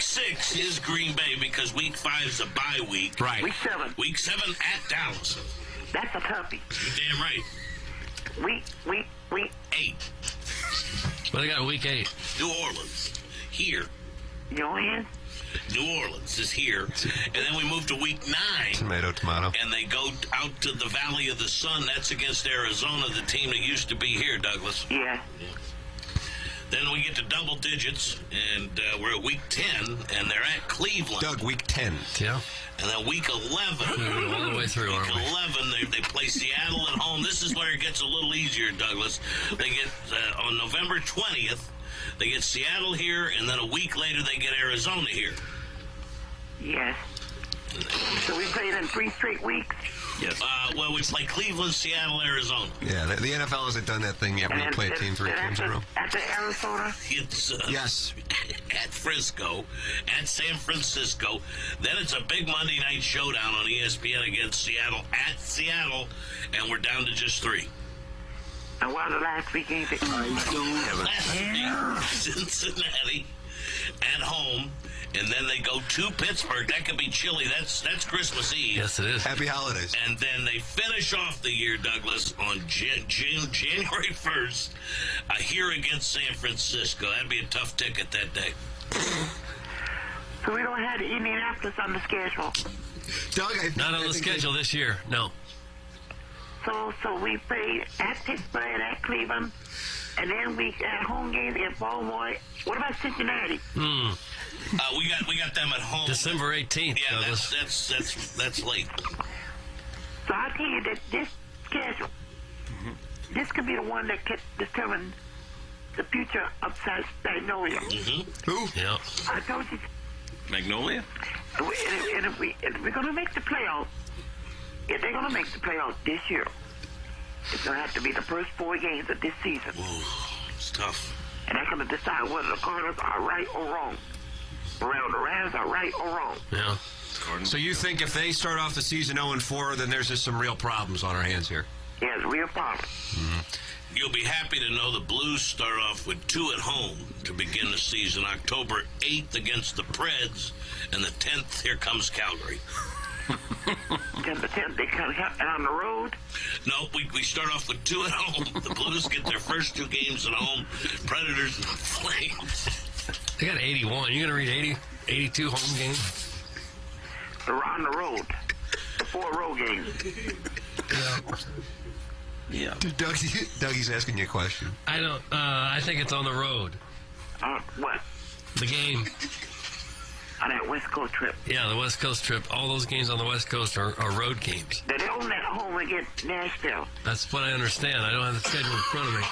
Week 6 is Green Bay because Week 5 is a bye week. Right. Week 7. Week 7 at Dallas. That's a toughie. You're damn right. Week 8. Well, they got Week 8. New Orleans. Here. New Orleans. New Orleans is here. And then we move to Week 9. Tomato. And they go out to the Valley of the Sun. That's against Arizona, the team that used to be here, Douglas. Yeah. Then we get to double digits, and we're at Week 10, and they're at Cleveland. Doug, Week 10. Yeah. And then Week 11. All the way through, aren't we? Week 11, they play Seattle at home. This is where it gets a little easier, Douglas. They get, on November 20th, they get Seattle here, and then a week later they get Arizona here. Yes. So we played in 3 straight weeks. Yes. Well, we play Cleveland, Seattle, Arizona. Yeah, the NFL hasn't done that thing yet where you play a team 3 games in a row. At the Arizona? It's Yes. at Frisco, at San Francisco. Then it's a big Monday night showdown on ESPN against Seattle, at Seattle, and we're down to just 3. And what are the last 3 games? Cincinnati at home, and then they go to Pittsburgh. That could be chilly. That's Christmas Eve. Yes, it is. Happy holidays. And then they finish off the year, Douglas, on January 1st, here against San Francisco. That'd be a tough ticket that day. So we don't have the Indianapolis on the schedule. Doug, Not on the schedule this year, no. So we played at Pittsburgh and at Cleveland, and then we had home games in Baltimore. What about Cincinnati? We got them at home. December 18th, Yeah, Douglas. that's late. So I'll tell you that this schedule, this could be the one that could determine the future of Magnolia. Who? Yeah. I told you, Magnolia? and if we're going to make the playoffs, if they're going to make the playoffs this year, it's going to have to be the first 4 games of this season. Ooh, it's tough. And they're going to decide whether the Cardinals are right or wrong. Well, the Rams are right or wrong. Yeah. So you think if they start off the season 0-4, then there's just some real problems on our hands here? Yeah, it's a real problem. You'll be happy to know the Blues start off with 2 at home to begin the season. October 8th against the Preds, and the 10th, here comes Calgary. Then the 10th, they come and on the road. No, we start off with 2 at home. The Blues get their first 2 games at home. Predators and Flames. They got 81. You going to read 80, 82 home games? They're on the road. The 4 road games. Yeah. Dougie's asking you a question. I don't. I think it's on the road. What? The game. On that West Coast trip. Yeah, the West Coast trip. All those games on the West Coast are road games. They're only at home against Nashville. That's what I understand. I don't have the schedule in front of me.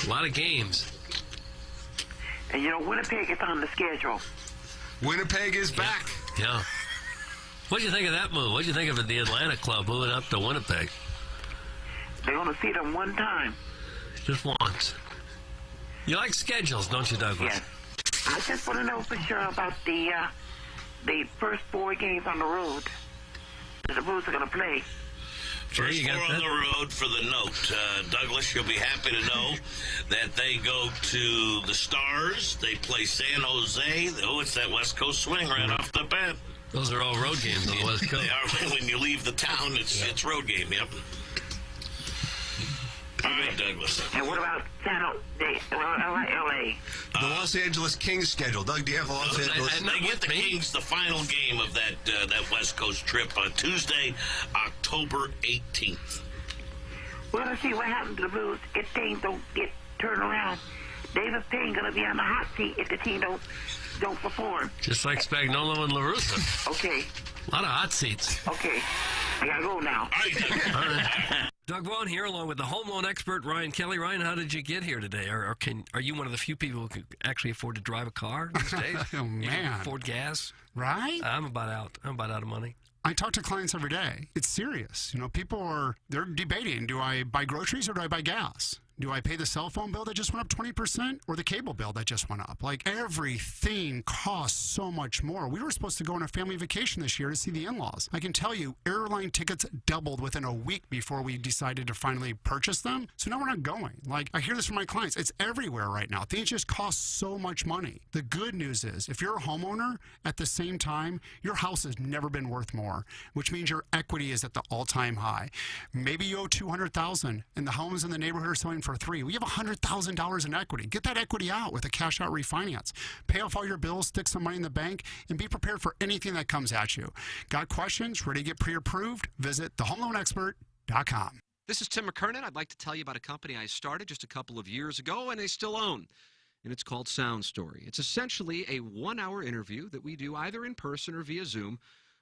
A lot of games. And you know, Winnipeg is on the schedule. Winnipeg is back. Yeah. What'd you think of that move? What'd you think of the Atlanta club moving up to Winnipeg? They're going to see them one time. Just once. You like schedules, don't you, Douglas? Yes. I just want to know for sure about the first 4 games on the road that the Blues are going to play. First you 4 got on that? the road for the note. Douglas, you'll be happy to know that they go to the Stars. They play San Jose. Oh, it's that West Coast swing right off the bat. Those are all road games on the West Coast. They are. When you leave the town, it's road game, yep. All right, Douglas. And what about San Jose? L.A.? The Los Angeles Kings schedule. Doug, do you have the Los Angeles? They get the Kings the final game of that West Coast trip Tuesday, October 18th. We're going to see what happens to the Blues if things don't get turned around. David Payne going to be on the hot seat if the team don't perform. Just like Spagnuolo and LaRussa. Okay. A lot of hot seats. Okay. I got to go now. All right, All right. Doug Vaughn here, along with the home loan expert, Ryan Kelly. Ryan, how did you get here today? Are you one of the few people who can actually afford to drive a car these days? Oh, man. You can afford gas? Right? I'm about out of money. I talk to clients every day. It's serious. You know, they're debating, do I buy groceries or do I buy gas? Do I pay the cell phone bill that just went up 20% or the cable bill that just went up? Like, everything costs so much more. We were supposed to go on a family vacation this year to see the in-laws. I can tell you, airline tickets doubled within a week before we decided to finally purchase them. So now we're not going. Like, I hear this from my clients. It's everywhere right now. Things just cost so much money. The good news is, if you're a homeowner, at the same time, your house has never been worth more, which means your equity is at the all-time high. Maybe you owe $200,000 and the homes in the neighborhood are selling for $300,000. We have $100,000 in equity. Get that equity out with a cash out refinance. Pay off all your bills, stick some money in the bank, and be prepared for anything that comes at you. Got questions? Ready to get pre-approved? Visit thehomeloanexpert.com. This is Tim McKernan. I'd like to tell you about a company I started just a couple of years ago and I still own. And it's called Sound Story. It's essentially a 1-hour interview that we do either in person or via Zoom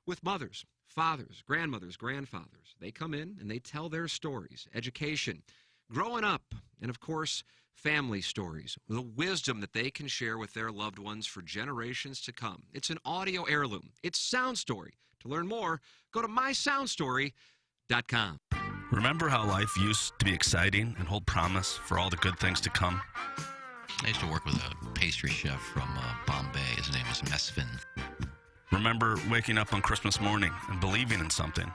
with mothers, fathers, grandmothers, grandfathers. They come in and they tell their stories, education, growing up, and of course, family stories, the wisdom that they can share with their loved ones for generations to come. It's an audio heirloom. It's Sound Story. To learn more, go to mysoundstory.com. Remember how life used to be exciting and hold promise for all the good things to come? I used to work with a pastry chef from Bombay. His name was Mesfin. Remember waking up on Christmas morning and believing in something?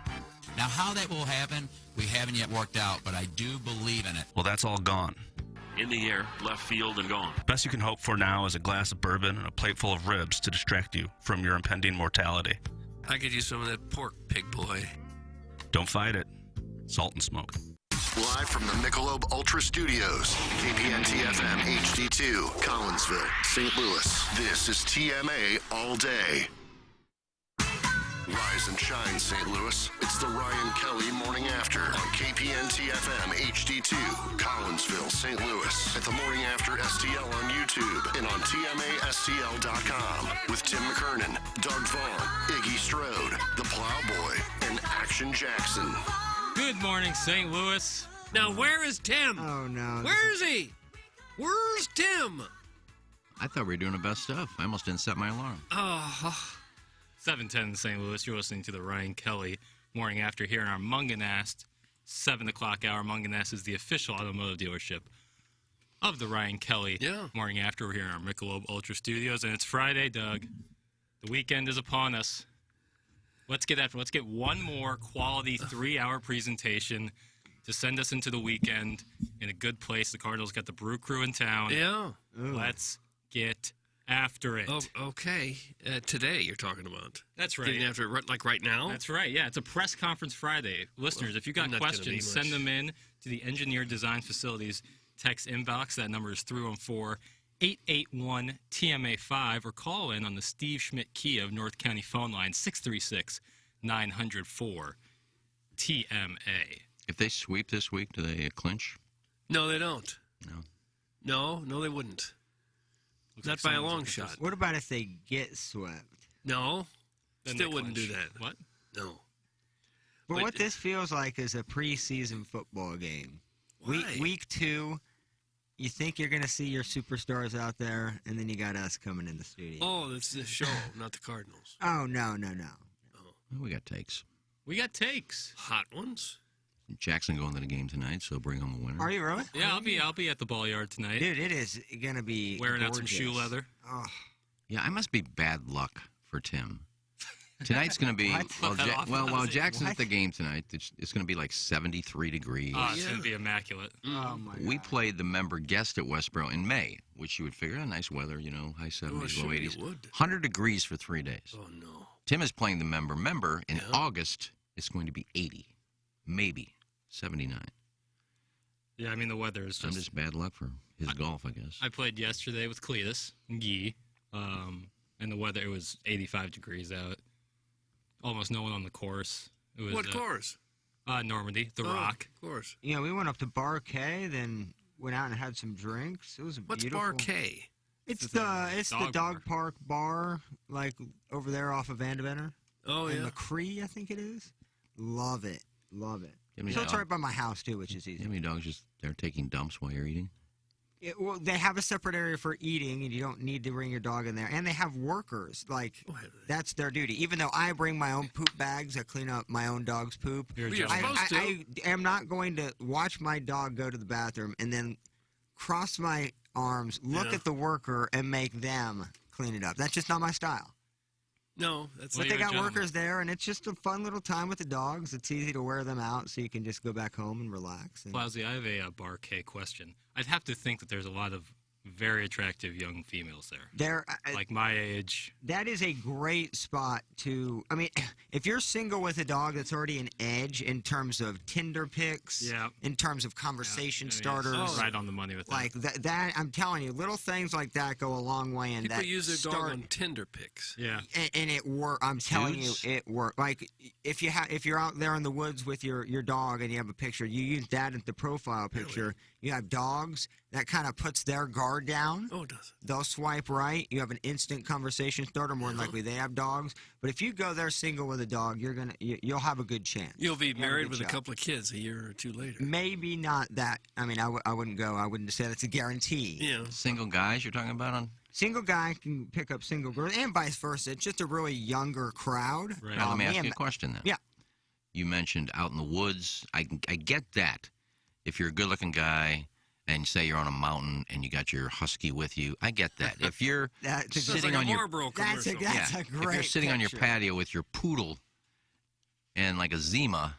Now, how that will happen, we haven't yet worked out, but I do believe in it. Well, that's all gone. In the air, left field, and gone. Best you can hope for now is a glass of bourbon and a plate full of ribs to distract you from your impending mortality. I could use some of that pork, pig boy. Don't fight it. Salt and smoke. Live from the Michelob Ultra Studios, KPNT-FM HD2, Collinsville, St. Louis. This is TMA All Day. Rise and shine, St. Louis. It's the Ryan Kelly Morning After on KPNT-FM HD2, Collinsville, St. Louis. At the Morning After STL on YouTube and on TMASTL.com with Tim McKernan, Doug Vaughn, Iggy Strode, The Plowboy, and Action Jackson. Good morning, St. Louis. Now, where is Tim? Oh, no. Where is he? Where's Tim? I thought we were doing the best stuff. I almost didn't set my alarm. Oh, 7:10 in St. Louis. You're listening to the Ryan Kelly Morning After here in our Munganast 7 o'clock hour. Munganast is the official automotive dealership of the Ryan Kelly Morning After. We're here in our Michelob Ultra Studios, and it's Friday, Doug. The weekend is upon us. Let's get one more quality 3-hour presentation to send us into the weekend in a good place. The Cardinals got the Brew Crew in town. Yeah. Let's get after it. Oh, okay. Today you're talking about. That's right. Getting after it like right now? That's right. Yeah, it's a press conference Friday. Listeners, if you got questions, send them in to the Engineered Design Facilities text inbox. That number is 314-881-TMA5 or call in on the Steve Schmidt Kia of North County phone line 636-900-4-TMA. If they sweep this week, do they clinch? No, they don't. No, they wouldn't. Not by a long shot. What about if they get swept? No. Then Still they wouldn't clinch. do that. What? No. But what this feels like is a preseason football game. Why? Week 2, you think you're going to see your superstars out there, and then you got us coming in the studio. Oh, that's the show, not the Cardinals. Oh, no. we got takes. We got takes. Hot ones? Jackson going to the game tonight, so bring home a winner. Are you really? Yeah, I'll be at the ball yard tonight. Dude, it is going to be wearing out some gorgeous. shoe leather. Oh. Yeah, I must be bad luck for Tim. Tonight's going to be, while Jackson's at the game tonight, it's going to be like 73 degrees. Oh, it's going to be immaculate. Oh, my God. We played the member guest at Westboro in May, which you would figure, nice weather, high 70s, low 80s. 100 degrees for 3 days. Oh, no. Tim is playing the member. In August, it's going to be 80, maybe 79. Yeah, I mean, the weather is just bad luck for his golf, I guess. I played yesterday with Cletus and Guy, and the weather, it was 85 degrees out. Almost no one on the course. It was, What course? Normandy, the Rock. Of course. Yeah, we went up to Bar K, then went out and had some drinks. It was beautiful. What's Bar K? It's the dog park bar, like over there off of Vandevenner. Oh, yeah. McCree, I think it is. Love it. You have any So it's dog- right by my house, too, which is You easy. have any dogs just there taking dumps while you're eating? Well, they have a separate area for eating, and you don't need to bring your dog in there. And they have workers. Like, that's their duty. Even though I bring my own poop bags, I clean up my own dog's poop. I am not going to watch my dog go to the bathroom and then cross my arms, look at the worker, and make them clean it up. That's just not my style. No, that's But they got workers there, and it's just a fun little time with the dogs. It's easy to wear them out, so you can just go back home and relax. Lousy, I have a Bar K question. I'd have to think that there's a lot of very attractive young females there. Like my age. That is a great spot to. I mean, if you're single with a dog, that's already an edge in terms of Tinder pics. In terms of conversation starters. Right on the money with like that. I'm telling you, little things like that go a long way. And people that use their dog on Tinder pics. Yeah. And it works. I'm telling you, it works. Like if you're out there in the woods with your dog and you have a picture, you use that as the profile picture. Really? You have dogs, that kind of puts their guard down. Oh, it does. They'll swipe right. You have an instant conversation starter. More than likely, they have dogs. But if you go there single with a dog, you'll have a good chance. You'll be married with a couple of kids a year or two later. Maybe not that. I mean, I wouldn't go. I wouldn't say that's a guarantee. Yeah. Single guys you're talking about on? Single guy can pick up single girls, and vice versa. It's just a really younger crowd. Right. Now, let me ask you a question then. Yeah. You mentioned out in the woods. I get that. If you're a good-looking guy and say you're on a mountain and you got your husky with you, I get that. If you're sitting on your that's a great if you're sitting on your patio with your poodle and like a Zima,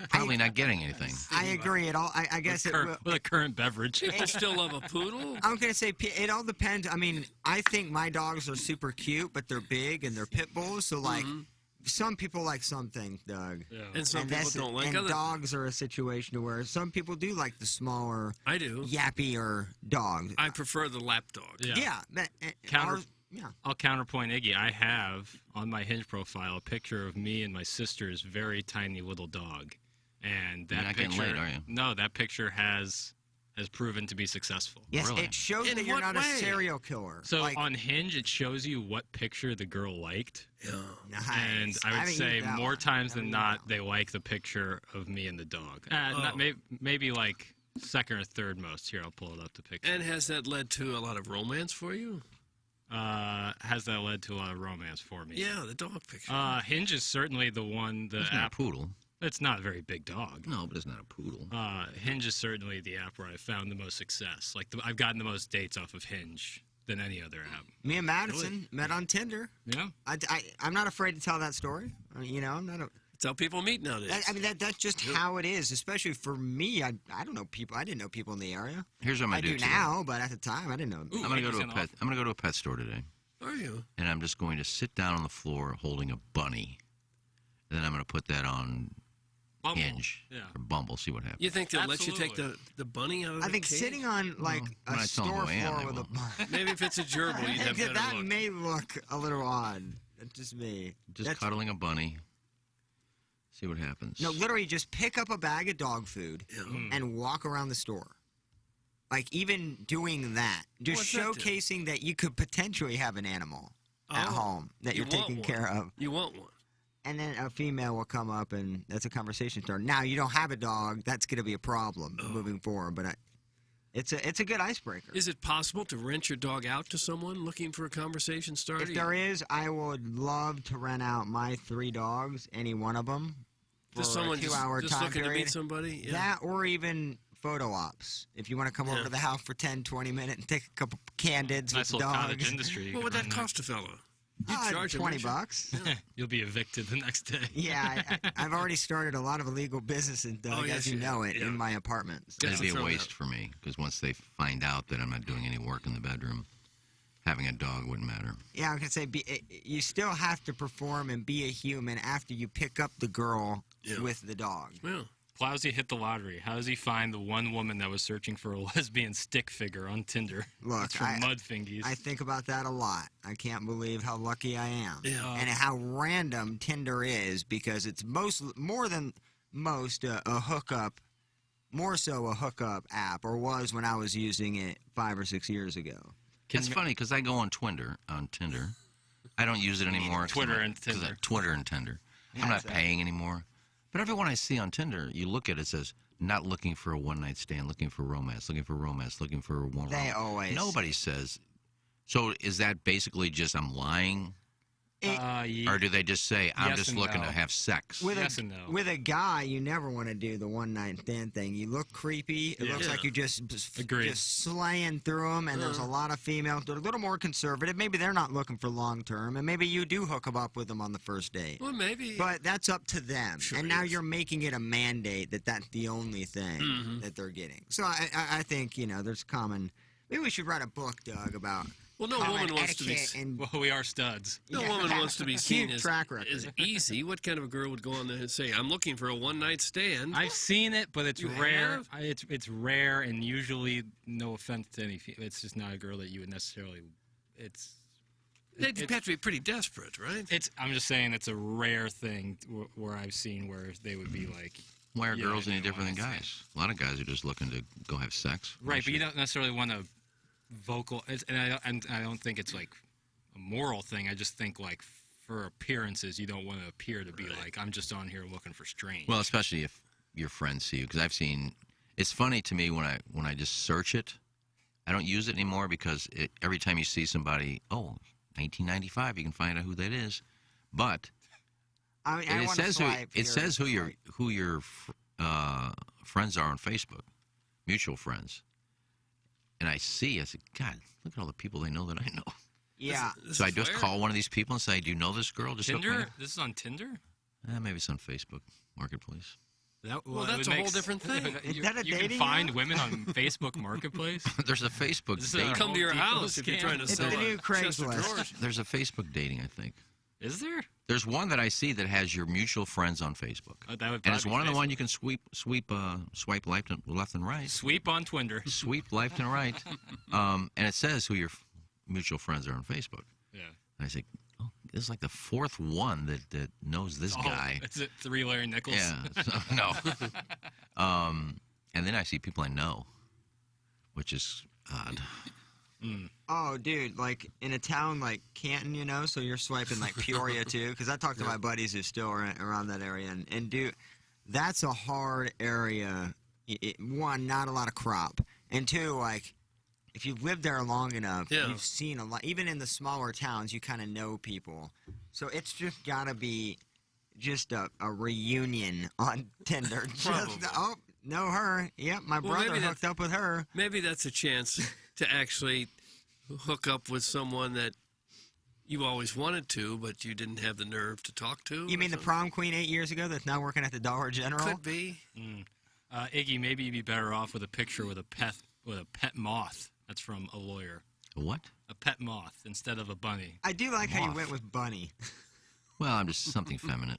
probably not getting anything. I agree. I guess with a current beverage. People still love a poodle. I'm gonna say it all depends. I mean, I think my dogs are super cute, but they're big and they're pit bulls. So like. Some people like some things, Doug. Yeah. And some people don't like other. And dogs are a situation where some people do like the smaller, I do, yappier dogs. I prefer the lap dog. Yeah. I'll counterpoint Iggy. I have on my Hinge profile a picture of me and my sister's very tiny little dog, and that You're not picture. getting laid, are you? No, that picture has proven to be successful. Yes, it shows that you're not a serial killer. So on Hinge, it shows you what picture the girl liked. Yeah. Nice. And I would say more times than not, they like the picture of me and the dog. Maybe like second or third most. Here, I'll pull it up the picture. And has that led to a lot of romance for you? Has that led to a lot of romance for me? Yeah, the dog picture. Hinge is certainly the one. It's not a poodle. It's not a very big dog. No, but it's not a poodle. Hinge is certainly the app where I found the most success. Like I've gotten the most dates off of Hinge than any other app. Me and Madison met on Tinder. Yeah. I'm not afraid to tell that story. You know, I'm not. That's how people meet nowadays. I mean, that's just how it is. Especially for me, I don't know people. I didn't know people in the area. Here's what I'm gonna do. I do now, but at the time, I didn't know. I'm gonna go to a pet store today. Are you? And I'm just going to sit down on the floor holding a bunny. And then I'm going to put that on Bumble. Hinge or Bumble, see what happens. You think they'll let you take the bunny out of the cage? Sitting on like a store floor with a bunny. Maybe if it's a gerbil, you'd have better that look. may look a little odd. That's just me. Just cuddling a bunny. See what happens. No, literally just pick up a bag of dog food and walk around the store. Like even doing that. Just showcasing that you could potentially have an animal at home that you're taking care of. You want one. And then a female will come up, and that's a conversation starter. Now, you don't have a dog. That's going to be a problem moving forward. But it's a good icebreaker. Is it possible to rent your dog out to someone looking for a conversation starter? If there is, I would love to rent out my 3 dogs, any one of them, for Just someone a 2-hour just time looking period. to meet somebody? Yeah. That or even photo ops. If you want to come over to the house for 10, 20 minutes and take a couple candids with the dogs. Cottage industry. What would that cost a fellow? $20. You'll be evicted the next day. Yeah, I've already started a lot of illegal business, as you know it, in my apartment. So. It'd be a waste for me, because once they find out that I'm not doing any work in the bedroom, having a dog wouldn't matter. Yeah, I can say you still have to perform and be a human after you pick up the girl with the dog. Yeah. Plowsy hit the lottery. How does he find the one woman that was searching for a lesbian stick figure on Tinder? Look, it's from Mudfingies. I think about that a lot. I can't believe how lucky I am. Yeah. And how random Tinder is, because it's more than most a hookup, more so a hookup app, or was when I was using it 5 or 6 years ago. It's funny, because I go on Tinder. I don't use it anymore. Twitter and Tinder. Twitter and Tinder. I'm not paying anymore. But everyone I see on Tinder, you look at it, says, not looking for a one-night stand, looking for romance, looking for romance, looking for one. They always. Nobody says. So is that basically just I'm lying? Or do they just say, I'm yes just and looking no. to have sex? Yes and no. With a guy, you never want to do the one-night stand thing. You look creepy. It looks like you just slaying through them, and there's a lot of females. They're a little more conservative. Maybe they're not looking for long-term, and maybe you do hook them up with them on the first date. Well, maybe. But that's up to them. Sure and now is. you're making it a mandate that that's the only thing that they're getting. So I think, there's common... Maybe we should write a book, Doug, about... Well, no woman wants to be. Well, we are studs. No woman wants to be seen Huge as, track record. as easy. What kind of a girl would go on there and say, "I'm looking for a one-night stand"? I've seen it, but it's You rare. have? It's rare, and usually, no offense to any, it's just not a girl that you would necessarily. They'd have to be pretty desperate, right? I'm just saying it's a rare thing where I've seen where they would be like. Why are yeah, girls I any do different than wanna guys? A lot of guys are just looking to go have sex. Right, but you don't necessarily want to and I don't think it's like a moral thing. I just think like for appearances, you don't want to appear to be like I'm just on here looking for strange. Well, especially if your friends see you, because I've seen. It's funny to me when I just search it. I don't use it anymore because every time you see somebody, 1995, you can find out who that is. But it says who your friends are on Facebook, mutual friends. And I said, God, look at all the people they know that I know. Yeah. So I just call one of these people and say, do you know this girl? Just Tinder? This is on Tinder? Maybe it's on Facebook Marketplace. Well, that's a whole different thing. Is that a you dating can find app? women on Facebook Marketplace? There's a Facebook dating. Come to your house if you're trying to It's sell the new a chest of Craigslist. drawers. There's a Facebook dating, I think. Is there? There's one that I see that has your mutual friends on Facebook. That would And it's probably one of be the one you can swipe left and right. Sweep on Twinder. Sweep left and right. And it says who your mutual friends are on Facebook. Yeah. And I say, this is like the fourth one that knows this guy. Is it 3 Larry Nichols? Yeah. So, no. And then I see people I know, which is odd. Oh, dude, like in a town like Canton, so you're swiping like Peoria too, because I talked to my buddies who still are around that area, and dude, that's a hard area. One, not a lot of crop, and two, like if you've lived there long enough, you've seen a lot. Even in the smaller towns, you kind of know people, so it's just gotta be just a reunion on Tinder. Just know her. Yep, my brother hooked up with her. Maybe that's a chance to actually hook up with someone that you always wanted to, but you didn't have the nerve to talk to. You mean the prom queen 8 years ago that's now working at the Dollar General? Could be. Iggy, maybe you'd be better off with a picture with a pet moth. That's from a lawyer. A what? A pet moth instead of a bunny. I do like how you went with bunny. Well, I'm just something feminine.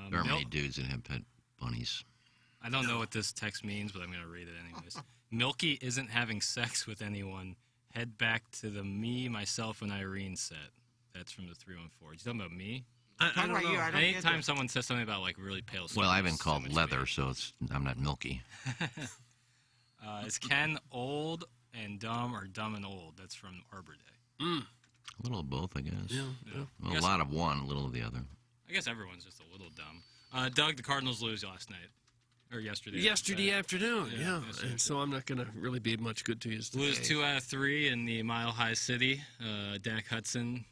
There are many dudes that have pet bunnies. I don't know what this text means, but I'm going to read it anyways. Milky isn't having sex with anyone. Head back to the me, myself, and Irene set. That's from the 314. You talking about me? I don't know. Anytime someone says something about like really pale skin. Well, I've been called leather, so I'm not milky. Is Ken old and dumb or dumb and old? That's from Arbor Day. A little of both, I guess. Yeah. Well, a lot of one, a little of the other. I guess everyone's just a little dumb. Doug, the Cardinals lose last night. Or yesterday. Yesterday afternoon, yeah. yesterday. And so I'm not going to really be much good to you today. Lose 2 out of 3 in the Mile High City. Dak Hudson.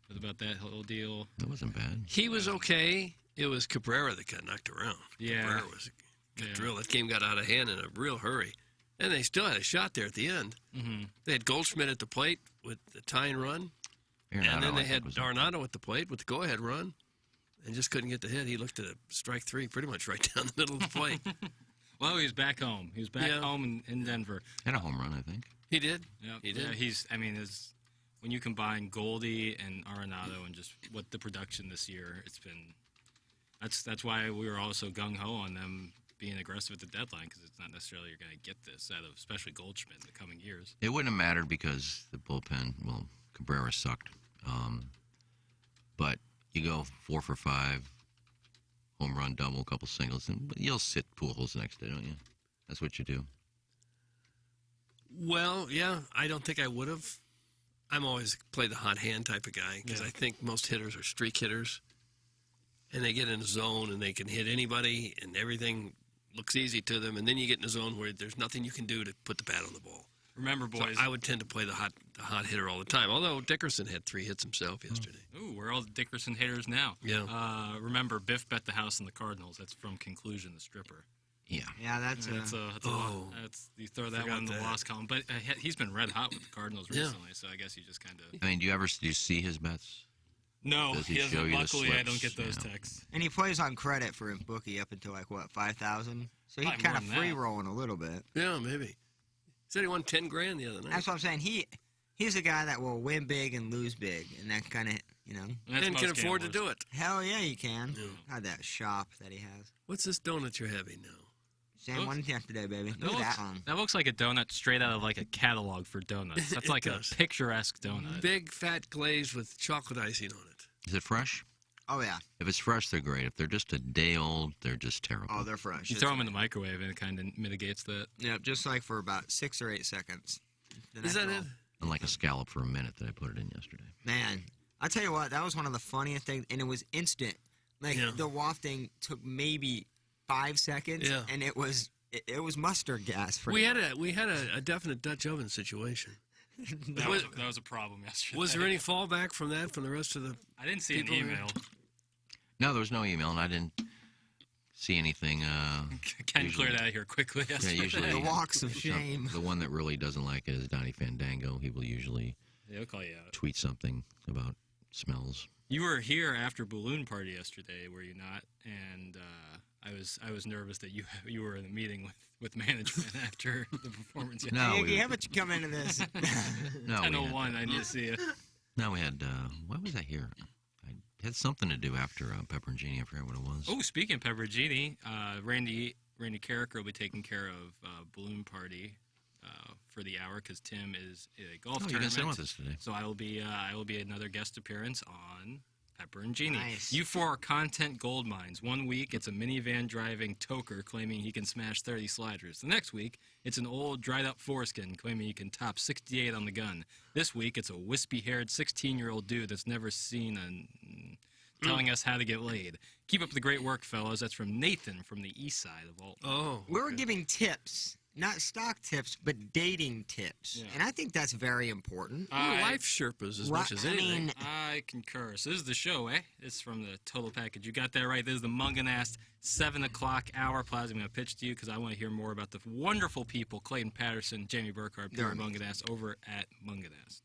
What about that whole deal? That wasn't bad. He was okay. It was Cabrera that got knocked around. Yeah. Cabrera was a drill. That game got out of hand in a real hurry. And they still had a shot there at the end. Mm-hmm. They had Goldschmidt at the plate with the tying run. And then they had Arenado at the plate with the go-ahead run. And just couldn't get the hit. He looked at a strike 3 pretty much right down the middle of the plate. Well, he was back home. He was back home in Denver. Had a home run, I think. He did. Yep. He did. Yeah, when you combine Goldie and Arenado and just what the production this year, it's been. That's why we were also gung ho on them being aggressive at the deadline, because it's not necessarily you're going to get this out of especially Goldschmidt in the coming years. It wouldn't have mattered because the bullpen. Well, Cabrera sucked. But you go 4 for 5, home run, double, a couple singles, and you'll sit Pujols the next day, don't you? That's what you do. Well, yeah, I don't think I would have. I'm always play the hot hand type of guy because I think most hitters are streak hitters. and they get in a zone and they can hit anybody and everything looks easy to them, and then you get in a zone where there's nothing you can do to put the bat on the ball. Remember, boys. So I would tend to play the hot hitter all the time, although Dickerson had 3 hits himself yesterday. Ooh, we're all Dickerson haters now. Yeah. Remember, Biff bet the house on the Cardinals. That's from Conclusion, the stripper. Yeah. Yeah, that's you throw that one in the loss column. But he's been red hot with the Cardinals recently, so I guess you just kind of... I mean, do you see his bets? No, Does he doesn't. show you the Luckily, I don't slips? get those texts. And he plays on credit for his bookie up until, 5,000? So he's kind of free-rolling a little bit. Yeah, maybe. He said he won $10,000 the other night. That's what I'm saying. He's a guy that will win big and lose big, and that kind of, And can afford to do it. Hell yeah, he can. God, that shop that he has. What's this donut you're having now? Same one yesterday, baby. Look at that one. That looks like a donut straight out of like a catalog for donuts. That's like a picturesque donut. Big fat glaze with chocolate icing on it. Is it fresh? Oh, yeah. If it's fresh, they're great. If they're just a day old, they're just terrible. Oh, they're fresh. You throw them in the microwave and it kind of mitigates that. Yeah, just like for about 6 or 8 seconds. Is that it? And like a scallop for a minute that I put it in yesterday. Man, I tell you what, that was one of the funniest things, and it was instant. The wafting took maybe 5 seconds, and it was mustard gas. We had a definite Dutch oven situation. That was a problem yesterday. Was there any fallback from that from the rest of the? I didn't see an email. No, there was no email, and I didn't see anything. Ken cleared out of here quickly yesterday. Yeah, usually the walks of shame. The one that really doesn't like it is Donnie Fandango. He will usually he'll call you out. Tweet something about smells. You were here after Balloon Party yesterday, were you not? And I was nervous that you were in a meeting with management after the performance yesterday. No, how about you come into this? No, 10:01. I need to see you. No, we had. Why was I here? I had something to do after Pepperoncini. I forgot what it was. Oh, speaking of Pepperoncini, Randy Carricker will be taking care of Balloon Party for the hour because Tim is a golf tournament. You didn't say about this today. So I will be another guest appearance on Pepperoncini. Nice. You four are content gold mines. 1 week, it's a minivan driving toker claiming he can smash 30 sliders. The next week, it's an old dried up foreskin claiming he can top 68 on the gun. This week, it's a wispy haired 16-year-old dude that's never seen telling us how to get laid. Keep up the great work, fellas. That's from Nathan from the east side of Alton. Oh. We're giving tips. Not stock tips, but dating tips. Yeah. And I think that's very important. Life Sherpas as much as anything. I concur. So this is the show, eh? It's from the total package. You got that right. This is the Munganast 7 o'clock hour. Plaza, I'm going to pitch to you because I want to hear more about the wonderful people, Clayton Patterson, Jamie Burkhardt, Peter Munganast, over at Munganast.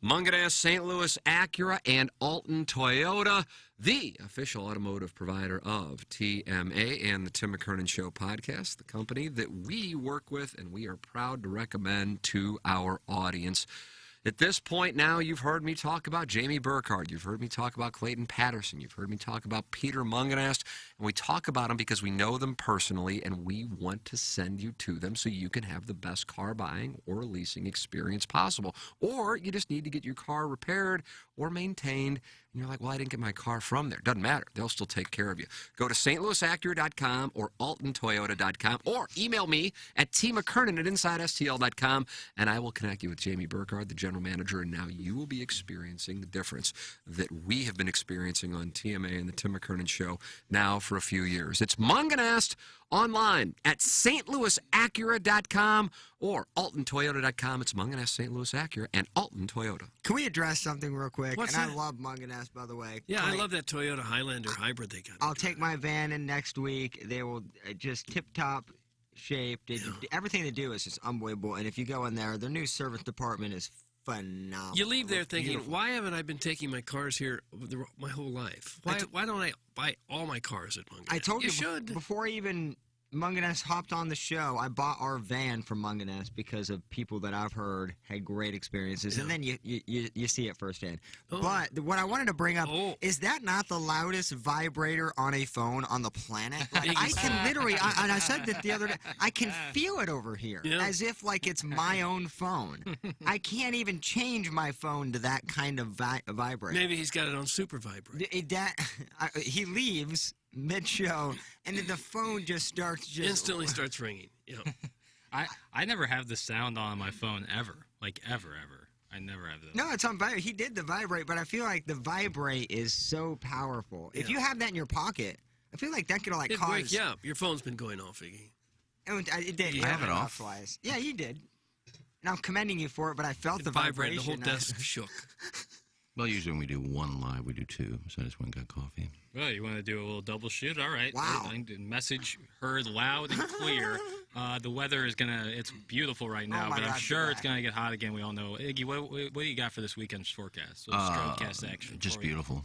Munganast, St. Louis Acura, and Alton Toyota, the official automotive provider of TMA and the Tim McKernan Show podcast, the company that we work with and we are proud to recommend to our audience. At this point now, you've heard me talk about Jamie Burkhardt. You've heard me talk about Clayton Patterson. You've heard me talk about Peter Munganast. And we talk about them because we know them personally, and we want to send you to them so you can have the best car buying or leasing experience possible. Or you just need to get your car repaired or maintained, and you're like, well, I didn't get my car from there. Doesn't matter. They'll still take care of you. Go to stlouisacura.com or altontoyota.com or email me at tmckernan@InsideSTL.com, and I will connect you with Jamie Burkhardt, the general manager, and now you will be experiencing the difference that we have been experiencing on TMA and the Tim McKernan Show now for a few years. It's Munganast online at stlouisacura.com or altontoyota.com. It's Munganast, St. Louis Acura, and Alton Toyota. Can we address something real quick? What's and that? I love Munganast, by the way. Yeah, I love that Toyota Highlander hybrid they got. I'll take my van in next week. They will just tip-top shaped. Everything they do is just unbelievable. And if you go in there, their new service department is phenomenal. You leave there thinking, why haven't I been taking my cars here my whole life? Why don't I buy all my cars at Munganast? I told you, should. Before even Munganast hopped on the show, I bought our van from Munganast because of people that I've heard had great experiences, and then you see it firsthand. Oh. But what I wanted to bring up is that not the loudest vibrator on a phone on the planet? Like, I can literally, and I said that the other day, I can feel it over here as if like it's my own phone. I can't even change my phone to that kind of vibrator. Maybe he's got it on super vibrate. He leaves mid-show, and then the phone just instantly starts ringing. Yeah. I never have the sound on my phone ever, like ever. I never have those. No, it's on vibrate. He did the vibrate, but I feel like the vibrate is so powerful. If you have that in your pocket, I feel like that could like cause. Wake you up. Your phone's been going off, Iggy. It did. I have it off twice. Yeah, you did. And I'm commending you for it, but I felt the vibration. The whole desk shook. Well, usually when we do one live, we do two. So I just went and got coffee. Well, you want to do a little double shoot? All right. Wow. Message heard loud and clear. The weather is it's beautiful right now, but I'm sure it's gonna get hot again. We all know. Iggy, what do you got for this weekend's forecast? Stroudcast action. Just beautiful,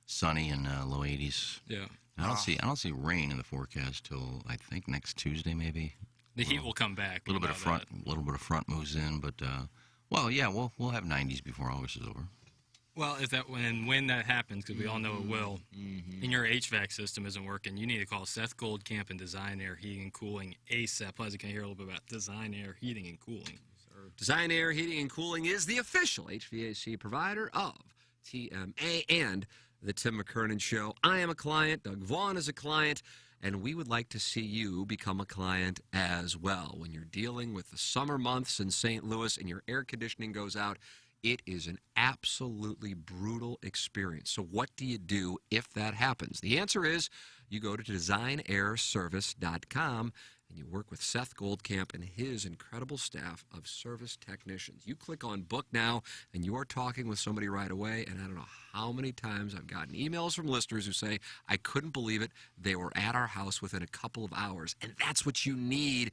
sunny and low 80s. Yeah. I don't see rain in the forecast till I think next Tuesday maybe. The heat will come back. A little bit of front moves in, but we'll have 90s before August is over. Well, if that when that happens, because we all know it will, and your HVAC system isn't working, you need to call Seth Goldcamp and Design Air Heating and Cooling ASAP. Pleasant, can I hear a little bit about Design Air Heating and Cooling? Design Air Heating and Cooling is the official HVAC provider of TMA and the Tim McKernan Show. I am a client. Doug Vaughn is a client. And we would like to see you become a client as well. When you're dealing with the summer months in St. Louis and your air conditioning goes out, it is an absolutely brutal experience. So what do you do if that happens? The answer is you go to designairservice.com and you work with Seth Goldcamp and his incredible staff of service technicians. You click on Book Now, and you are talking with somebody right away, and I don't know how many times I've gotten emails from listeners who say, I couldn't believe it, they were at our house within a couple of hours, and that's what you need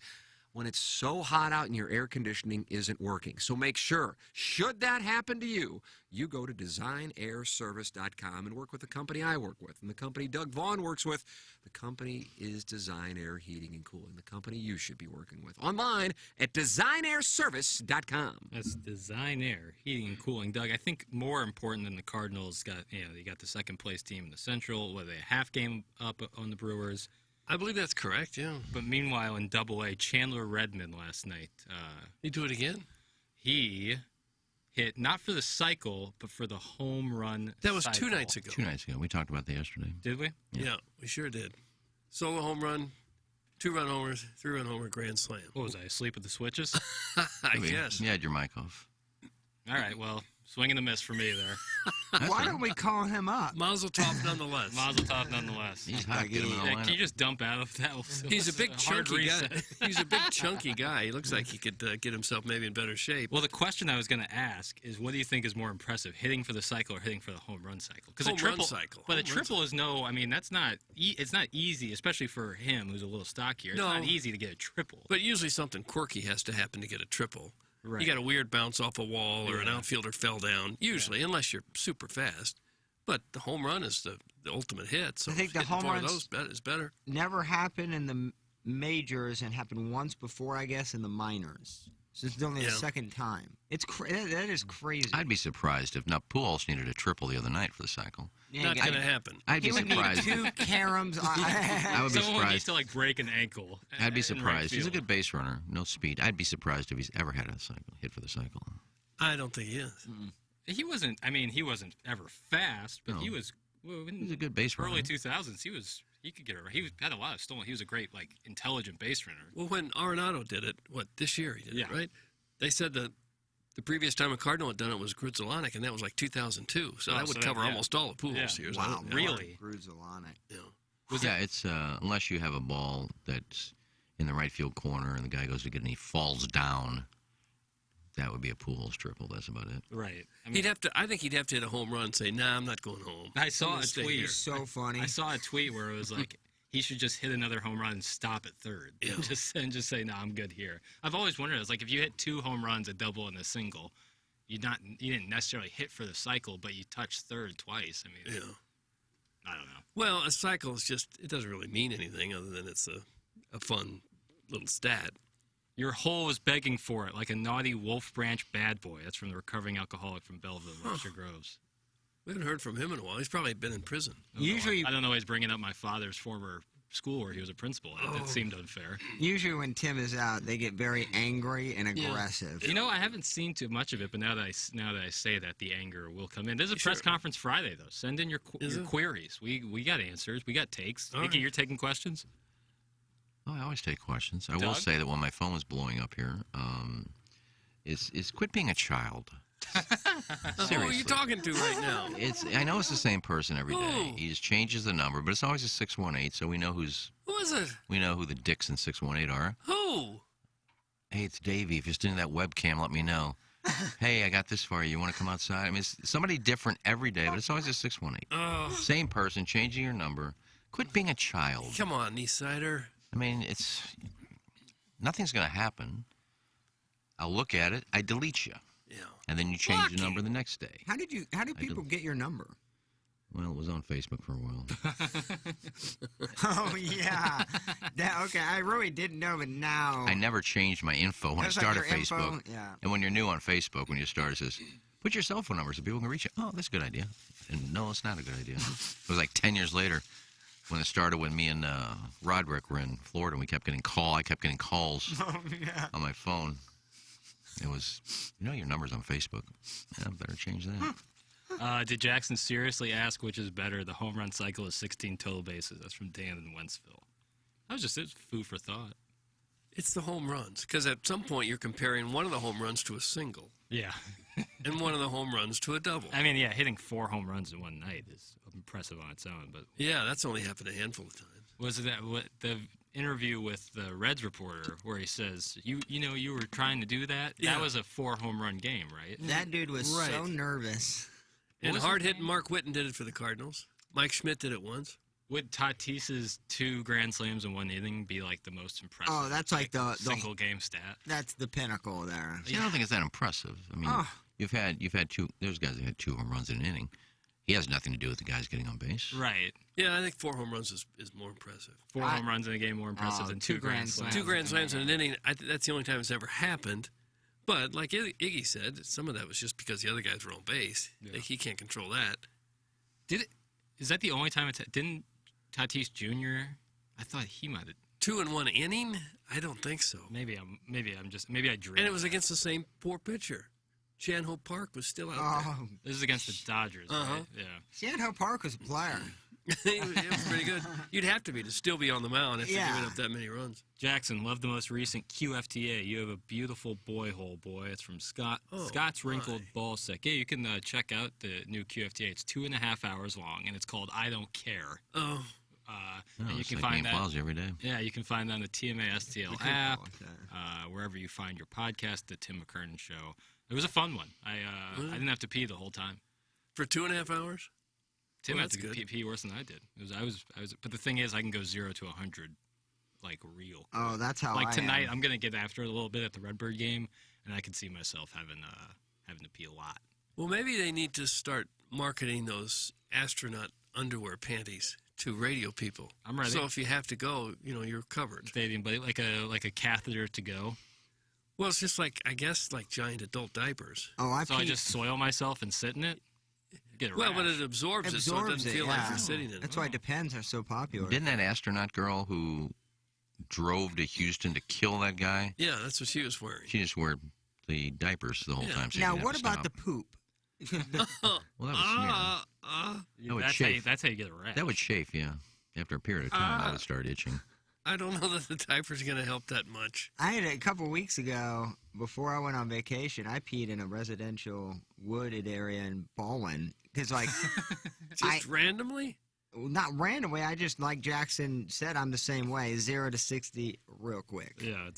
when it's so hot out and your air conditioning isn't working. So make sure, should that happen to you, you go to designairservice.com and work with the company I work with and the company Doug Vaughn works with. The company is Design Air Heating and Cooling, the company you should be working with. Online at designairservice.com. That's Design Air Heating and Cooling. Doug, I think more important than the Cardinals you got the second place team in the Central, where they a half game up on the Brewers. I believe that's correct, yeah. But meanwhile, in Double-A, Chandler Redmond last night. He do it again? He hit, not for the cycle, but for the home run That was cycle. 2 nights ago. 2 nights ago. We talked about that yesterday. Did we? Yeah, we sure did. Solo home run, 2-run homers, 3-run homer, grand slam. What was I, asleep with the switches? I guess. You had your mic off. All right, well, swing and a miss for me there. Why don't we call him up? Mazel tov nonetheless. Mazel tov nonetheless. He's hot. Get him in the Can you just dump out of that? He's a big hard chunky guy. reset. He's a big chunky guy. He looks like he could get himself maybe in better shape. Well, the question I was going to ask is, what do you think is more impressive, hitting for the cycle or hitting for the home run cycle? Because Home a triple, run cycle. But Home a triple is no. I mean, that's not. It's not easy, especially for him, who's a little stockier. It's No. not easy to get a triple. But usually something quirky has to happen to get a triple. Right. You got a weird bounce off a wall or an outfielder fell down, usually, unless you're super fast. But the home run is the ultimate hit. So I think the hitting home one of runs those is better. never happened in the majors and happened once before, I guess, in the minors. So it's only the second time. It's that is crazy. I'd be surprised if not. Pujols needed a triple the other night for the cycle. Not going to happen. I'd be he would surprised. need 2 caroms. I would be Someone needs surprised. to like break an ankle. I'd be in surprised. right He's a field. good base runner, no speed. I'd be surprised if he's ever had a hit for the cycle. I don't think he is. He wasn't. I mean, he wasn't ever fast, but No. he was. Well, in He's a good base runner. early 2000s, he could get around. Had a lot of stolen. He was a great, intelligent base runner. Well, when Arenado did it, this year he did Yeah. it, right? They said that the previous time a Cardinal had done it was Grudzielanek, and that was like 2002. So that would cover almost all of Pujols' years. I Wow, don't know. really? Grudzielanek. Yeah, it's unless you have a ball that's in the right field corner and the guy goes to get it and he falls down, that would be a Pujols triple. That's about it. Right. I think he'd have to hit a home run and say, "Nah, I'm not going home." I saw I'm a gonna stay tweet. here." So funny. I saw a tweet where it was like he should just hit another home run and stop at third. Yeah. And just say, "No, I'm good here." I've always wondered. It's like if you hit 2 home runs, a double and a single, you didn't necessarily hit for the cycle, but you touched third twice. I mean, Yeah. I don't know. Well, a cycle is it doesn't really mean anything other than it's a fun little stat. Your hole was begging for it, like a naughty Wolf Branch bad boy. That's from the recovering alcoholic from Belleville, Webster Groves. We haven't heard from him in a while. He's probably been in prison. Usually, I don't know why he's bringing up my father's former school where he was a principal. It seemed unfair. usually when Tim is out, they get very angry and aggressive. You know, I haven't seen too much of it, but now that I say that, the anger will come in. There's a press conference Friday, though. Send in your queries. We got answers. We got takes. Nikki, you're taking questions? Oh, I always take questions. I will say that when my phone was blowing up here, is quit being a child. Who are you talking to right now? I know it's the same person every day. Who? He just changes the number, but it's always a 618, so we know Who is it? We know who the dicks in 618 are. Who? Hey, it's Davey. If you're still in that webcam, let me know. Hey, I got this for you. You want to come outside? I mean, it's somebody different every day, but it's always a 618. Oh. Same person, changing your number. Quit being a child. Come on, Eastsider. I mean, nothing's going to happen. I'll look at it. I delete you. Yeah. And then you change the number the next day. How did people get your number? Well, it was on Facebook for a while. Oh, yeah. Okay, I really didn't know, but now... I never changed my info when I started Facebook. Info? Yeah. And when you're new on Facebook, when you start, it says, put your cell phone number so people can reach you. Oh, that's a good idea. And no, it's not a good idea. It was like 10 years later when it started when me and Roderick were in Florida and we kept getting I kept getting calls on my phone. It was, your number's on Facebook. Yeah, better change that. Did Jackson seriously ask which is better, the home run cycle or 16 total bases? That's from Dan in Wentzville. It's food for thought. It's the home runs, because at some point you're comparing one of the home runs to a single. Yeah. And one of the home runs to a double. I mean, yeah, hitting 4 home runs in one night is impressive on its own. But yeah, that's only happened a handful of times. Was it the interview with the Reds reporter where he says, you were trying to do that? Yeah. That was a 4 home run game, right? That dude was so nervous. And hard-hitting Mark Whitten did it for the Cardinals. Mike Schmidt did it once. Would Tatis's 2 grand slams in one inning be like the most impressive? Oh, that's like the single game stat. That's the pinnacle there. See, I don't think it's that impressive. I mean, you've had 2. There's guys that had 2 home runs in an inning. He has nothing to do with the guys getting on base. Right. Yeah, I think 4 home runs is more impressive. 4 home runs in a game more impressive than 2 grand slams. 2 grand slams in an inning. That's the only time it's ever happened. But like Iggy said, some of that was just because the other guys were on base. Yeah. Like, he can't control that. Is that the only time didn't Tatis Jr.? I thought he might have 2 in 1 inning. I don't think so. Maybe I dreamed. And it was against the same poor pitcher. Shanhope Park was still out there. This is against the Dodgers, right? Yeah. Shanhope Park was a player. It was pretty good. You'd have to still be on the mound if you're giving up that many runs. Jackson, love the most recent QFTA. You have a beautiful boy hole, boy. It's from Scott. Scott's Wrinkled Ball Sack. Yeah, you can check out the new QFTA. It's 2.5 hours long, and it's called I Don't Care. Oh. And you can like find that every day. Yeah, you can find that on the TMA STL app, wherever you find your podcast, The Tim McKernan Show. It was a fun one. I didn't have to pee the whole time. For 2.5 hours? Tim had to pee worse than I did. But the thing is, I can go 0 to 100, like real. Oh, that's how. Like tonight, I'm gonna get after it a little bit at the Redbird game, and I can see myself having to pee a lot. Well, maybe they need to start marketing those astronaut underwear panties to radio people. I'm ready. So if you have to go, you're covered. Stadium, but like a catheter to go. Well, it's just like giant adult diapers. Oh, I just soil myself and sit in it. Get a rash. But it absorbs it, so it doesn't feel like you're sitting in it. That's why Depends are so popular. Didn't that astronaut girl who drove to Houston to kill that guy? Yeah, that's what she was wearing. She just wore the diapers the whole time. So now, what about the poop? Well, that would chafe. That's how you get a rash. That would chafe, yeah. After a period of time, that would start itching. I don't know that the diaper's going to help that much. I had a couple weeks ago, before I went on vacation, I peed in a residential wooded area in Baldwin. Because, just randomly? Not randomly. I just, like Jackson said, I'm the same way. 0 to 60 real quick. Yeah.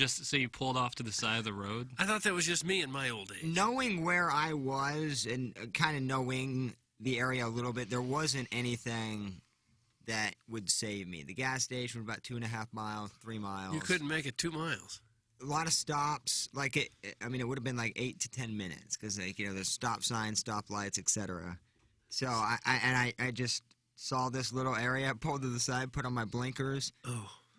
So you pulled off to the side of the road? I thought that was just me in my old age. Knowing where I was and kind of knowing the area a little bit, there wasn't anything that would save me. The gas station was about 2.5 miles, 3 miles. You couldn't make it 2 miles. A lot of stops. It would have been like 8 to 10 minutes because, there's stop signs, stop lights, etc. So I just saw this little area, pulled to the side, put on my blinkers,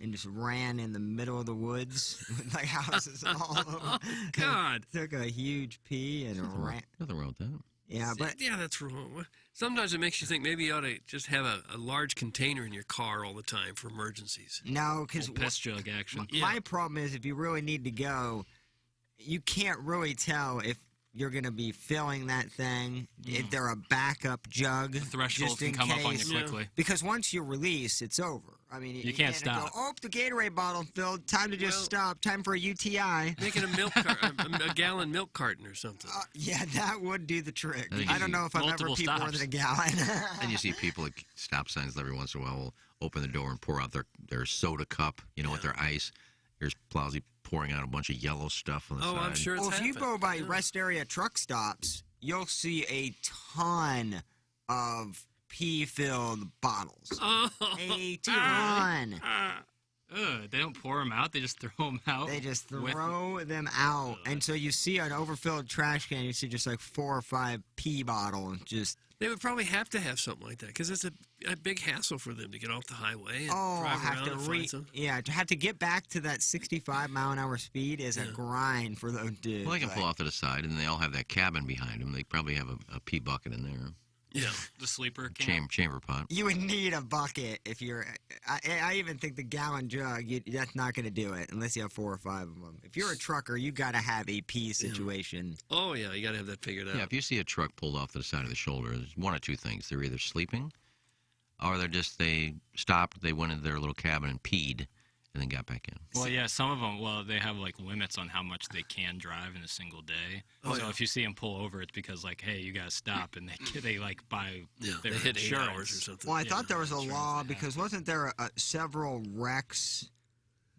and just ran in the middle of the woods with houses all over. God. Took a huge pee and ran. Nothing wrong with that. Yeah, yeah, that's wrong. Sometimes it makes you think maybe you ought to just have a large container in your car all the time for emergencies. No, because pest jug action. My problem is if you really need to go, you can't really tell if you're going to be filling that thing. If they're a backup jug, the threshold just can in come case. up on you quickly. Because once you release, it's over. I mean, you can't stop. Go, oh, the Gatorade bottle filled. Time to just stop. Time for a UTI. Make it a gallon milk carton or something. Yeah, that would do the trick. I don't know if I've ever peed more than a gallon. And you see people at stop signs every once in a while will open the door and pour out their soda cup, with their ice. Here's Plowsy pouring out a bunch of yellow stuff on the side. I'm sure it's if you go by rest area truck stops, you'll see a ton of pee-filled bottles. A ton. They don't pour them out. They just throw them out. They just throw them out. And so you see an overfilled trash can, you see just like 4 or 5 pee bottles. They would probably have to have something like that because it's a big hassle for them to get off the highway and drive around and find some. Yeah, to have to get back to that 65-mile-an-hour speed is a grind for those dudes. Well, they can pull off to the side, and they all have that cabin behind them. They probably have a pee bucket in there. Yeah, the sleeper can. Chamber pot. You would need a bucket if you're. I even think the gallon jug. That's not going to do it unless you have 4 or 5 of them. If you're a trucker, you got to have a pee situation. Oh yeah, you got to have that figured out. Yeah, if you see a truck pulled off to the side of the shoulder, there's one or two things: they're either sleeping, or they stopped, they went into their little cabin and peed, and then got back in. Well, yeah, some of them, they have like limits on how much they can drive in a single day. If you see them pull over, it's because like, hey, you gotta stop, and they like buy their they hit 8 insurance hours or something. Well, I thought there was a law because wasn't there several wrecks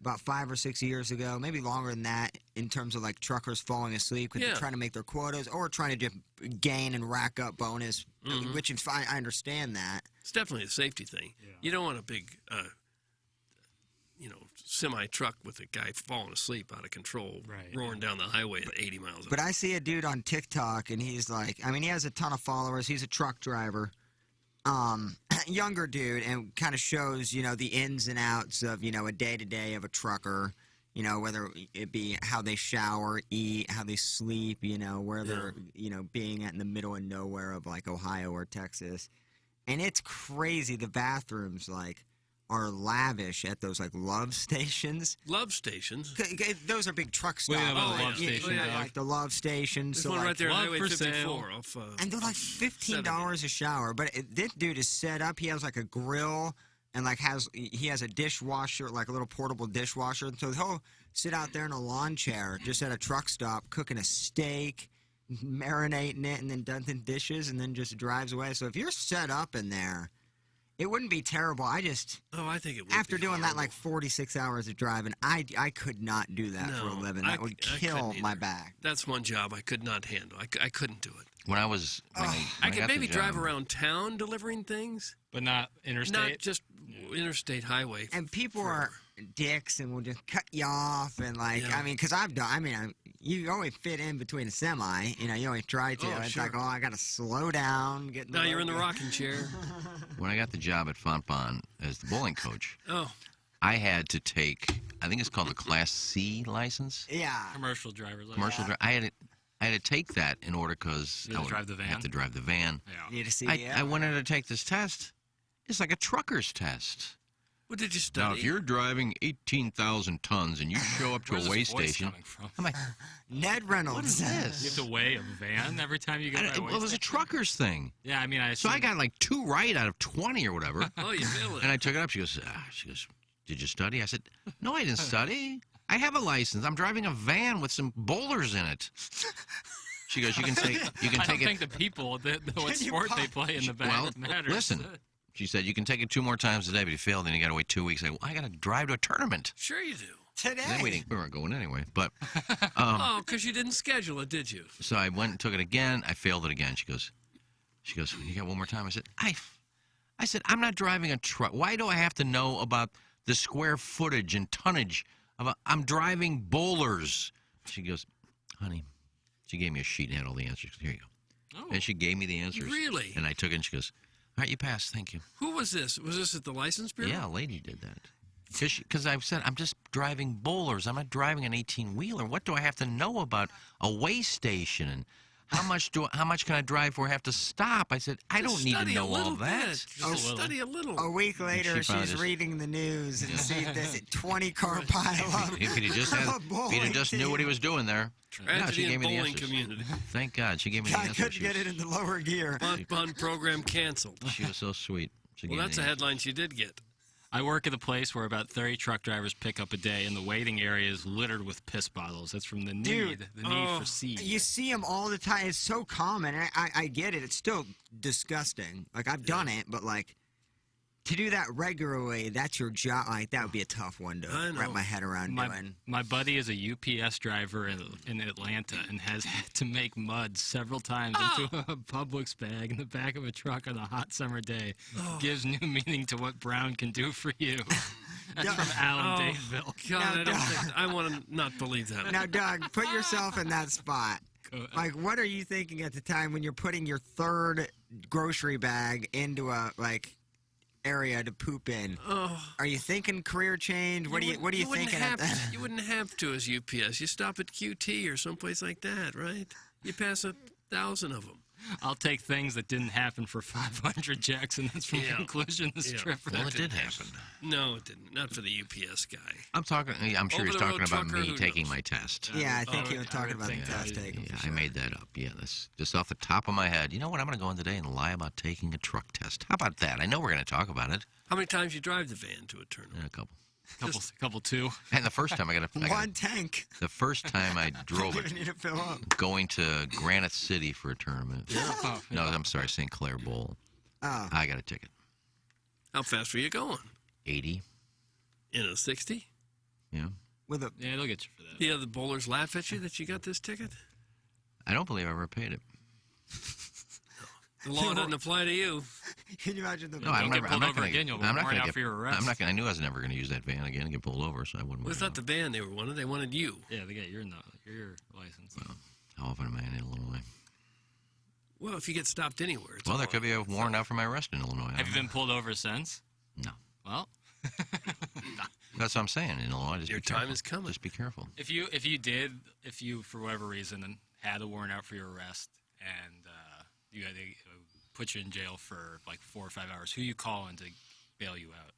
about 5 or 6 years ago, maybe longer than that, in terms of like truckers falling asleep because they're trying to make their quotas or trying to just gain and rack up bonus, which is fine. I understand that. It's definitely a safety thing. Yeah. You don't want a big, semi-truck with a guy falling asleep out of control, roaring down the highway at 80 miles an hour. But I see a dude on TikTok, and he's like, he has a ton of followers. He's a truck driver, younger dude, and kind of shows, the ins and outs of, a day-to-day of a trucker, whether it be how they shower, eat, how they sleep, where they're, being in the middle of nowhere of, like, Ohio or Texas. And it's crazy. The bathrooms, like, are lavish at those like love stations. Love stations? Those are big truck stops. Love station, like the love stations. There's one right there on Highway 54. And they're like $15 a shower. But this dude is set up. He has like a grill and like he has a dishwasher, like a little portable dishwasher. So he'll sit out there in a lawn chair just at a truck stop cooking a steak, marinating it, and then does the dishes, and then just drives away. So if you're set up in there, it wouldn't be terrible. I think it would. After doing that, like 46 hours of driving, I could not do that for a living. That would kill my back. That's one job I could not handle. I couldn't do it. When I was, I could maybe drive around town delivering things, but not interstate. Not just interstate highway. And people are dicks and will just cut you off and like, because I've done. You always fit in between a semi. You always try to. It's like, I got to slow down. Now you're in the rocking chair. When I got the job at Fontbonne as the bowling coach, I had to take, I think it's called the Class C license. Yeah. Commercial driver's license. Commercial driver. I had to take that in order because I would drive the van. have to drive the van. Yeah. You had to see I went in to take this test. It's like a trucker's test. What did you study? Now, if you're driving 18,000 tons and you show up to a weigh station, I'm like, Ned Reynolds. What is this? You have to weigh a van every time you go by a Well, it was a trucker's thing. Yeah, I So I got like 2 right out of 20 or whatever. Oh, you feel it. And I took it up. She goes, did you study? I said, no, I didn't study. I have a license. I'm driving a van with some bowlers in it. She goes, you can take it. I don't think the people, what sport they play in the van matters. Listen. She said, you can take it 2 more times a day, but if you fail, then you got to wait 2 weeks. I got to drive to a tournament. Sure you do. Today. Then we weren't going anyway. But because you didn't schedule it, did you? So I went and took it again. I failed it again. She goes, you got 1 more time? I said, I said, I'm not driving a truck. Why do I have to know about the square footage and tonnage of I'm driving bowlers? She goes, honey, she gave me a sheet and had all the answers. Here you go. And she gave me the answers. Really? And I took it and she goes, all right, you passed. Thank you. Who was this? Was this at the license bureau? Yeah, a lady did that. Because I've said, I'm just driving bowlers. I'm not driving an 18-wheeler. What do I have to know about a weigh station and how much can I drive before I have to stop? I said, I don't need to know all that. Study a little. A week later, she's reading the news and sees this 20-car pile If he'd have just knew what he was doing there. Tragedy in bowling community. Thank God. She gave me the answer. I couldn't get it in the lower gear. Fun program canceled. She was so sweet. Well, that's a headline she did get. I work at a place where about 30 truck drivers pick up a day, and the waiting area is littered with piss bottles. That's from the need for seed. You see them all the time. It's so common. I get it. It's still disgusting. Like, I've done it, but, like, to do that regularly, that's your job. Like, that would be a tough one to wrap my head around doing. My buddy is a UPS driver in Atlanta and has had to make mud several times into a Publix bag in the back of a truck on a hot summer day. Gives new meaning to what Brown can do for you. That's from Alan Dadeville. God, I want to not believe that. Now, Doug, put yourself in that spot. Like, what are you thinking at the time when you're putting your third grocery bag into a, like, area to poop in? Are you thinking career change? What are you thinking at that? You wouldn't have to as UPS. You stop at QT or someplace like that, right? You pass 1,000 of them. I'll take things that didn't happen for 500, Jackson. That's from Conclusion this trip. Well, it did happen. No, it didn't. Not for the UPS guy. I'm sure he's talking about me taking my test. Yeah, I think he was talking about the test taking. Yeah, I made that up. Yeah, that's just off the top of my head. You know what? I'm going to go in today and lie about taking a truck test. How about that? I know we're going to talk about it. How many times you drive the van to a tournament? A couple. Couple two. And the first time I got one tank. The first time I drove it, need to fill up. Going to Granite City for a tournament. No, I'm sorry, St. Clair Bowl. I got a ticket. How fast were you going? 80. In a 60? Yeah. Yeah, they'll get you for that. Yeah, the bowlers laugh at you that you got this ticket? I don't believe I ever paid it. The law doesn't apply to you. Can you imagine the? No, I'm not going to get. I knew I was never going to use that van again and get pulled over, so I wouldn't. Well, it's not the van they wanted. They wanted you. Yeah, they got your license. Well, how often am I in Illinois? Well, if you get stopped anywhere. Well, there could be a warrant out for my arrest in Illinois. Have you been pulled over since? No. Well, that's what I'm saying. In Illinois, just your be careful. time is coming. Just be careful. If you for whatever reason had a warrant out for your arrest and you had to put you in jail for like 4 or 5 hours, who you calling to bail you out?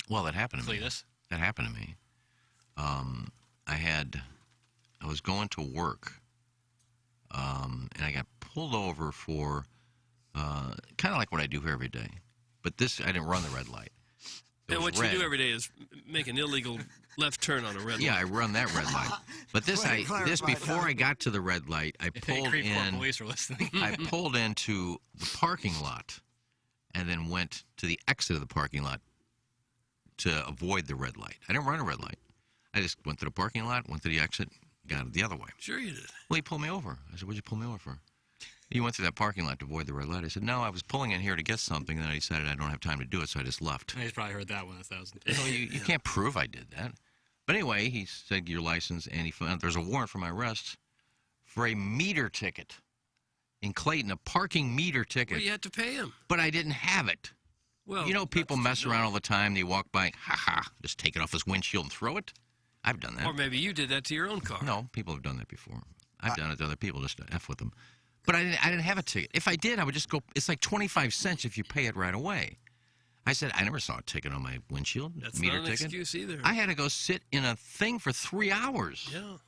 Well, that happened to me. Cletus? That happened to me. I was going to work, and I got pulled over for kind of like what I do here every day. But I didn't run the red light. And what you do every day is make an illegal left turn on a red light. Yeah, I run that red light. But before I got to the red light, I pulled in. Police are listening. I pulled into the parking lot, and then went to the exit of the parking lot to avoid the red light. I didn't run a red light. I just went to the parking lot, went to the exit, got it the other way. Sure you did. Well, he pulled me over. I said, "What'd you pull me over for?" He went through that parking lot to avoid the red light. I said, "No, I was pulling in here to get something, and then I decided I don't have time to do it, so I just left." He's probably heard that one 1,000. No, you can't prove I did that. But anyway, he said, "Your license," and he found there's a warrant for my arrest for a meter ticket in Clayton, a parking meter ticket. Well, you had to pay him. But I didn't have it. Well, you know, people mess around all the time. They walk by, just take it off his windshield and throw it. I've done that. Or maybe you did that to your own car. No, people have done that before. I've done it to other people just to F with them. But I didn't have a ticket. If I did, I would just go. It's like 25 cents if you pay it right away. I said, I never saw a ticket on my windshield. That's meter not an ticket. excuse either. I had to go sit in a thing for 3 hours. Yeah.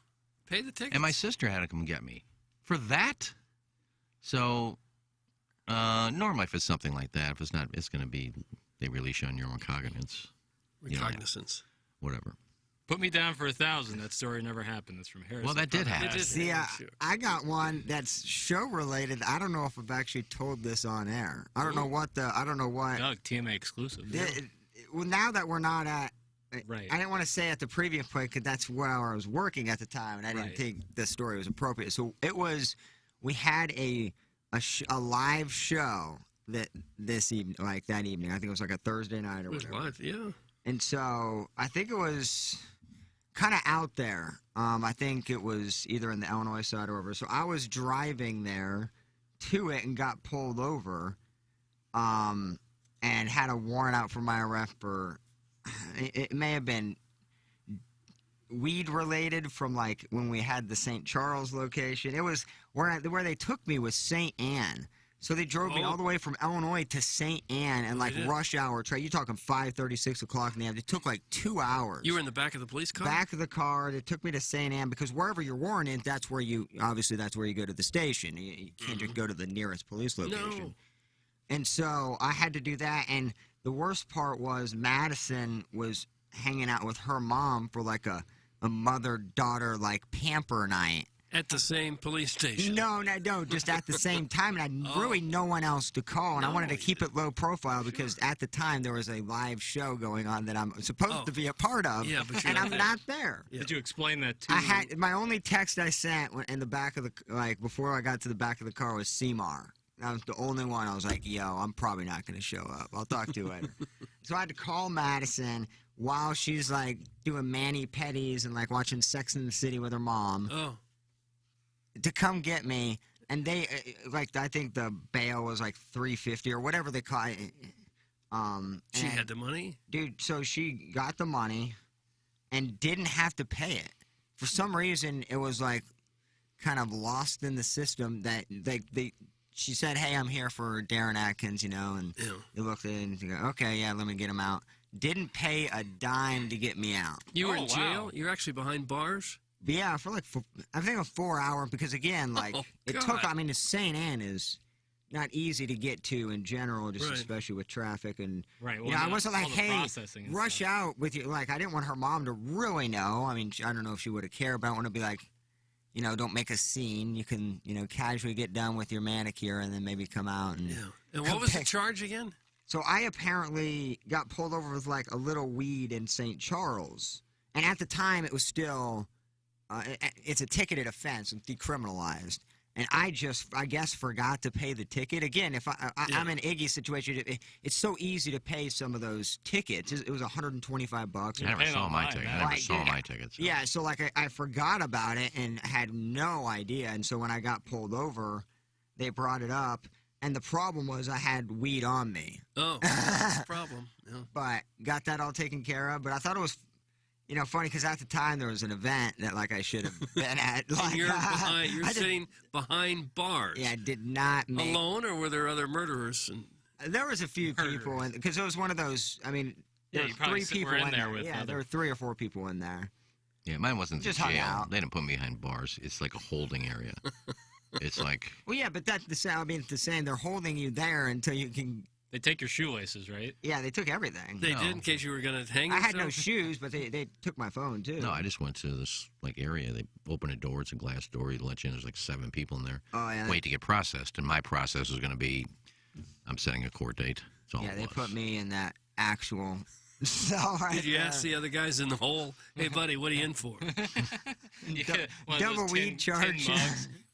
Pay the ticket. And my sister had to come get me for that. So normally if it's something like that, if it's not, it's going to be, they release you on your recognizance. Recognizance. Whatever. Put me down for 1,000. That story never happened. That's from Harrison. Well, that did happen. See, I got one that's show related. I don't know if I've actually told this on air. I don't know what. Doug, TMA exclusive. Well, now that we're not at. Right. I didn't want to say at the previous point because that's where I was working at the time, and I didn't think the story was appropriate. So it was. We had a live show this evening, like that evening. I think it was like a Thursday night or whatever. It was live, yeah. And so I think it was kind of out there. I think it was either in the Illinois side or whatever. So I was driving there to it and got pulled over and had a warrant out for my arrest for, it may have been weed related from like when we had the St. Charles location. It was where they took me was St. Anne. So they drove me all the way from Illinois to St. Anne and like rush hour. You're talking 5:30, 6 o'clock in the afternoon. It took like 2 hours. You were in the back of the police car? Back of the car. They took me to St. Anne because wherever you're warranted, that's where you go to the station. You can't just go to the nearest police location. No. And so I had to do that. And the worst part was Madison was hanging out with her mom for like a mother-daughter like pamper night. At the same police station? No, just at the same time. And I had really no one else to call. And I wanted to keep it low profile because at the time there was a live show going on that I'm supposed to be a part of. Yeah, but and I'm not there. Yeah. Did you explain that to I had my only text I sent in the back of the before I got to the back of the car was Seymour. That was the only one. I was like, yo, I'm probably not going to show up. I'll talk to you later. So I had to call Madison while she's like doing mani-pedis and like watching Sex and the City with her mom. Oh. To come get me, and they I think the bail was like $350 or whatever they call it. She had the money, dude. So she got the money, and didn't have to pay it. For some reason, it was like kind of lost in the system that she said, "Hey, I'm here for Darren Atkins," and they looked at it and go, "Okay, yeah, let me get him out." Didn't pay a dime to get me out. You were in jail? You're actually behind bars? Yeah, for I think a 4 hour, because again, it took, the St. Anne is not easy to get to in general, just especially with traffic. And, I wasn't like, hey, rush out with you. Like, I didn't want her mom to really know. I mean, I don't know if she would have cared, but I don't want to be like, don't make a scene. You can, casually get done with your manicure and then maybe come out. And, and what was the charge again? So I apparently got pulled over with like a little weed in St. Charles. And at the time, it was still... it's a ticketed offense, it's decriminalized, and I guess forgot to pay the ticket. Again, if I'm in Iggy's situation, it's so easy to pay some of those tickets. It was $125. I never saw my ticket. I never saw my tickets. So. Yeah, so like I forgot about it and had no idea, and so when I got pulled over, they brought it up, and the problem was I had weed on me. Oh, that's the problem. Yeah. But got that all taken care of. But I thought it was. Funny because at the time there was an event that like I should have been at. Like, you're sitting behind bars. Yeah, I did not make... Alone, or were there other murderers? There was a few people, because it was one of those. I mean, there were 3 people in there. There were 3 or 4 people in there. Yeah, mine wasn't just jail. Hung out. They didn't put me behind bars. It's like a holding area. It's like. Well, yeah, but that's the same. I mean, the same. They're holding you there until you can. They take your shoelaces, right? Yeah, they took everything. They did in case you were going to hang yourself? I had no shoes, but they took my phone, too. No, I just went to this area. They open a door. It's a glass door. You let you in. There's like 7 people in there. Oh, yeah. Wait to get processed. And my process was going to be, I'm setting a court date. That's all they put me in that actual cell right Did you ask the other guys in the hole, hey, buddy, what are you in for? Double weed charge.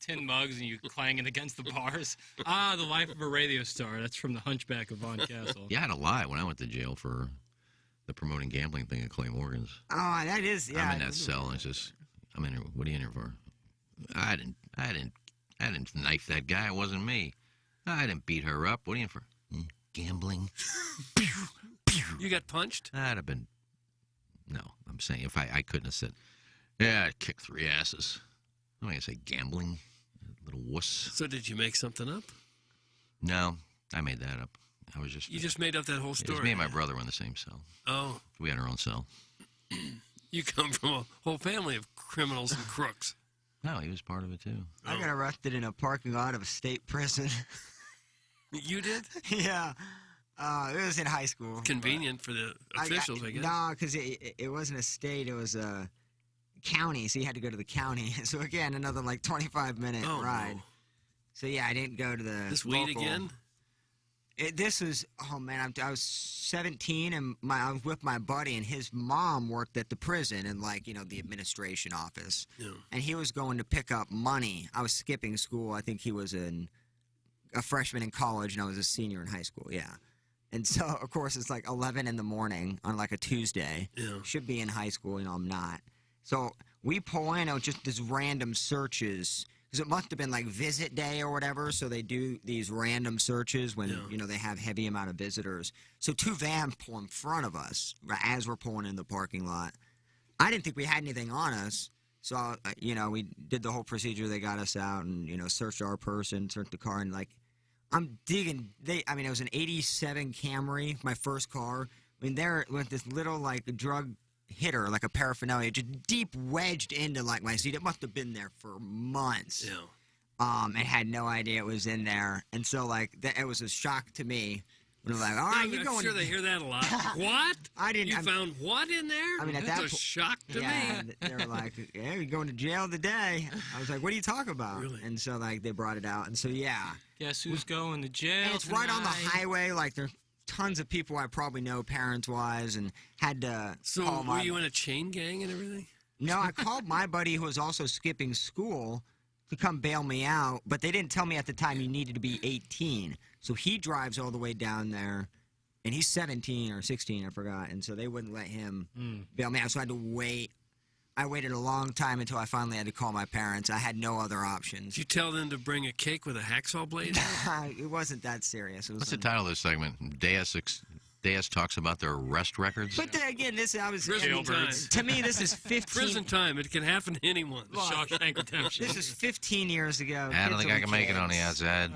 10 mugs and you clanging against the bars. The life of a radio star. That's from The Hunchback of Von Castle. Yeah, I had to lie when I went to jail for the promoting gambling thing at Clay Morgan's. Oh, that is, yeah. I'm in that cell and it's just, I'm in here. What are you in here for? I didn't knife that guy. It wasn't me. I didn't beat her up. What are you in for? Gambling. You got punched? I'd have been. No, I'm saying if I couldn't have said, yeah, I'd kick 3 asses. I'm going to say gambling. Little wuss. So did you make something up? No, I made that up. I was just. You just made up that whole story. It was me and my brother were in the same cell. Oh. We had our own cell. You come from a whole family of criminals and crooks. No, he was part of it too. I got arrested in a parking lot of a state prison. You did? Yeah. It was in high school. Convenient for the officials, I guess. No, because it wasn't a state. It was a county, so you had to go to the county. So, again, another, 25-minute ride. No. So, yeah, I didn't go to the This local. weed again? This was, oh, man, I was 17, and I was with my buddy, and his mom worked at the prison in, the administration office. Yeah. And he was going to pick up money. I was skipping school. I think he was a freshman in college, and I was a senior in high school, yeah. And so, of course, it's 11 in the morning on a Tuesday. Yeah. Should be in high school, I'm not. So we pull in just these random searches. Because it must have been visit day or whatever. So they do these random searches when, they have heavy amount of visitors. So 2 vans pull in front of us as we're pulling in the parking lot. I didn't think we had anything on us. So, we did the whole procedure. They got us out and, searched our person, searched the car. And, I'm digging. It was an 87 Camry, my first car. They're with this little, drug hitter, like a paraphernalia, just deep wedged into, my seat. It must have been there for months. Yeah. And had no idea it was in there. And so, it was a shock to me. When they're like, all right, you're going. I'm sure they hear that a lot. What? You found what in there? That's a shock to me. They were like, yeah, you're going to jail today. I was like, what are you talking about? Really? And so, they brought it out. And so, yeah. Guess who's going to jail? And it's right on the highway. There's tons of people I probably know parents-wise and had to call were you in a chain gang and everything? No, I called my buddy who was also skipping school to come bail me out, but they didn't tell me at the time you needed to be 18. So he drives all the way down there, and he's 17 or 16, I forgot, and so they wouldn't let him bail me out. So I had to wait. I waited a long time until I finally had to call my parents. I had no other options. Did you tell them to bring a cake with a hacksaw blade? It wasn't that serious. What's the title of this segment? Deus talks about their arrest records. But again, prison time. To me, this is 15. Prison time. It can happen to anyone. The Shawshank Redemption. This is 15 years ago. I don't think I can make it on the outside.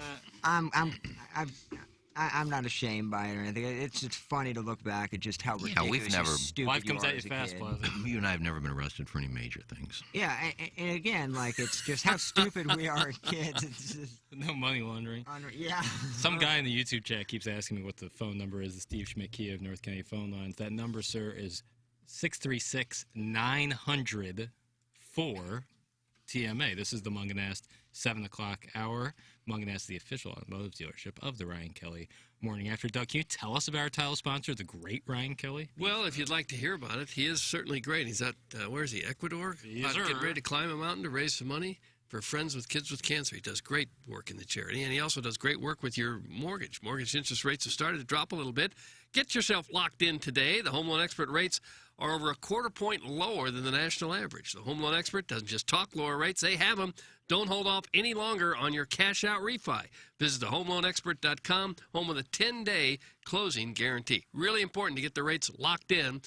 I'm not ashamed by it or anything. It's just funny to look back at just how ridiculous, stupid life comes you are at you as a fast, kid. Plaza. You and I have never been arrested for any major things. Yeah, and again, it's just how stupid we are as kids. It's just No money laundering. Yeah. Some guy in the YouTube chat keeps asking me what the phone number is. The Steve Schmidt Kia of North County phone lines. That number, sir, is 636-900-4-TMA. This is the Munganast 7 o'clock hour. Munganast, the official automotive dealership of the Ryan Kelly Morning After. Doug, can you tell us about our title sponsor, the great Ryan Kelly? Well, if you'd like to hear about it, he is certainly great. He's at, where is he, Ecuador? Yes, Getting ready to climb a mountain to raise some money for Friends with Kids with Cancer. He does great work in the charity, and he also does great work with your mortgage. Mortgage interest rates have started to drop a little bit. Get yourself locked in today. The Home Loan Expert rates are over a quarter point lower than the national average. The Home Loan Expert doesn't just talk lower rates, they have them. Don't hold off any longer on your cash-out refi. Visit thehomeloanexpert.com, home with a 10-day closing guarantee. Really important to get the rates locked in.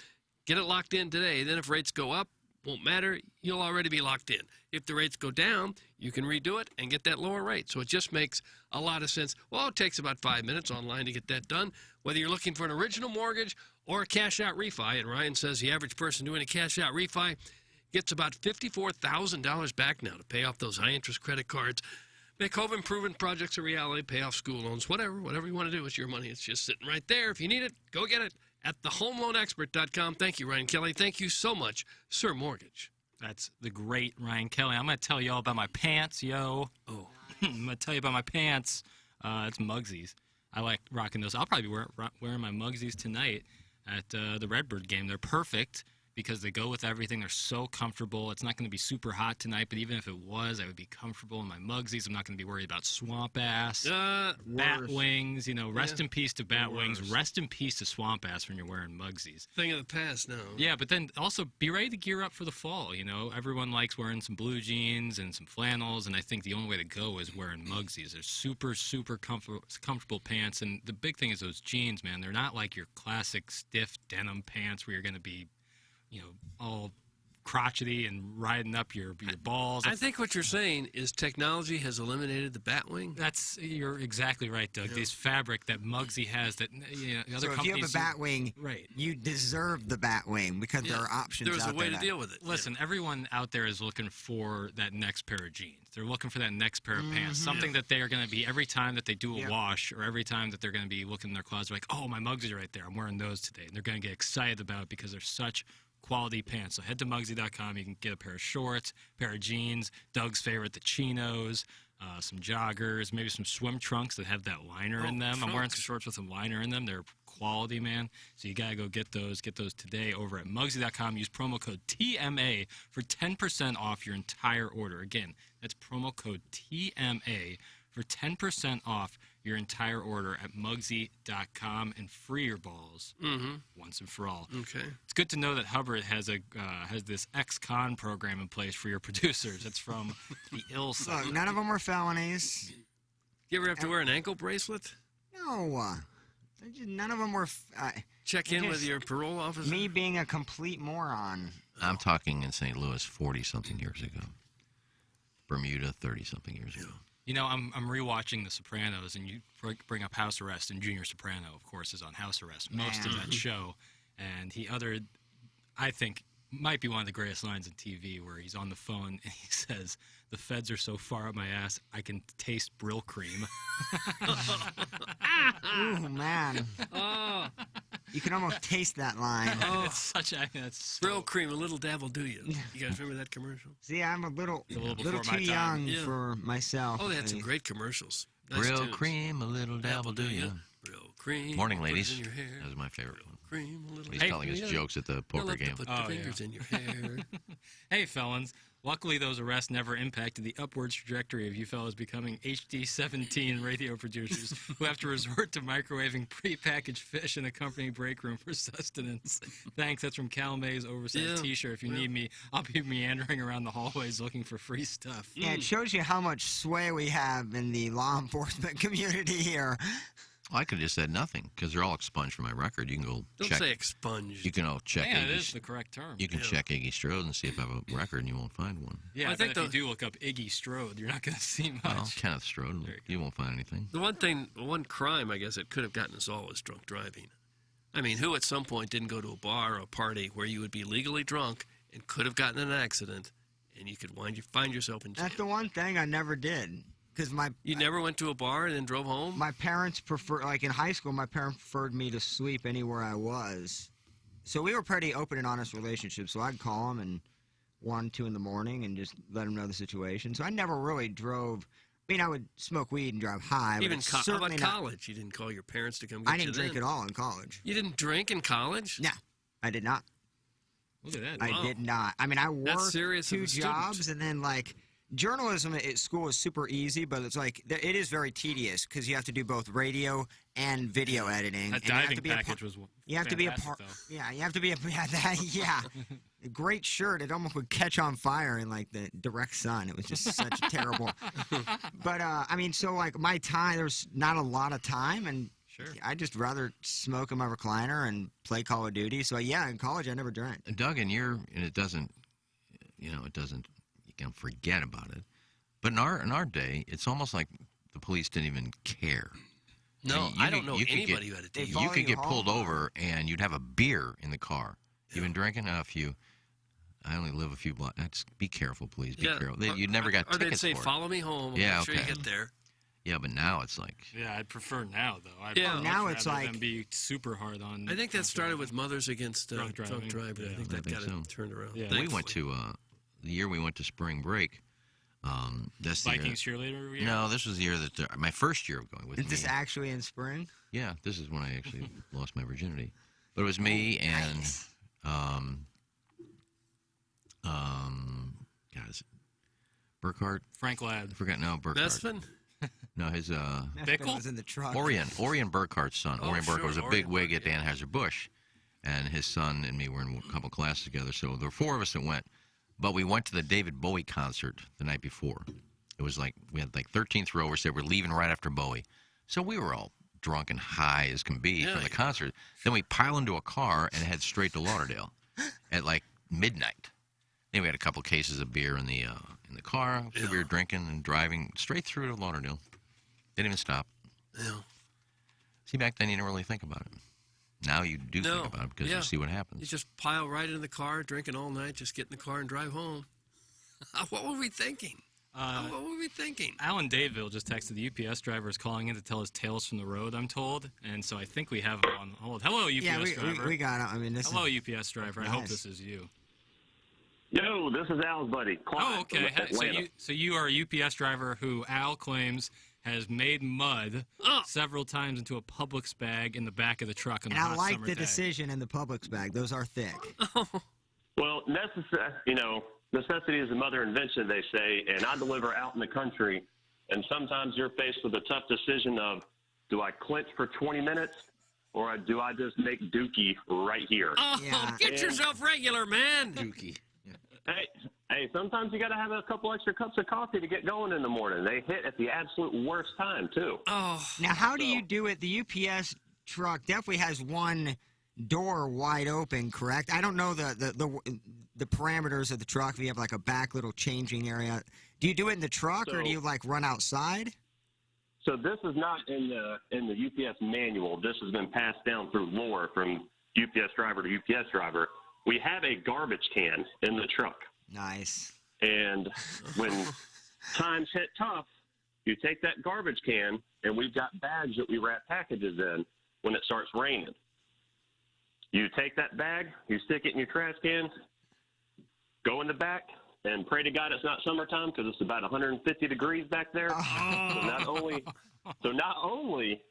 Get it locked in today. Then if rates go up, won't matter. You'll already be locked in. If the rates go down, you can redo it and get that lower rate. So it just makes a lot of sense. Well, it takes about 5 minutes online to get that done. Whether you're looking for an original mortgage or a cash-out refi, and Ryan says the average person doing a cash-out refi gets about $54,000 back now to pay off those high-interest credit cards, make home improvement projects a reality, pay off school loans, whatever you want to do with your money. It's just sitting right there. If you need it, go get it at thehomeloanexpert.com. Thank you, Ryan Kelly. Thank you so much, Sir Mortgage. That's the great Ryan Kelly. I'm going to tell you all about my pants, yo. Oh. I'm going to tell you about my pants. It's Mugsies. I like rocking those. I'll probably be wearing my Mugsies tonight at the Redbird game. They're perfect because they go with everything. They're so comfortable. It's not going to be super hot tonight, but even if it was, I would be comfortable in my Mugsies. I'm not going to be worried about swamp ass, bat wings. Rest in peace to bat wings. Rest in peace to swamp ass when you're wearing Mugsies. Thing of the past now. Yeah, but then also be ready to gear up for the fall. Everyone likes wearing some blue jeans and some flannels, and I think the only way to go is wearing Mugsies. They're super, super comfortable pants, and the big thing is those jeans, man. They're not like your classic stiff denim pants where you're going to be all crotchety and riding up your balls. I think what you're saying is technology has eliminated the Batwing. You're exactly right, Doug. This fabric that Mugsy has that other companies. So if you have a Batwing, right, you deserve the Batwing because there are options. There's a way to deal with it. Listen, everyone out there is looking for that next pair of jeans. They're looking for that next pair of pants. Something that they are going to be every time that they do a wash or every time that they're going to be looking in their closet, like, oh, my Mugsies are right there. I'm wearing those today, and they're going to get excited about it because they're such quality pants. So head to Mugsy.com. You can get a pair of shorts, pair of jeans, Doug's favorite, the chinos, some joggers, maybe some swim trunks that have that liner in them. I'm wearing some shorts with a liner in them. They're quality, man. So you got to go get those. Get those today over at Mugsy.com. Use promo code TMA for 10% off your entire order. Again, that's promo code TMA for 10% off your entire order at Mugsy.com and free your balls once and for all. Okay. It's good to know that Hubbard has this ex-con program in place for your producers. It's from the ill side. Look, none of them were felonies. You ever have to wear an ankle bracelet? No. None of them were. Check in with your parole officer? Me being a complete moron. I'm talking in St. Louis 40-something years ago. Bermuda 30-something years ago. You know, I'm rewatching The Sopranos, and you bring up house arrest, and Junior Soprano, of course, is on house arrest most of that show. And he uttered, I think, might be one of the greatest lines in TV, where he's on the phone and he says, "The feds are so far up my ass, I can taste Brill cream." Oh, man. Oh. You can almost taste that line. Oh. It's such a... That's Brill cream, a little dab will do you. You guys remember that commercial? See, I'm a little before too my time. young for myself. Oh, they had some great commercials. Nice Brill tunes. cream, a little dab will do you. Brill cream. Morning, put it ladies. in your hair. That was my favorite one. Cream, a little He's telling us jokes at the poker game. Put the fingers in your hair. Hey, felons. Luckily, those arrests never impacted the upwards trajectory of you fellas becoming HD-17 radio producers who have to resort to microwaving prepackaged fish in a company break room for sustenance. Thanks. That's from Cal May's oversized T-shirt. If you need me, I'll be meandering around the hallways looking for free stuff. Yeah, it shows you how much sway we have in the law enforcement community here. Well, I could have just said nothing because they're all expunged from my record. You can go Don't check. say expunged. You can all check. Yeah, it Iggy, is the correct term. You can check Iggy Strode and see if I have a record, and you won't find one. Yeah, I think if you do look up Iggy Strode, you're not going to see much. Well, Kenneth Strode, you won't find anything. The one crime, I guess, that could have gotten us all was drunk driving. I mean, who at some point didn't go to a bar or a party where you would be legally drunk and could have gotten in an accident, and you could find yourself in jail? That's the one thing I never did. You never went to a bar and then drove home? My parents like in high school, my parents preferred me to sleep anywhere I was. So we were pretty open and honest relationships. So I'd call them and 1, 2 in the morning and just let them know the situation. So I never really drove. I mean, I would smoke weed and drive high. Even but how about college? You didn't call your parents to come get you I didn't drink at all in college. You didn't drink in college? No, I did not. Look at that. I did not. I mean, I worked serious of 2 a student. jobs and then like journalism at school is super easy, but it's like it is very tedious because you have to do both radio and video editing. That and you have diving to be a package was You have to be a fantastic, part. though. Yeah, you have to be a yeah. A great shirt. It almost would catch on fire in like the direct sun. It was just such terrible. But I mean, so like my time, there's not a lot of time, and I just rather smoke in my recliner and play Call of Duty. So yeah, in college I never drank. Doug, and it doesn't, it doesn't. You can forget about it. But in our day, it's almost like the police didn't even care. No, I don't know anybody who had a TV. You could get pulled over and you'd have a beer in the car. You've been drinking I only live a few blocks. Just be careful, please. Be careful. You never got or tickets they'd say, for it. "Follow me home. I'll Yeah, make sure okay. you get there." Yeah, but now it's like. Yeah, I'd prefer now, though. Now it's like them be super hard on. I think that started with Mothers Against Drunk Drunk Driving. Yeah. I think that got so. it turned around. Yeah. We went to the year we went to spring break. That's the Vikings cheerleader year? No, this was the year that my first year of going with Is me. this actually in spring? Yeah, this is when I actually lost my virginity. But it was me and guys, Burkhart. Frank Ladd. I forgot. No, Burkhart. Messman? No, his Bickle was in the truck. Orion Burkhart's son. Oh, Orion sure, Burkhart was a Orion big wig at Anheuser-Busch, and his son and me were in a couple classes together. So there were 4 of us that went. But we went to the David Bowie concert the night before. It was like we had like 13th rowers that were leaving right after Bowie. So we were all drunk and high as can be from the concert. Then we pile into a car and head straight to Lauderdale at like midnight. Then we had a couple cases of beer in the car. So we were drinking and driving straight through to Lauderdale. Didn't even stop. Yeah. See, back then you didn't really think about it. Now you do think about it because you see what happens. You just pile right in the car, drinking all night, just get in the car and drive home. What were we thinking? What were we thinking? Alan Daville just texted the UPS driver is calling in to tell his tales from the road, I'm told. And so I think we have him on hold. Hello, UPS driver. we got him. I mean, this Hello, is UPS driver. I hope this is you. Yo, this is Al's buddy, Clyde. Oh, okay. So you are a UPS driver who Al claims has made mud several times into a Publix bag in the back of the truck on And a I hot like summer the day. decision in the Publix bag. Those are thick. Well, necessity is the mother of invention, they say, and I deliver out in the country, and sometimes you're faced with a tough decision of, do I clinch for 20 minutes, or do I just make dookie right here? Oh, get yourself regular, man. Dookie. Hey, sometimes you got to have a couple extra cups of coffee to get going in the morning. They hit at the absolute worst time, too. Oh. Now, how do you do it? The UPS truck definitely has one door wide open, correct? I don't know the parameters of the truck. If you have like a back little changing area, do you do it in the truck or do you like run outside? So this is not in the UPS manual. This has been passed down through lore from UPS driver to UPS driver. We have a garbage can in the truck. Nice. And when times hit tough, you take that garbage can, and we've got bags that we wrap packages in when it starts raining. You take that bag, you stick it in your trash can, go in the back, and pray to God it's not summertime because it's about 150 degrees back there. So not only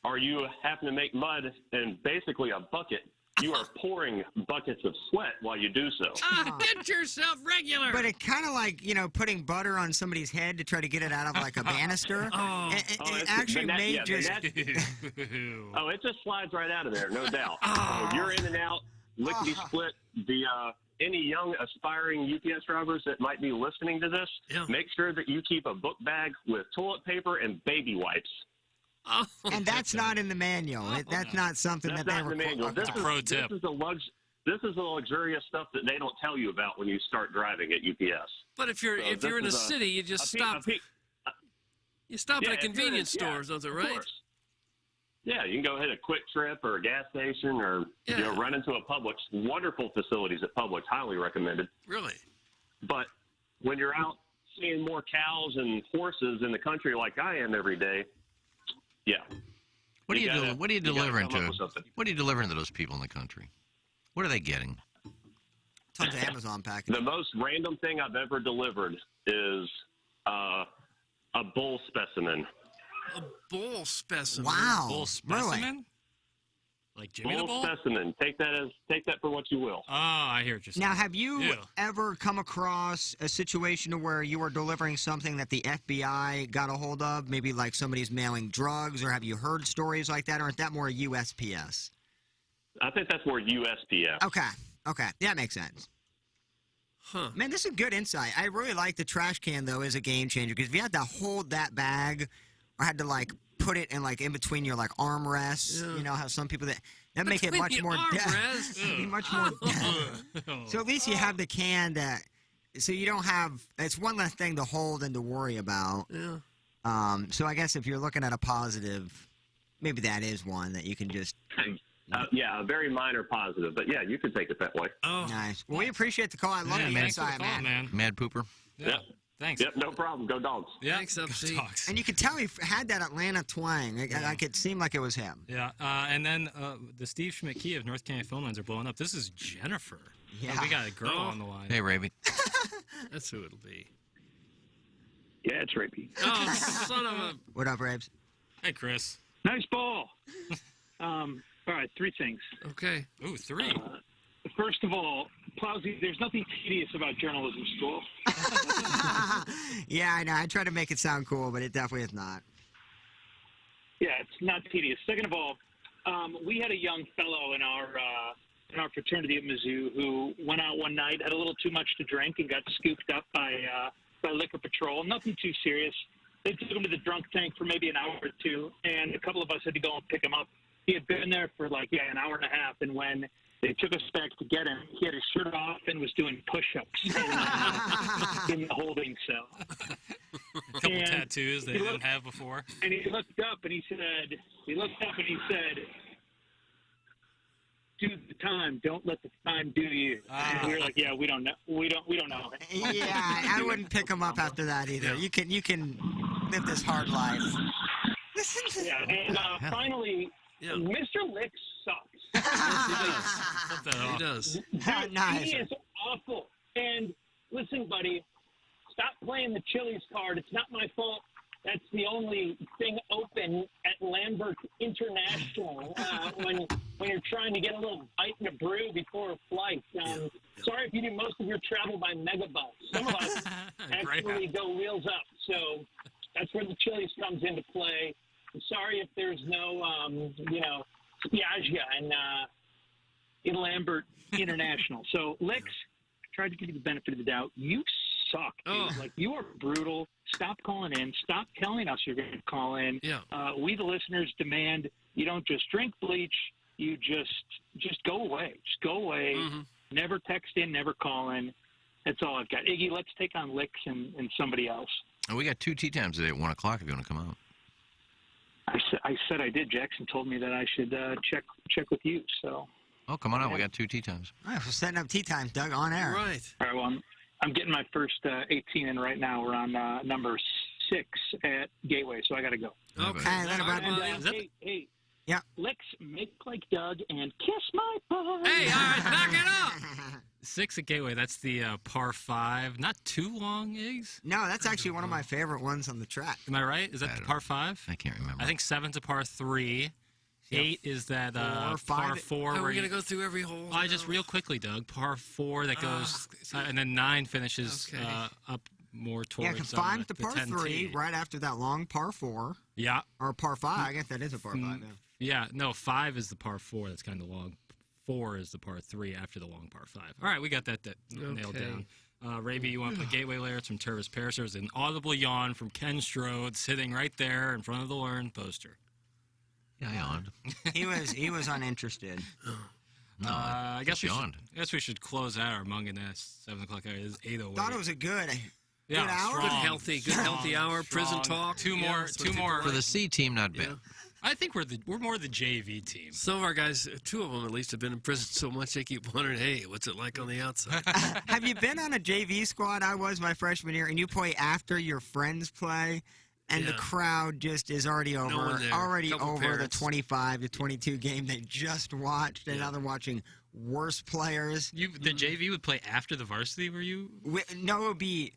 are you having to make mud in basically a bucket, you are pouring buckets of sweat while you do so. Get yourself regular. But it kind of like, putting butter on somebody's head to try to get it out of like a banister. It actually may just... it just slides right out of there, no doubt. You're in and out, lickety-split. Any young aspiring UPS drivers that might be listening to this, make sure that you keep a book bag with toilet paper and baby wipes. And that's not in the manual. That's not something That's that they not in the manual. That's a pro tip. This is the luxurious stuff that they don't tell you about when you start driving at UPS. But if you're in a city, you just stop. You stop at a convenience store, is that right? Course. Yeah, you can go hit a Quick Trip or a gas station or run into a Publix. Wonderful facilities at Publix, highly recommended. Really? But when you're out seeing more cows and horses in the country like I am every day, What are you delivering to those people in the country? What are they getting? Tons of Amazon packages. The most random thing I've ever delivered is a bull specimen. A bull specimen. Wow. Bull specimen? Really? Like Jimmy the Bull? Specimen. Take that for what you will. Oh, I hear what you're saying. Now, have you ever come across a situation where you were delivering something that the FBI got a hold of? Maybe like somebody's mailing drugs, or have you heard stories like that, or is that more USPS? I think that's more USPS. Okay. That makes sense. Huh. Man, this is good insight. I really like the trash can, though, as a game changer, because if you had to hold that bag or had to, like, put it in, like, in between your, like, armrests, you know how some people that make it much more... much more... So at least you have the can that... So you don't have... It's one less thing to hold and to worry about. Yeah. So I guess if you're looking at a positive, maybe that is one that you can just... a very minor positive, but yeah, you could take it that way. Oh, nice. Well, we appreciate the call. I love the insight, man. Mad Pooper. Yeah. Thanks. Yep, no problem. Go Dogs. Yeah. Thanks, FC. And you could tell he had that Atlanta twang. Like it seemed like it was him. Yeah. And then the Steve Schmidt Key of North Carolina phone lines are blowing up. This is Jennifer. Yeah. We got a girl on the line. Hey, Raby. That's who it'll be. Yeah, it's Rapey. Oh, son of a... What up, Rabes? Hey, Chris. Nice ball. All right, 3 things. Okay. Ooh, 3. First of all, Plowsy, there's nothing tedious about journalism school. Yeah, I know. I try to make it sound cool, but it definitely is not. Yeah, it's not tedious. Second of all, we had a young fellow in our fraternity at Mizzou who went out one night, had a little too much to drink, and got scooped up by Liquor Patrol. Nothing too serious. They took him to the drunk tank for maybe an hour or two, and a couple of us had to go and pick him up. He had been there for an hour and a half, and when they took us back to get him, he had his shirt off and was doing push-ups in the holding cell. A couple tattoos they didn't have before. And he looked up and he said, do the time. Don't let the time do you. And we were like, yeah, we don't know. We don't know. Yeah, I wouldn't pick him up after that either. Yeah. You can live this hard life. Listen to and finally, Mr. Lick sucks. He does. Nice. He is awful. And listen, buddy, stop playing the Chili's card. It's not my fault. That's the only thing open at Lambert International when you're trying to get a little bite in a brew before a flight. Sorry if you do most of your travel by Megabus. Some of us actually go wheels up. So that's where the Chili's comes into play. I'm sorry if there's no, Spiaggia in Lambert International. So, Licks, I tried to give you the benefit of the doubt. You suck, dude. Like, you are brutal. Stop calling in. Stop telling us you're going to call in. Yeah. We, the listeners, demand you don't just drink bleach, you just go away. Just go away. Mm-hmm. Never text in, never call in. That's all I've got. Iggy, let's take on Licks and somebody else. And we got 2 tee times today at 1 o'clock if you want to come out. I said I did. Jackson told me that I should check with you. So. Oh, come on out. We got 2 tee times. All right, we're setting up tee times, Doug, on air. Right. All right. Well, I'm getting my first 18 in right now. We're on number 6 at Gateway, so I got to go. Okay. Hey. Yeah. Licks, make like Doug and kiss my butt. Hey, all right, knock it up. 6 at Gateway. That's the par 5. Not too long, Iggs? No, that's actually one of my favorite ones on the track. Am I right? Is that the par 5? I can't remember. I think 7's a par 3. 8 is that par 4. Are we going to go through every hole? Just real quickly, Doug. Par 4 that goes, and then 9 finishes up more towards Yeah, 5 to the par 10 3, tee. right after that long par 4. Yeah. Or par 5. I guess that is a par 5. Yeah, no, 5 is the par 4. That's kind of long. 4 is the par 3 after the long par 5. All right, we got that nailed down. Raby, you want to put Gateway Layer from Tervis Paris? There's an audible yawn from Ken Strode sitting right there in front of the Learn poster. Yeah, I yawned. He was uninterested. No, I guess yawned. I guess we should close out our Munganess 7 o'clock hour. It is 8:08. Thought it was a good hour. Strong, good healthy hour. Prison talk. Two more. For the C team, not bad. I think we're more the JV team. Some of our guys, 2 of them at least, have been in prison so much they keep wondering, hey, what's it like on the outside? Have you been on a JV squad? I was my freshman year, and you play after your friends play, and the crowd just is already over. The 25 to 22 game they just watched, and now they're watching worse players. The JV would play after the varsity, were you? No, it would be.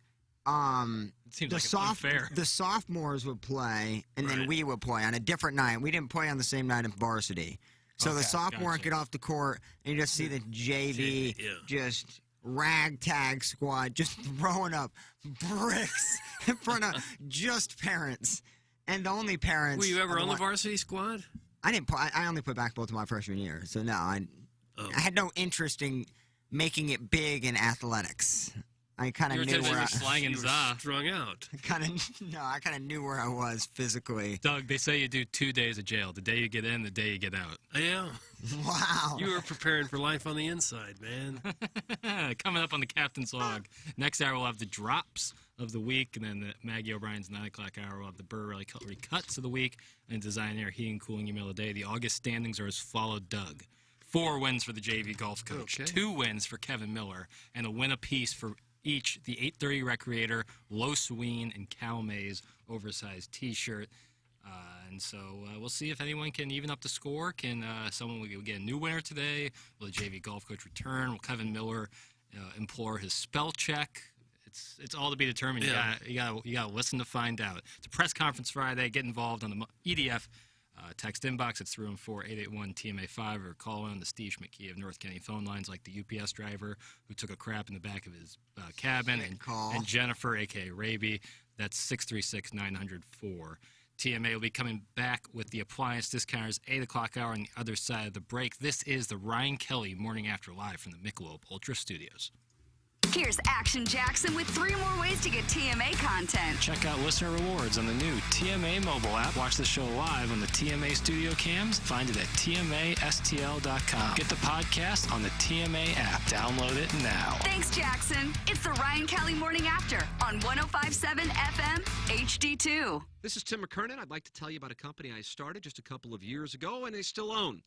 It seems like unfair. The sophomores would play, and then we would play on a different night. We didn't play on the same night in varsity. So the sophomore would get off the court, and you just see the JV just ragtag squad just throwing up bricks in front of just parents. And the only parents... Were you ever on the varsity squad? I didn't. I only put basketball to my freshman year. So, no, I had no interest making it big in athletics. I kind of knew where I was strung out. I kind of knew where I was physically. Doug, they say you do 2 days of jail. The day you get in, the day you get out. Yeah. Wow. You were preparing for life on the inside, man. Coming up on the Captain's Log. Next hour, we'll have the drops of the week, and then the Maggie O'Brien's 9 o'clock hour. We'll have the Burr Rally Cutlery Cuts of the week, and Design Air Heating Cooling Email of the Day. The August standings are as followed, Doug. 4 wins for the JV golf coach, 2 wins for Kevin Miller, and a win apiece for each the 830 Recreator, Los Ween, and Cal Mays oversized T-shirt. And so we'll see if anyone can even up the score. Can someone get a new winner today? Will the JV golf coach return? Will Kevin Miller implore his spell check? It's all to be determined. Yeah. You got to listen to find out. It's a press conference Friday. Get involved on the EDF text inbox. It's 314-881-TMA5 or call in on the Steve McKee of North County phone lines, like the UPS driver who took a crap in the back of his cabin, and Jennifer, a.k.a. Raby. That's 636-904. TMA will be coming back with the appliance discounters 8 o'clock hour on the other side of the break. This is the Ryan Kelly Morning After Live from the Michelob Ultra Studios. Here's Action Jackson with 3 more ways to get TMA content. Check out listener rewards on the new TMA mobile app. Watch the show live on the TMA studio cams. Find it at TMASTL.com. Get the podcast on the TMA app. Download it now. Thanks, Jackson. It's the Ryan Kelly Morning After on 105.7 FM HD2. This is Tim McKernan. I'd like to tell you about a company I started just a couple of years ago and they still own.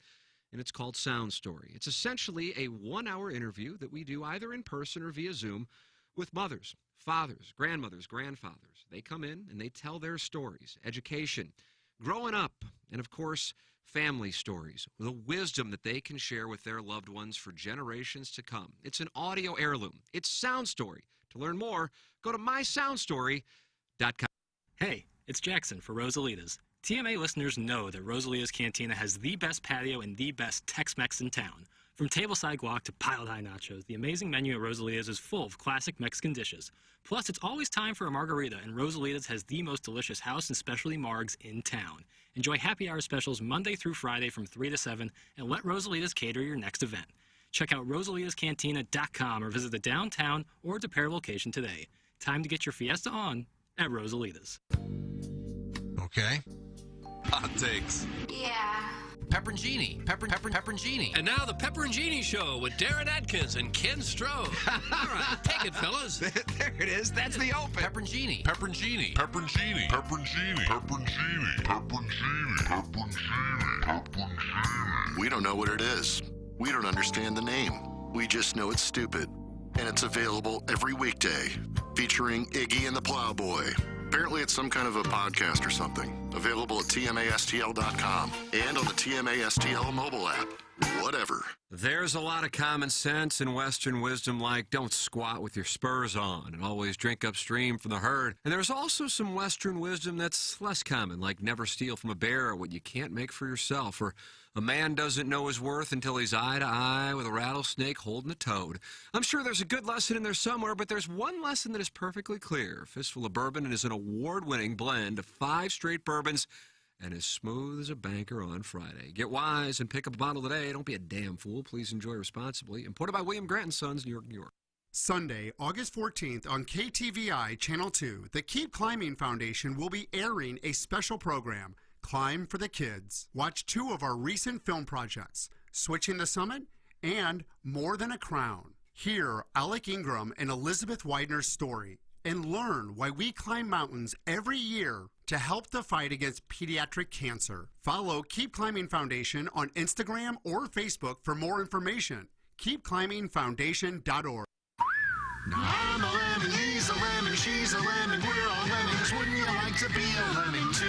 And it's called Sound Story. It's essentially a 1-hour interview that we do either in person or via Zoom with mothers, fathers, grandmothers, grandfathers. They come in and they tell their stories, education, growing up, and of course, family stories, the wisdom that they can share with their loved ones for generations to come. It's an audio heirloom. It's Sound Story. To learn more, go to mysoundstory.com. Hey, it's Jackson for Rosalitas. TMA listeners know that Rosalita's Cantina has the best patio and the best Tex-Mex in town. From tableside guac to piled high nachos, the amazing menu at Rosalita's is full of classic Mexican dishes. Plus, it's always time for a margarita, and Rosalita's has the most delicious house and specialty margs in town. Enjoy happy hour specials Monday through Friday from 3 to 7, and let Rosalita's cater your next event. Check out rosalitascantina.com or visit the downtown or DePere location today. Time to get your fiesta on at Rosalita's. Okay. Hot takes. Yeah. Pepperoncini. Pepperoncini. And now the Pepperoncini Show with Darren Atkins and Ken Strode. All right, take it, fellas. There it is. That's the open. Pepperoncini. Pepperoncini. Pepperoncini. Pepperoncini. Pepperoncini. Pepperoncini. Pepperoncini. Pepperoncini. We don't know what it is. We don't understand the name. We just know it's stupid. And it's available every weekday, featuring Iggy and the Plowboy. Apparently it's some kind of a podcast or something. Available at TMASTL.com and on the TMASTL mobile app. Whatever. There's a lot of common sense and Western wisdom like don't squat with your spurs on and always drink upstream from the herd. And there's also some Western wisdom that's less common, like never steal from a bear what you can't make for yourself, or a man doesn't know his worth until he's eye to eye with a rattlesnake holding a toad. I'm sure there's a good lesson in there somewhere, but there's one lesson that is perfectly clear. Fistful of Bourbon is an award-winning blend of 5 straight bourbons and as smooth as a banker on Friday. Get wise and pick up a bottle today. Don't be a damn fool. Please enjoy responsibly. Imported by William Grant & Sons, New York, New York. Sunday, August 14th on KTVI Channel 2, the Keep Climbing Foundation will be airing a special program, Climb for the Kids. Watch 2 of our recent film projects, Switching the Summit and More Than a Crown. Hear Alec Ingram and Elizabeth Widener's story and learn why we climb mountains every year to help the fight against pediatric cancer. Follow Keep Climbing Foundation on Instagram or Facebook for more information. KeepClimbingFoundation.org. I'm a lemming, he's a lemming, she's a lemming, we're all lemmings. Wouldn't you like to be a lemming too?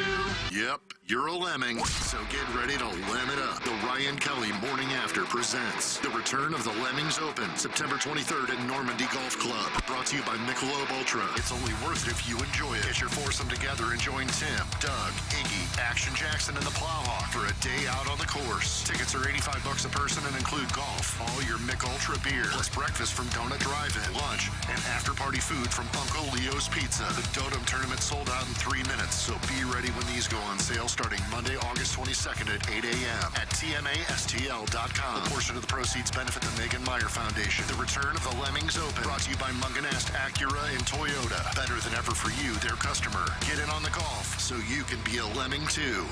Yep, you're a lemming, so get ready to lem it up. The Ryan Kelly Morning After presents the return of the Lemmings Open, September 23rd at Normandy Golf Club. Brought to you by Michelob Ultra. It's only worth it if you enjoy it. Get your foursome together and join Tim, Doug, Iggy, Action Jackson, and the Plowhawk for a day out on the course. Tickets are $85 a person and include golf, all your Mich Ultra beer, plus breakfast from Donut Drive-In, lunch, and after-party food from Uncle Leo's Pizza. The Dotem tournament sold out in 3 minutes, so be ready when these go on sale starting Monday, August 22nd at 8 a.m. at TMASTL.com. A portion of the proceeds benefit the Megan Meyer Foundation. The return of the Lemmings Open, brought to you by Munganast, Acura, and Toyota. Better than ever for you, their customer. Get in on the golf so you can be a lemming too.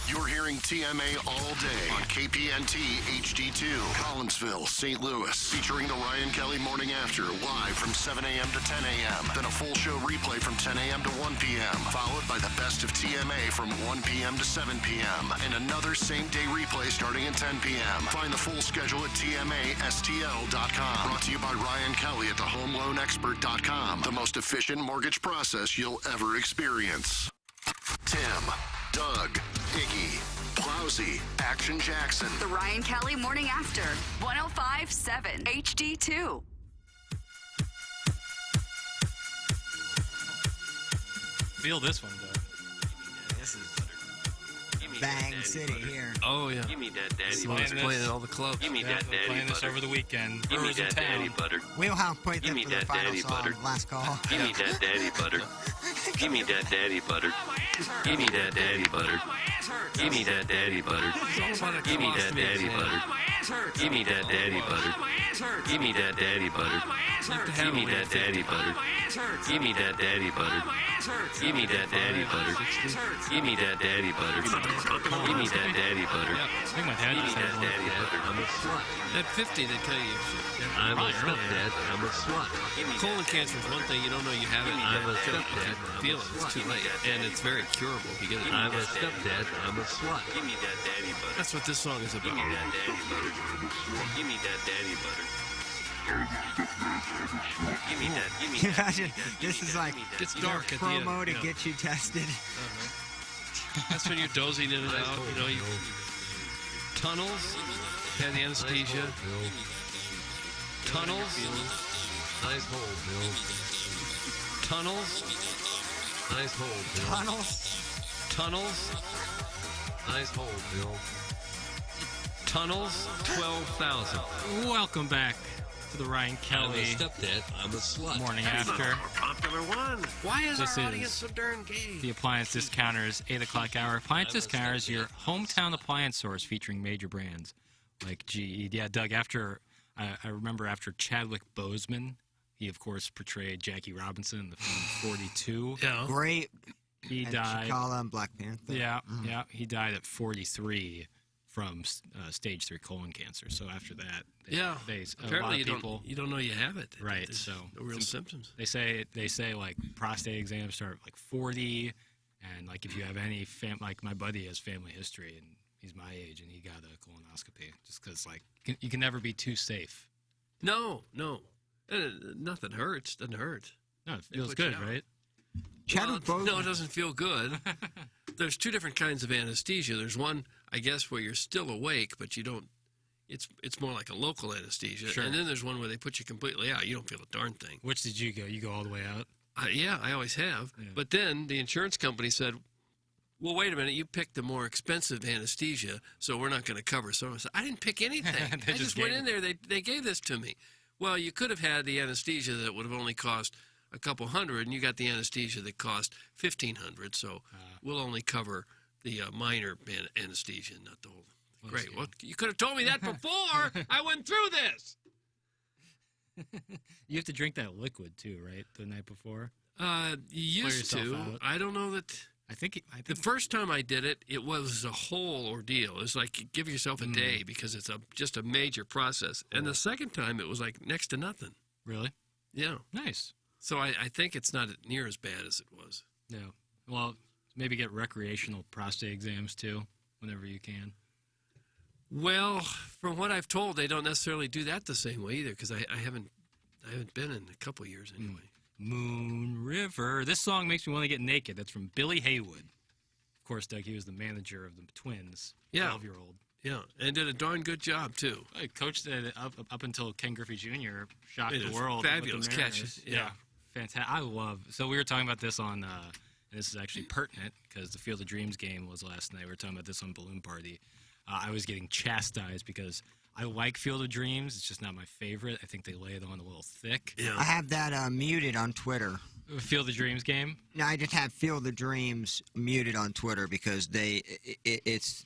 You're hearing TMA all day on KPNT HD2, Collinsville, St. Louis, featuring the Ryan Kelly Morning After, live from 7 a.m. to 10 a.m. Then a full show replay from 10 a.m. to 1 p.m., followed by the best of TMA from 1 p.m. to 7 p.m., and another same-day replay starting at 10 p.m. Find the full schedule at TMASTL.com. Brought to you by Ryan Kelly at thehomeloanexpert.com, the most efficient mortgage process you'll ever experience. Tim, Doug, Iggy, Plowsy, Action Jackson. The Ryan Kelly Morning After, 105.7 HD2. Feel this one, though. This is Bang City here. Oh, yeah. Give me that daddy This butter. one's playing at all the clubs. Give me Yeah, that we're daddy playing this butter. over the weekend. Give me Brewers in that daddy town. butter. We'll have played Give that me for the that final daddy song, butter. last call. Give me that daddy butter. Give me that daddy butter. Give me that daddy butter. Give me that daddy butter. Give me that daddy butter. Give me that daddy butter. Give me that daddy butter. Give me that daddy butter. Give me that daddy butter. Give me that daddy butter. Give me that daddy butter. Give me that daddy butter. I think my head Give me just that has daddy butter. I'm a slut. That 50, they tell you. I'm a stepdad. I'm a slut. Colon cancer is one thing you don't know you have it. I'm a until you stepdad. feel it. It's too late, and it's very curable if you get it. I'm a stepdad. I'm a slut. Give me that daddy butter. That's what this song is about. Give me that daddy butter. Give me that daddy butter. Give me that. Give me that. Imagine this is like Gets your dark at the end, promo to you know. get you tested. That's when you're dozing in and out. You know, you tunnels, had the anesthesia. Tunnels. Nice hole, Bill. Tunnels. Nice hole, Bill. Tunnels. Tunnels. Nice hole, Bill. Tunnels. 12,000. Welcome back to the Ryan I'm a Kelly stepdad. I'm a slut. Morning After. Popular one. Why is This our audience is so darn gay? The Appliance Discounters 8 o'clock hour. Appliance Discounters, your hometown appliance source featuring major brands like GE. Yeah, Doug, I remember after Chadwick Boseman, he, of course, portrayed Jackie Robinson in the film 42. Yeah. Great. He And died. T'Challa and Black Panther. Yeah, yeah. He died at 43. from stage 3 colon cancer. So after that, apparently you don't know you have it. Right. There's So no real symptoms. They say like prostate exams start at like 40, and like if you have any like my buddy has family history and he's my age and he got a colonoscopy just because like you can never be too safe. No. Nothing hurts. Doesn't hurt. No, it feels good, right? No, it doesn't feel good. There's two different kinds of anesthesia. There's one, I guess, where you're still awake, but you don't. It's more like a local anesthesia. Sure. And then there's one where they put you completely out. You don't feel a darn thing. Which did you go? You go all the way out? Yeah, I always have. Yeah. But then the insurance company said, well, wait a minute, you picked the more expensive anesthesia, so we're not going to cover. So I said, I didn't pick anything. I just went in there. They gave this to me. Well, you could have had the anesthesia that would have only cost a couple $100, and you got the anesthesia that cost $1,500. So we'll only cover the minor anesthesia, not the whole. Great. Well, you could have told me that before I went through this. You have to drink that liquid too, right? The night before. You used to. Out. I don't know that. I think the first time I did it, it was a whole ordeal. It's like you give yourself a day because it's just a major process. And the second time, it was like next to nothing. Really? Yeah. Nice. So I think it's not near as bad as it was. Yeah. Well, maybe get recreational prostate exams too, whenever you can. Well, from what I've told, they don't necessarily do that the same way either, because I haven't been in a couple of years anyway. Moon River. This song makes me want to get naked. That's from Billy Haywood. Of course, Doug, he was the manager of the Twins. Yeah. 12-year-old. Yeah, and did a darn good job, too. I coached it up until Ken Griffey Jr. shocked the world. Fabulous catch. Yeah. Fantastic. I love. So we were talking about this on, and this is actually pertinent because the Field of Dreams game was last night. We were talking about this on Balloon Party. I was getting chastised because I like Field of Dreams. It's just not my favorite. I think they lay it on a little thick. Yeah. I have that muted on Twitter. Field of Dreams game? No, I just have Field of Dreams muted on Twitter because it's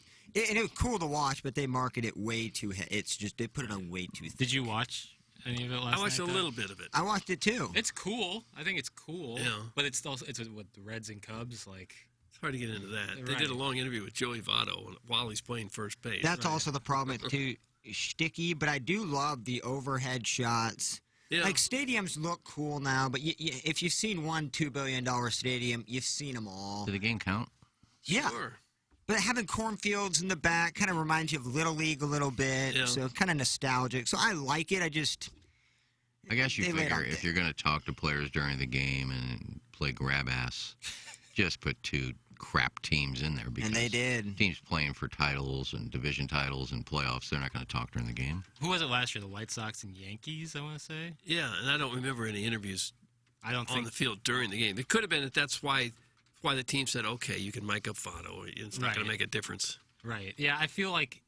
cool to watch, but they market it way too. It's just they put it on way too thick. Did you watch any of it last night? I watched a little bit of it. I watched it too. It's cool. I think it's cool. Yeah. But it's also with the Reds and Cubs like. Hard to get into that. They did a long interview with Joey Votto while he's playing first base. That's also the problem. It's too sticky, but I do love the overhead shots. Yeah. Like, stadiums look cool now, but if you've seen one $2 billion stadium, you've seen them all. Do the game count? Yeah. Sure. But having cornfields in the back kind of reminds you of Little League a little bit, so kind of nostalgic. So I like it. I guess you figure if you're going to talk to players during the game and play grab ass, just put two crap teams in there because and they did. Teams playing for titles and division titles and playoffs, they're not going to talk during the game. Who was it last year? The White Sox and Yankees, I want to say? Yeah, and I don't remember any interviews on the field during the game. It could have been that's why the team said, okay, you can mic up Votto. It's not going to make a difference. Right. Yeah, I feel like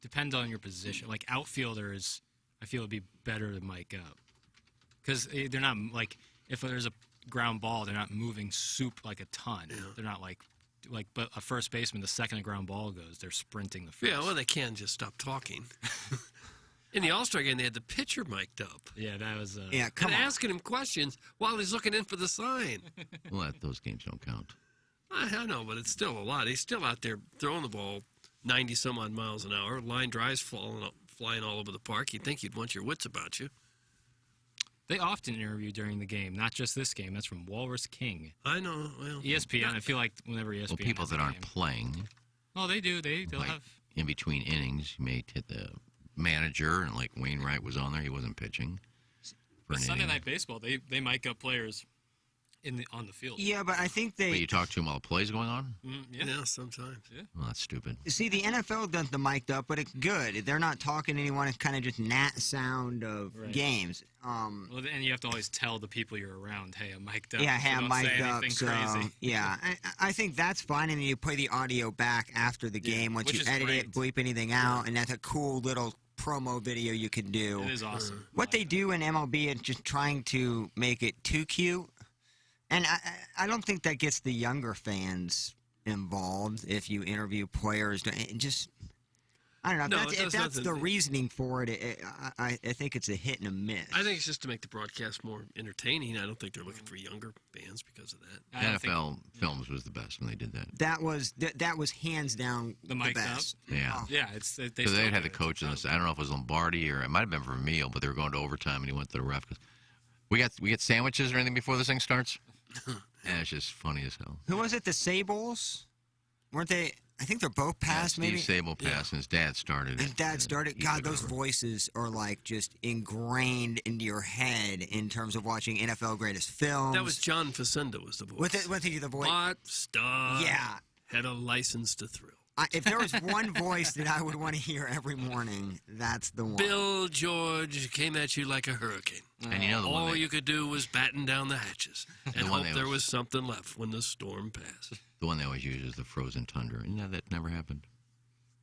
depends on your position. Like outfielders, I feel it'd be better to mic up because they're not like if there's a ground ball, they're not moving like a ton. Yeah. They're not like but a first baseman, the second a ground ball goes, they're sprinting the first. Yeah, well, they can just stop talking. In the All-Star game, they had the pitcher mic'd up. Yeah, that was... asking him questions while he's looking in for the sign. Well, those games don't count. I know, but it's still a lot. He's still out there throwing the ball 90-some-odd miles an hour. Line drives flying all over the park. You'd think you'd want your wits about you. They often interview during the game, not just this game. That's from Walrus King. I know. Well, ESPN. I feel like whenever ESPN. Well, people that aren't playing. Oh, they do. They'll have in between innings. You may hit the manager, and like Wainwright was on there, he wasn't pitching. Sunday Night Baseball, they mic up players on the field. Yeah, but I think they. But you talk to him while the play's going on? Yeah, sometimes. Yeah. Well, that's stupid. See, the NFL does the mic'd up, but it's good. They're not talking to anyone. It's kind of just gnat sound of games. Well, and you have to always tell the people you're around, hey, I'm mic'd up. Yeah, hey, I'm mic'd up. So, crazy. yeah, I think that's fine, and then you play the audio back after the game once you edit it, bleep anything out, and that's a cool little promo video you can do. It is awesome. What they do in MLB is just trying to make it too cute. And I don't think that gets the younger fans involved if you interview players. I don't know. No, If that's the reasoning for it, I think it's a hit and a miss. I think it's just to make the broadcast more entertaining. I don't think they're looking for younger fans because of that. NFL Films was the best when they did that. That was hands down the best. Yeah. Oh. Yeah, it's they Because they had the coach in this. I don't know if it was Lombardi or it might have been Vermeil, but they were going to overtime and he went to the ref. We get sandwiches or anything before this thing starts? Yeah, it's just funny as hell. Who was it? The Sables? Weren't they? I think they're both passed, Steve maybe? Sable passed and his dad started it. His dad started. God, those voices are like just ingrained into your head in terms of watching NFL Greatest Films. That was John Facenda was the voice. What did you the voice? Hot stuff. Yeah. Had a license to thrill. If there was one voice that I would want to hear every morning, that's the one. Bill George came at you like a hurricane. And you know the one all they- you could do was batten down the hatches and one hope they there was- was something left when the storm passed. The one they always use is the frozen tundra. You know, that never happened.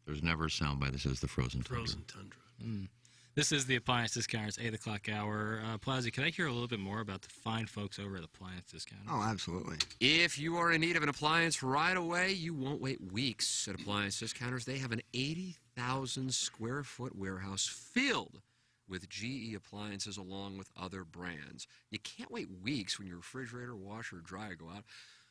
There's never a soundbite that says the frozen tundra. Frozen tundra. This is the Appliance Discounters 8 o'clock hour. Plowsy, can I hear a little bit more about the fine folks over at Appliance Discounters? Oh, absolutely. If you are in need of an appliance right away, you won't wait weeks at Appliance Discounters. They have an 80,000 square foot warehouse filled with GE appliances along with other brands. You can't wait weeks when your refrigerator, washer, or dryer go out.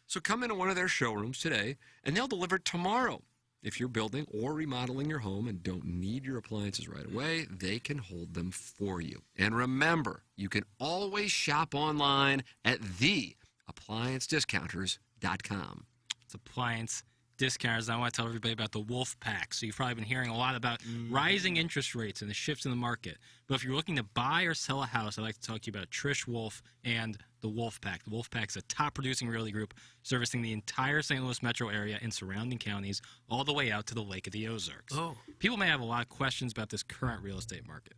So come into one of their showrooms today, and they'll deliver tomorrow. If you're building or remodeling your home and don't need your appliances right away, they can hold them for you. And remember, you can always shop online at theappliancediscounters.com. It's Appliance Discounters. I want to tell everybody about the Wolf Pack. So you've probably been hearing a lot about rising interest rates and the shifts in the market. But if you're looking to buy or sell a house, I'd like to talk to you about Trish Wolf and the Wolf Pack. The Wolf Pack is a top-producing realty group servicing the entire St. Louis metro area and surrounding counties all the way out to the Lake of the Ozarks. Oh. People may have a lot of questions about this current real estate market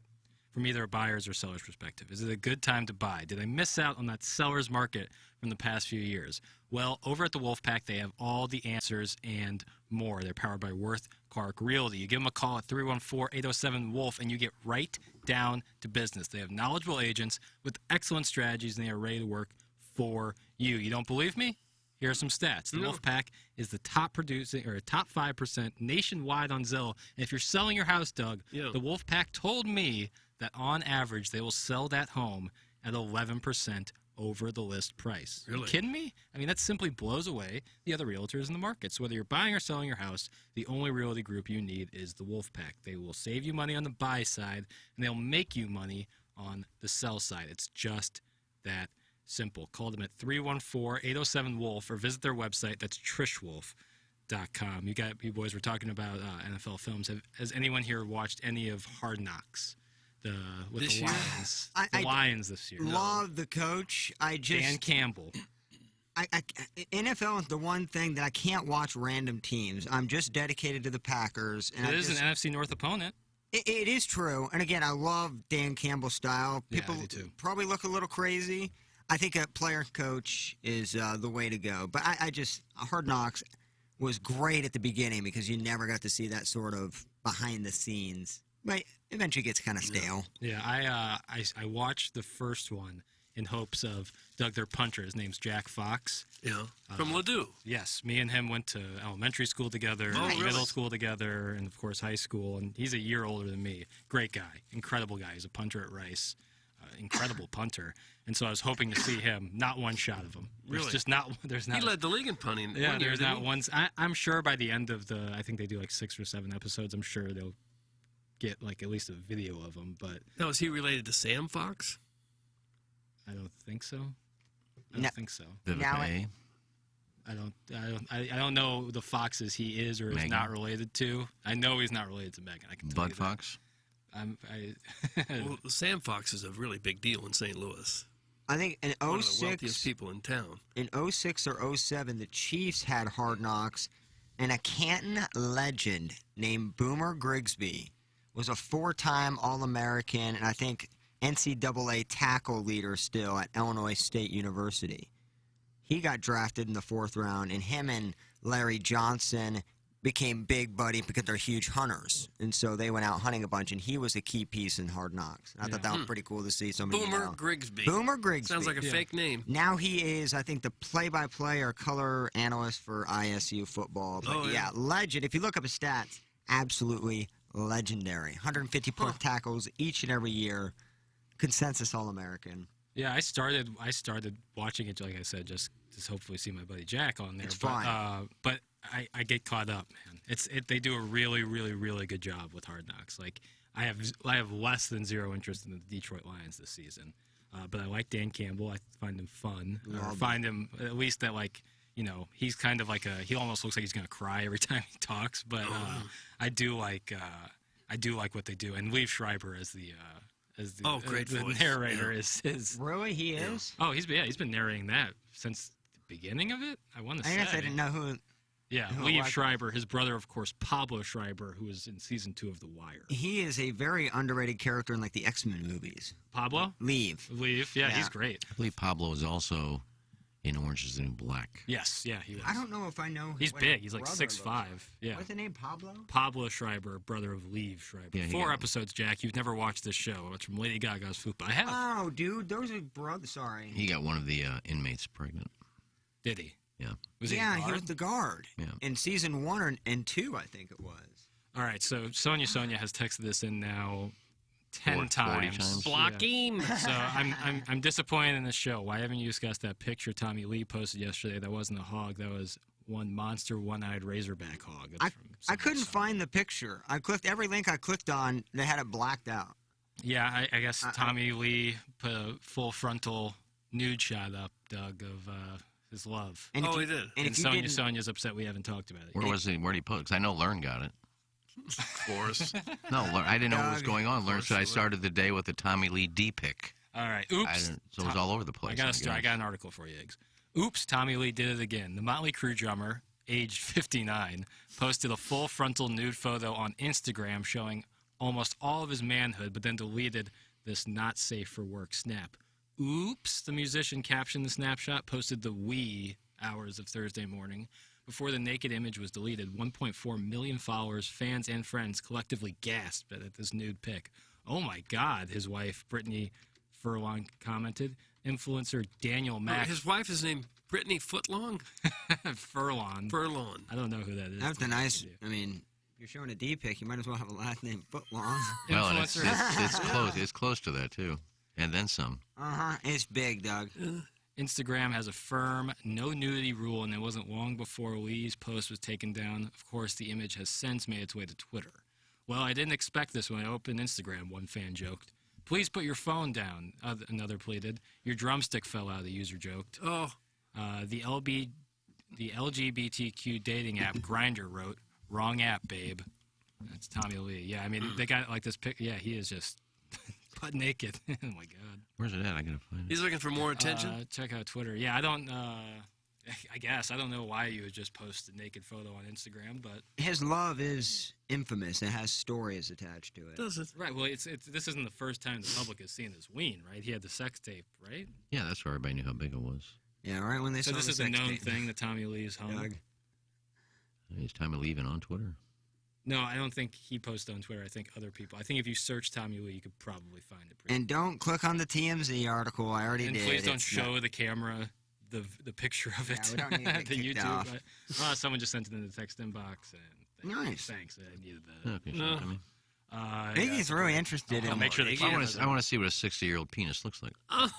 from either a buyer's or seller's perspective. Is it a good time to buy? Did I miss out on that seller's market from the past few years? Well, over at the Wolfpack, they have all the answers and more. They're powered by Worth Clark Realty. You give them a call at 314-807-WOLF, and you get right down to business. They have knowledgeable agents with excellent strategies, and they are ready to work for you. You don't believe me? Here are some stats. The Wolfpack is the top 5% nationwide on Zillow. And if you're selling your house, Doug, the Wolfpack told me that on average they will sell that home at 11% over the list price. Really? Are you kidding me? I mean, that simply blows away the other realtors in the market. So whether you're buying or selling your house, the only realty group you need is the Wolfpack. They will save you money on the buy side, and they'll make you money on the sell side. It's just that simple. Call them at 314-807-WOLF or visit their website. That's trishwolf.com. You boys were talking about NFL films. Has anyone here watched any of Hard Knocks? With This the year? Lions. The Lions this year. Love the coach. Dan Campbell. NFL is the one thing that I can't watch random teams. I'm just dedicated to the Packers. And It is an NFC North opponent. It is true. And again, I love Dan Campbell's style. People I do too. probably look a little crazy. I think a player coach is the way to go. But Hard Knocks was great at the beginning because you never got to see that sort of behind the scenes. But eventually gets kind of stale. Yeah, I watched the first one in hopes of Doug, their punter. His name's Jack Fox. Yeah, from Ladue. Yes, me and him went to elementary school together, middle school together, and of course high school. And he's a year older than me. Great guy, incredible guy. He's a punter at Rice, incredible punter. And so I was hoping to see him. Not one shot of him. Really? There's not. He led the league in punting. Yeah, one year, there's didn't not he? one. I'm sure by the end of I think they do like 6 or 7 episodes. I'm sure they'll get like at least a video of him. But Now, is he related to Sam Fox? I don't think so. I don't think so. Vivica I don't know the Foxes he is or is Megan. not related to. I know he's not related to Megan. I can tell Bud you that. Fox. Well, Sam Fox is a really big deal in St. Louis. I think in One of the 06, wealthiest people in town. in 06 or 07, the Chiefs had Hard Knocks, and a Canton legend named Boomer Grigsby was a 4-time All-American, and I think NCAA tackle leader still at Illinois State University. He got drafted in the 4th round, and him and Larry Johnson became big buddy because they're huge hunters. And so they went out hunting a bunch, and he was a key piece in Hard Knocks. And I thought that was pretty cool to see somebody. Boomer Grigsby. Boomer Grigsby. Sounds like a fake name. Now he is, I think, the play-by-play or color analyst for ISU football. But Oh, yeah. legend. If you look up his stats, absolutely legendary. 150 plus tackles each and every year. Consensus All-American. Yeah, I started watching it, like I said, just to hopefully see my buddy Jack on there. It's fine. But I get caught up, man. They do a really, really, really good job with Hard Knocks. Like I have less than zero interest in the Detroit Lions this season, but I like Dan Campbell. I find him fun. I find him at least that he's kind of like he almost looks like he's gonna cry every time he talks. But I do like what they do, and Liev Schreiber as the great the voice. narrator is really he is. Oh, he's been narrating that since the beginning of it. I want to say. I guess I didn't know who. Yeah, who Liev it was. Schreiber, his brother, of course, Pablo Schreiber, who was in season 2 of The Wire. He is a very underrated character in like the X-Men movies. Pablo? Liev, yeah, he's great. I believe Pablo is also in Orange is the New Black. Yes, yeah, he is. I don't know if I know. He's what big. his He's like brother 6'5". looks. Yeah. What's the name? Pablo. Pablo Schreiber, brother of Liev Schreiber. Yeah, he 4 got- episodes, Jack. You've never watched this show. It's from Lady Gaga's Fupa. I have. Oh, dude, those are brothers. Sorry. He got one of the inmates pregnant. Did he? Yeah. Was he? Yeah, a he was guard? the guard. Yeah. In season 1 and 2, I think it was. All right, so Sonia has texted this in now 10 40 times. times. Block him. So I'm disappointed in the show. Why haven't you discussed that picture Tommy Lee posted yesterday? That wasn't a hog. That was one monster, one-eyed Razorback hog. That's from I couldn't find the picture. I clicked every link I clicked on. They had it blacked out. Yeah, I guess Tommy Lee put a full frontal nude shot up, Doug, of his love. And if you- he did. And if you didn't, Sonia's upset we haven't talked about it. Where was he? Where did he put it? 'Cause I know Learn got it. Of course. No, I didn't know what was Doug. going on. Learn said I started the day with the Tommy Lee D pick. All right, oops. So it was all over the place. I got an article for you, Eggs. Oops, Tommy Lee did it again. The Motley Crue drummer, aged 59, posted a full frontal nude photo on Instagram showing almost all of his manhood, but then deleted this not safe for work snap. Oops, the musician captioned the snapshot, posted the wee hours of Thursday morning. Before the naked image was deleted, 1.4 million followers, fans, and friends collectively gasped at this nude pic. Oh my God, his wife, Brittany Furlong, commented. Influencer Daniel Mack. His wife is named Brittany Footlong? Furlong. Furlong. I don't know who that is. that's a nice. I mean, if you're showing a D pic, you might as well have a last name Footlong. Well, and it's close. It's close to that too, and then some. It's big, Doug. Instagram has a firm no nudity rule, and it wasn't long before Lee's post was taken down. Of course, the image has since made its way to Twitter. Well, I didn't expect this when I opened Instagram, one fan joked. Please put your phone down, another pleaded. Your drumstick fell out, the user joked. Oh. The LGBTQ dating app Grindr wrote, wrong app, babe. That's Tommy Lee. Yeah, I mean, they got like this pic. Yeah, he is just butt naked. Oh, my God. Where's it at? I gotta find it. He's looking for more attention? Check out Twitter. Yeah, I don't, I guess. I don't know why you would just post a naked photo on Instagram, but... His love is infamous. It has stories attached to it. Does it? Right, well, this isn't the first time the public has seen his ween, right? He had the sex tape, right? Yeah, that's where everybody knew how big it was. Yeah, right when they So saw this the is a sex known tape. thing that Tommy Lee's home? Doug. It's time to leave it on Twitter. No, I don't think he posted on Twitter. I think other people. I think if you search Tommy Lee, you could probably find it. And don't click on the TMZ article. I already And did. please don't It's show the camera the picture of it. Yeah, we don't need to get the kicked YouTube. off. Someone just sent it in the text inbox. And Nice. Thanks. I needed that. Okay, sure, Tommy. Iggy's really interested in. Make sure the I want to see what a 60-year-old penis looks like. Oh,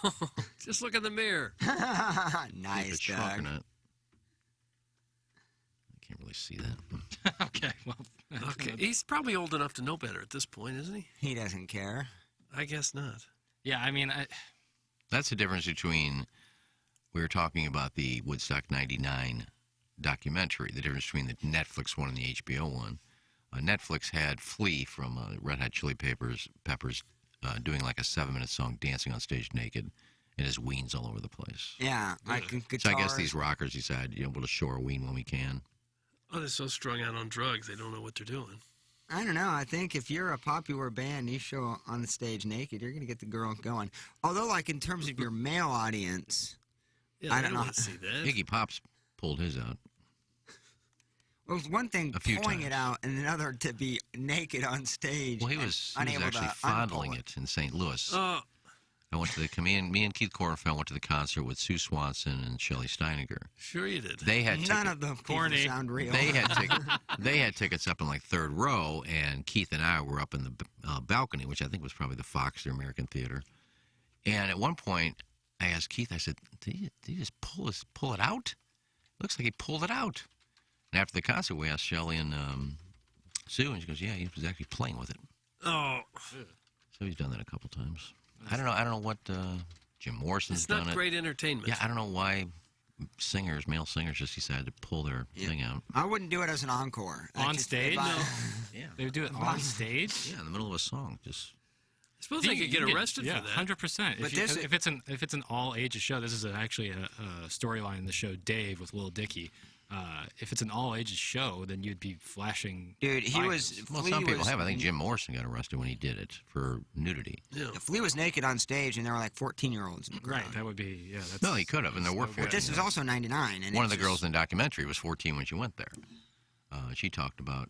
just look in the mirror. If Nice, it's shrunk or Doug. not. I can't really see that. Okay, well. Okay, he's probably old enough to know better at this point, isn't he? He doesn't care. I guess not. Yeah, I mean, That's the difference between, we were talking about the Woodstock 99 documentary, the difference between the Netflix one and the HBO one. Netflix had Flea from Red Hot Chili Peppers doing like a 7-minute song, dancing on stage naked, and his ween's all over the place. Yeah, I can So I guess these rockers decide, we'll just show our ween when we can. Oh, they're so strung out on drugs, they don't know what they're doing. I don't know. I think if you're a popular band and you show on the stage naked, you're going to get the girl going. Although, like, in terms of your male audience, Yeah, I they don't know. want to see that. Iggy Pop's pulled his out. Well, it's one thing A few pulling it times. out and another to be naked on stage. Well, he and was unable actually to fondling unpull it in St. Louis. Oh, I went to me and Keith Kornfeld went to the concert with Sue Swanson and Shelley Steininger. Sure you did. They had None of them sound real. They had tickets up in like third row, and Keith and I were up in the balcony, which I think was probably the Fox or American Theater. And at one point, I asked Keith, I said, did he just pull it out? Looks like he pulled it out. And after the concert, we asked Shelley and Sue, and she goes, yeah, he was actually playing with it. Oh. So he's done that a couple times. I don't know what Jim Morrison's done. It's not great entertainment. Yeah, I don't know why male singers just decided to pull their thing out. I wouldn't do it as an encore. On stage? Yeah. They would do it on stage? Yeah, in the middle of a song. Just. I suppose they could get arrested for that. 100%. But If it's an all ages show, this is actually a storyline in the show Dave with Lil Dicky. If it's an all ages show, then you'd be flashing. Dude, Well, some people have. I think Jim Morrison got arrested when he did it for nudity. Yeah. Flea was naked on stage, and there were like 14-year-olds. Right, that would be That's, no, he could have, and there were 14. But this was also 99. And one of the girls in the documentary was 14 when she went there. She talked about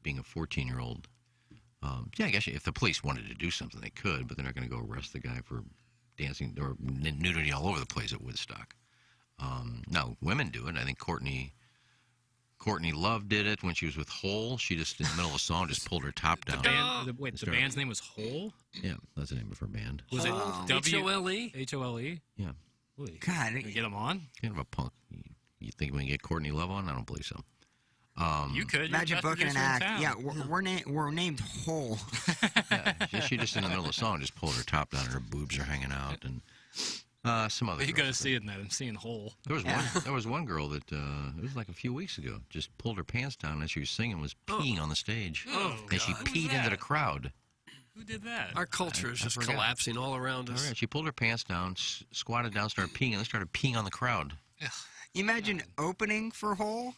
being a 14-year-old. Yeah, I guess if the police wanted to do something, they could, but they're not going to go arrest the guy for dancing or nudity all over the place at Woodstock. No, women do it. I think Courtney Love did it when she was with Hole. She just, in the middle of a song, just pulled her top down. The band's name was Hole? Yeah, that's the name of her band. Was it H-O-L-E? H-O-L-E? Yeah. Really? God. Can we get them on? Kind of a punk. You think we can get Courtney Love on? I don't believe so. You could. Imagine booking an act. Yeah, we're named Hole. Yeah, she just, in the middle of the song, just pulled her top down and her boobs are hanging out. And some other. You got to see it in that. I'm seeing Hole. There was one girl that it was like a few weeks ago. Just pulled her pants down and as she was singing was peeing on the stage. And she peed into the crowd. Who did that? Our culture is just collapsing all around us. She pulled her pants down, squatted down, started peeing, and then started peeing on the crowd. Imagine opening for Hole.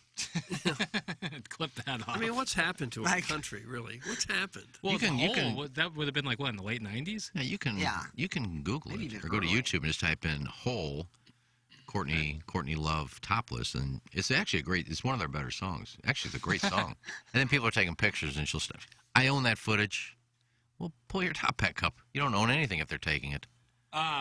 Clip that off. I mean, what's happened to our country, really? What's happened? Well, that would have been like, what, in the late 90s? Yeah, you can Google it or go to YouTube and just type in Hole, Courtney Love topless, and it's actually it's one of their better songs. Actually, it's a great song. And then people are taking pictures, and she'll stuff. I own that footage. Well, pull your top back up. You don't own anything if they're taking it.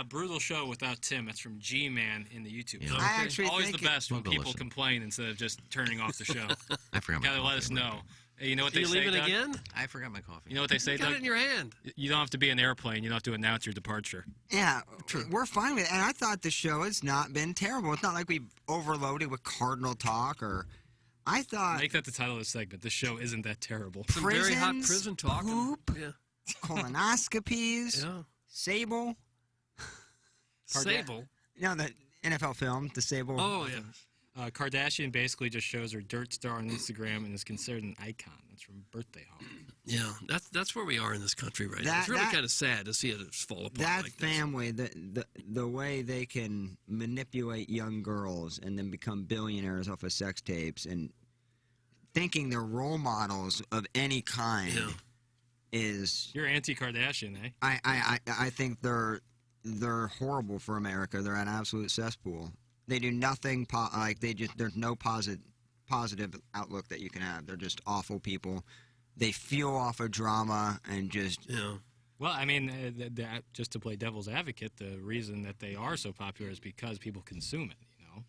Brutal show without Tim. That's from G-Man in the YouTube. Yeah. So I actually always think the best when people listen. complain instead of just turning off the show. I forgot my Gotta coffee. let us know. Hey, you know what they you say, leave it Doug? again? I forgot my coffee. You know what they say, You got Doug? it in your hand. You don't have to be an airplane. You don't have to announce your departure. Yeah, we're fine with it. And I thought the show has not been terrible. It's not like we overloaded with Cardinal talk or. I thought. Make that the title of the segment. This show isn't that terrible. Some very hot prison talk. Poop, Yeah. colonoscopies, Yeah. Sable. Sable. No, the NFL film, The Sable. Oh, yeah. Kardashian basically just shows her dirt star on Instagram and is considered an icon. That's from Birthday Home. Yeah, that's where we are in this country right now. It's really kind of sad to see it fall apart That like this. family, the way they can manipulate young girls and then become billionaires off of sex tapes and thinking they're role models of any kind is. You're anti-Kardashian, eh? I think they're horrible for America. They're an absolute cesspool. They do nothing there's no positive outlook that you can have. They're just awful people. They fuel off of drama and just Well, I mean, just to play devil's advocate, the reason that they are so popular is because people consume it.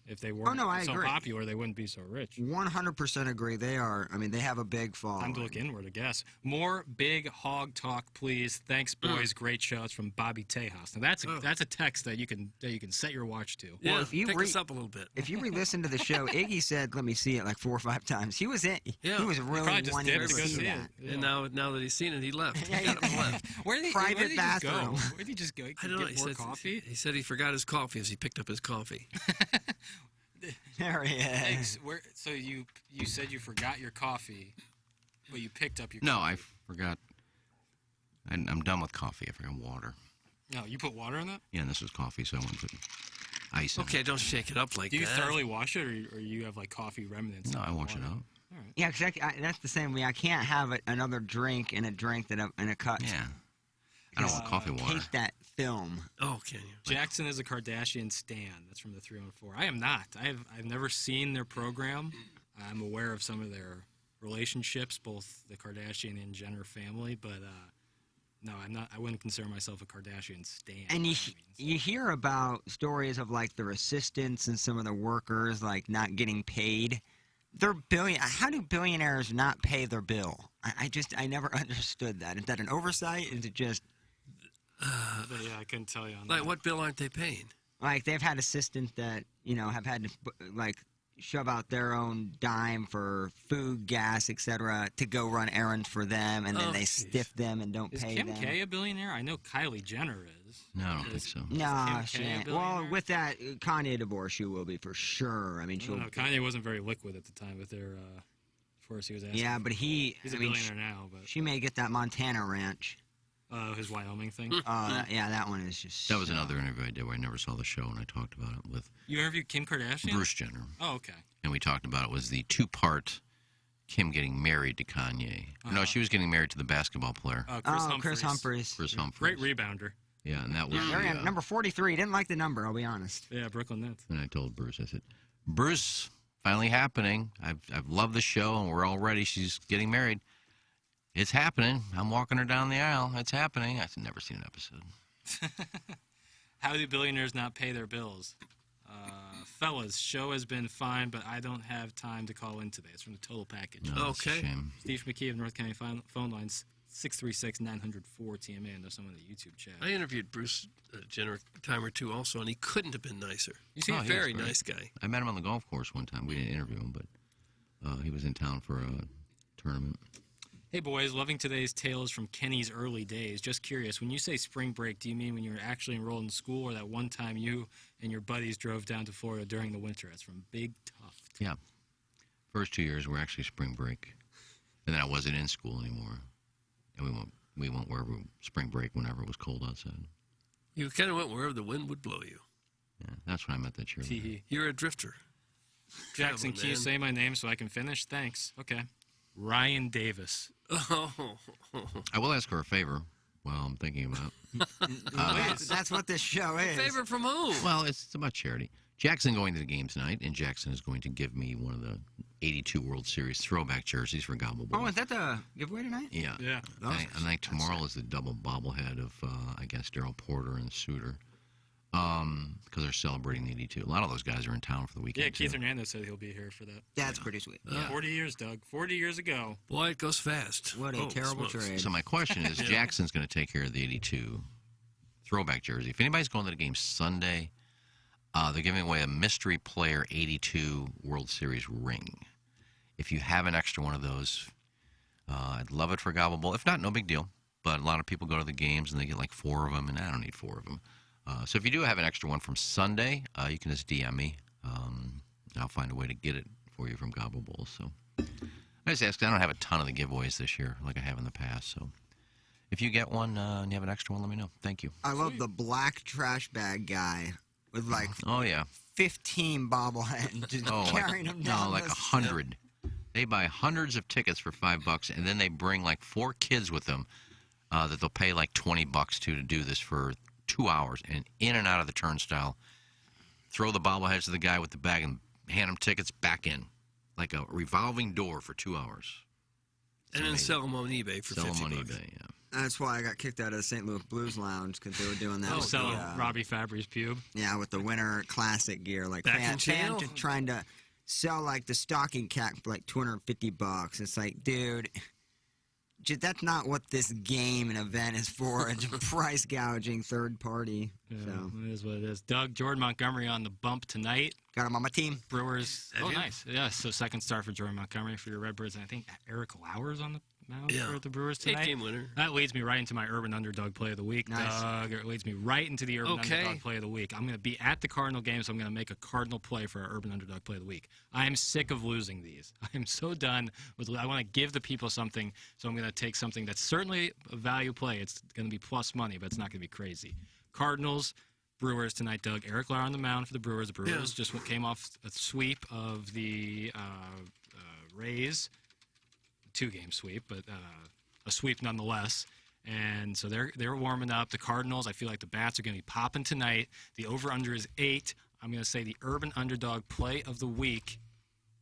If they weren't so agree. popular, they wouldn't be so rich. 100% agree. They are. I mean, they have a big following. Time to look inward, I guess. More big hog talk, please. Thanks, boys. Great show. It's from Bobby Tejas. Now that's a text that you can set your watch to. Yeah, pick us up a little bit. If you re-listen to the show, Iggy said, "Let me see it," like 4 or 5 times. He was in. Yeah. He was really wanting to see it. that. And now that he's seen it, he left. Yeah, He got him left. Where did Private bathroom. Where did he just go? I don't know. Get more coffee? He said he forgot his coffee as he picked up his coffee. There he is. So you said you forgot your coffee, but you picked up your No, coffee. I forgot. I'm done with coffee. I forgot water. No, you put water in that? Yeah, and this was coffee, so I went to put ice in Okay, don't shake it up like Do you that. thoroughly wash it, or you have like coffee remnants? No, I wash it out. Yeah, because that's the same way. I can't have another drink in a drink in a cup. Yeah. I don't want coffee water. Taste that film. Oh, can you? Jackson is a Kardashian stan. That's from the 314. I am not. I've never seen their program. I'm aware of some of their relationships, both the Kardashian and Jenner family, but No, I'm not. I wouldn't consider myself a Kardashian stan. And you hear about stories of like their assistants and some of the workers like not getting paid. They're How do billionaires not pay their bill? I never understood that. Is that an oversight? Is it just? But yeah, I couldn't tell you on that. Like, what bill aren't they paying? Like they've had assistants that have had to like shove out their own dime for food, gas, etc., to go run errands for them, and then they stiff them and don't pay them. Is Kim K a billionaire? I know Kylie Jenner is. No, I don't think so. No, she ain't. Well, with that Kanye divorce, she will be for sure. I mean, she'll. No, Kanye wasn't very liquid at the time with their. As far as he was asking. Yeah, but he's a billionaire now. But she may get that Montana ranch. His Wyoming thing. Yeah, that one is just. That was another interview I did where I never saw the show, and I talked about it with. You interviewed Kim Kardashian? Bruce Jenner. Oh, okay. And we talked about it was the 2-part Kim getting married to Kanye. No, she was getting married to the basketball player. Chris Humphries. Chris Humphries. Great rebounder. Yeah, and that was number 43. Didn't like the number. I'll be honest. Yeah, Brooklyn Nets. And I told Bruce, I said, Bruce, finally happening. I've loved the show, and we're all ready. She's getting married. It's happening. I'm walking her down the aisle. It's happening. I've never seen an episode. How do billionaires not pay their bills? Fellas, show has been fine, but I don't have time to call in today. It's from the Total Package. No, that's a shame. Steve McKee of North County phone lines 636-900-4TMA, and there's someone in the YouTube chat. I interviewed Bruce Jenner a time or two also, and he couldn't have been nicer. He's a he was very great. nice guy. I met him on the golf course one time. We didn't interview him, but he was in town for a tournament. Hey boys, loving today's tales from Kenny's early days. Just curious, when you say spring break, do you mean when you were actually enrolled in school, or that one time you and your buddies drove down to Florida during the winter? That's from Big Tuft. Yeah. First 2 years were actually spring break. And then I wasn't in school anymore. And we went wherever spring break whenever it was cold outside. You kind of went wherever the wind would blow you. Yeah, that's when I met that cheerleader. You're a drifter. Jackson, can you say my name so I can finish? Thanks. Okay. Ryan Davis. Oh. I will ask her a favor while I'm thinking about That's what this show is. Favor from who? Well, it's about charity. Jackson going to the game tonight, and Jackson is going to give me one of the 82 World Series throwback jerseys for Gobble Boy. Oh, is that the giveaway tonight? Yeah. Yeah. I think tomorrow is the double bobblehead of, I guess, Daryl Porter and Suter. Because they're celebrating the 82. A lot of those guys are in town for the weekend. Yeah, Keith too. Hernandez said he'll be here for that. That's pretty sweet. 40 years, Doug. 40 years ago. Boy, it goes fast. What a terrible trade. So my question is, Jackson's going to take care of the 82 throwback jersey. If anybody's going to the game Sunday, they're giving away a mystery player 82 World Series ring. If you have an extra one of those, I'd love it for Gobble Bowl. If not, no big deal. But a lot of people go to the games and they get like 4 of them, and I don't need 4 of them. So if you do have an extra one from Sunday, you can just DM me. I'll find a way to get it for you from Gobble Bowl. So I just ask. I don't have a ton of the giveaways this year like I have in the past. So if you get one and you have an extra one, let me know. Thank you. I love the black trash bag guy with like 15 bobbleheads just carrying them down. No, like 100. They buy hundreds of tickets for $5, and then they bring like 4 kids with them that they'll pay like $20 to do this for 2 hours, and in and out of the turnstile, throw the bobbleheads to the guy with the bag and hand him tickets back in, like a revolving door for 2 hours. And then sell them on eBay for $50. Sell them on eBay, yeah. That's why I got kicked out of the St. Louis Blues Lounge, because they were doing that. with selling the, Robbie Fabry's pube. Yeah, with the Winter Classic gear, like Back in fans jail? trying to sell like the stocking cap for like $250. It's like, dude, that's not what this game and event is for. It's price gouging third party. Yeah, So it is what it is. Doug, Jordan Montgomery on the bump tonight. got him on my team. Brewers. Have Oh, you? nice. Yeah, so second start for Jordan Montgomery for your Redbirds, and I think Eric Lauer's on the mound Yeah. for the Brewers tonight. 8-game winner. That leads me right into my Urban Underdog Play of the Week, Nice. Doug. It leads me right into the Urban Okay. Underdog Play of the Week. I'm going to be at the Cardinal game, so I'm going to make a Cardinal play for our Urban Underdog Play of the Week. I am sick of losing these. I am so done with. I want to give the people something, so I'm going to take something that's certainly a value play. It's going to be plus money, but it's not going to be crazy. Cardinals. Brewers tonight, Doug. Eric Lauer on the mound for the Brewers. The Brewers just came off a sweep of the Rays. 2-game sweep, but a sweep nonetheless. And so they're warming up. The Cardinals, I feel like the bats are going to be popping tonight. The over-under is 8. I'm going to say the Urban Underdog Play of the Week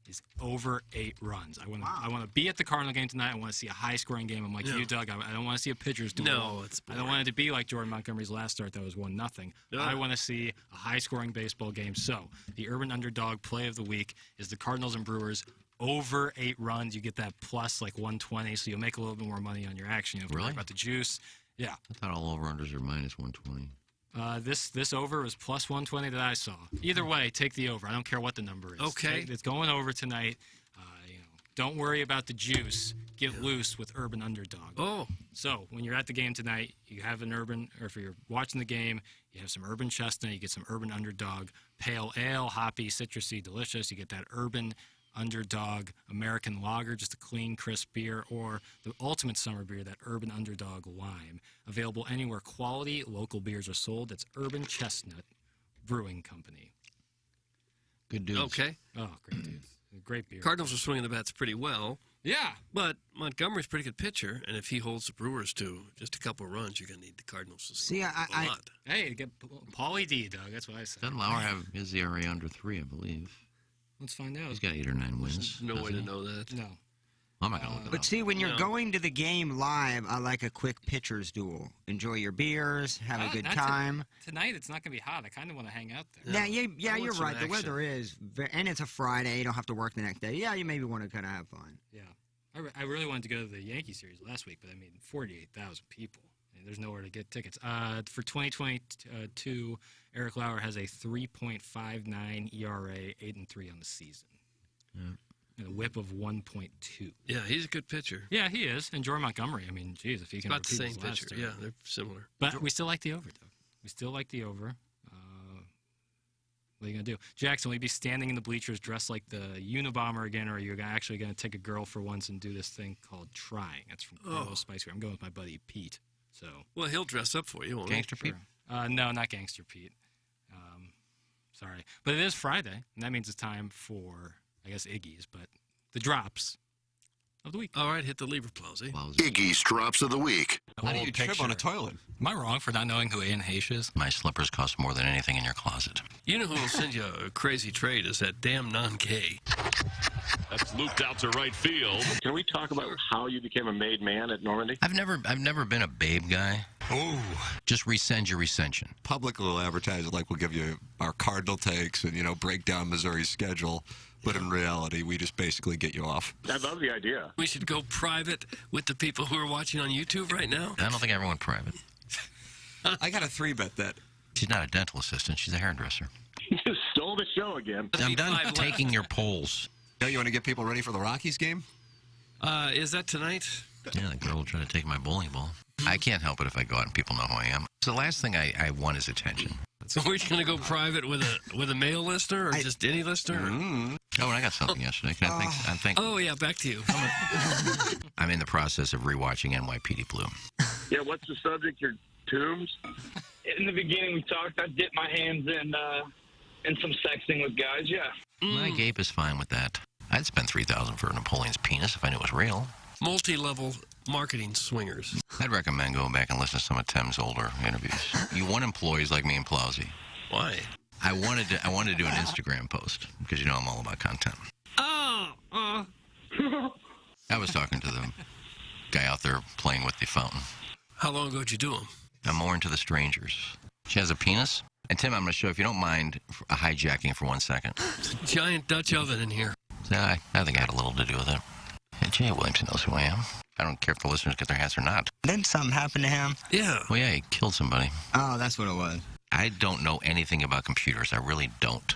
is over 8 runs. I want to be at the Cardinal game tonight. I want to see a high-scoring game. I'm like you, Doug. I don't want to see a pitcher's duel. No, I don't want it to be like Jordan Montgomery's last start that was 1-0. I want to see a high-scoring baseball game. So the Urban Underdog play of the week is the Cardinals and Brewers over 8 runs. You get that plus like 120, so you'll make a little bit more money on your action. You don't have to worry about the juice. Yeah. I thought all over-unders are minus 120. This over was plus 120 that I saw. Either way, take the over. I don't care what the number is. Okay. It's going over tonight. Don't worry about the juice. Get loose with Urban Underdog. Oh. So when you're at the game tonight, you have an Urban, or if you're watching the game, you have some Urban Chestnut, you get some Urban Underdog Pale Ale, hoppy, citrusy, delicious. You get that Urban Underdog American Lager, just a clean, crisp beer, or the ultimate summer beer, that Urban Underdog Lime. Available anywhere quality local beers are sold. That's Urban Chestnut Brewing Company. Good dudes. Okay. Oh, great dudes. Great beer. Cardinals are swinging the bats pretty well. Yeah. But Montgomery's a pretty good pitcher, and if he holds the Brewers to just a couple of runs, you're going to need the Cardinals to score a lot. Hey, get Paulie D, Doug. That's what I said. Doesn't Lauer have his ERA under 3, I believe? Let's find out. He's got 8 or 9 wins. No way to know that. No. I'm not going to look it But up. see, when you're going to the game live, I like a quick pitcher's duel. Enjoy your beers, have a good time. Tonight, it's not going to be hot. I kind of want to hang out there. Yeah, you're right. The weather is, and it's a Friday. You don't have to work the next day. Yeah, you maybe want to kind of have fun. Yeah. I really wanted to go to the Yankee series last week, but I mean, 48,000 people. And there's nowhere to get tickets. For 2022, Eric Lauer has a 3.59 ERA, 8-3 on the season. Yeah. And a whip of 1.2. Yeah, he's a good pitcher. Yeah, he is. And Jordan Montgomery, I mean, geez, if he can About the repeat same his last pitcher. start. Yeah, they're similar. But we still like the over, though. We still like the over. What are you going to do? Jackson, will you be standing in the bleachers dressed like the Unabomber again, or are you actually going to take a girl for once and do this thing called trying? That's from Carlos Spice. I'm going with my buddy Pete. So. Well, he'll dress up for you, won't Gangster he? Pete? No, not Gangster Pete. Sorry. But it is Friday, and that means it's time for, I guess, Iggy's, but the drops of the week. All right, hit the lever, Plowsy. Iggy's Drops of the Week. Why do you trip on a toilet? Am I wrong for not knowing who Ian Heche is? My slippers cost more than anything in your closet. You know who will send you a crazy trade is that damn non-K. That's looped out to right field. Can we talk about how you became a made man at Normandy? I've never been a babe guy. Oh. Just resend your recension. Public will advertise it like we'll give you our Cardinal takes and, break down Missouri's schedule. But in reality, we just basically get you off. I love the idea. We should go private with the people who are watching on YouTube right now. I don't think I ever went private. I got a 3-bet that. She's not a dental assistant. She's a hairdresser. You stole the show again. I'm done taking your polls. You want to get people ready for the Rockies game? Is that tonight? Yeah, the girl will try to take my bowling ball. I can't help it if I go out and people know who I am. So the last thing I want is attention. So we're going to go private with a male listener or just any listener? Oh, and I got something yesterday. I'm thinking. Oh, yeah, back to you. I'm in the process of rewatching NYPD Blue. Yeah, what's the subject? Your tombs? In the beginning, we talked. I dipped my hands in some sexting with guys. Yeah. My Gabe is fine with that. I'd spend $3,000 for Napoleon's penis if I knew it was real. Multi-level marketing swingers. I'd recommend going back and listen to some of Tim's older interviews. You want employees like me and Plowsy. Why? I wanted to do an Instagram post because I'm all about content. I was talking to the guy out there playing with the fountain. How long ago did you do them? I'm more into the strangers. She has a penis. And Tim, I'm going to show, if you don't mind, hijacking for 1 second. It's a giant Dutch oven in here. So I think I had a little to do with it. And Jay Williamson knows who I am. I don't care if the listeners get their hats or not. Didn't something happen to him? Yeah. Well, yeah, he killed somebody. Oh, that's what it was. I don't know anything about computers. I really don't.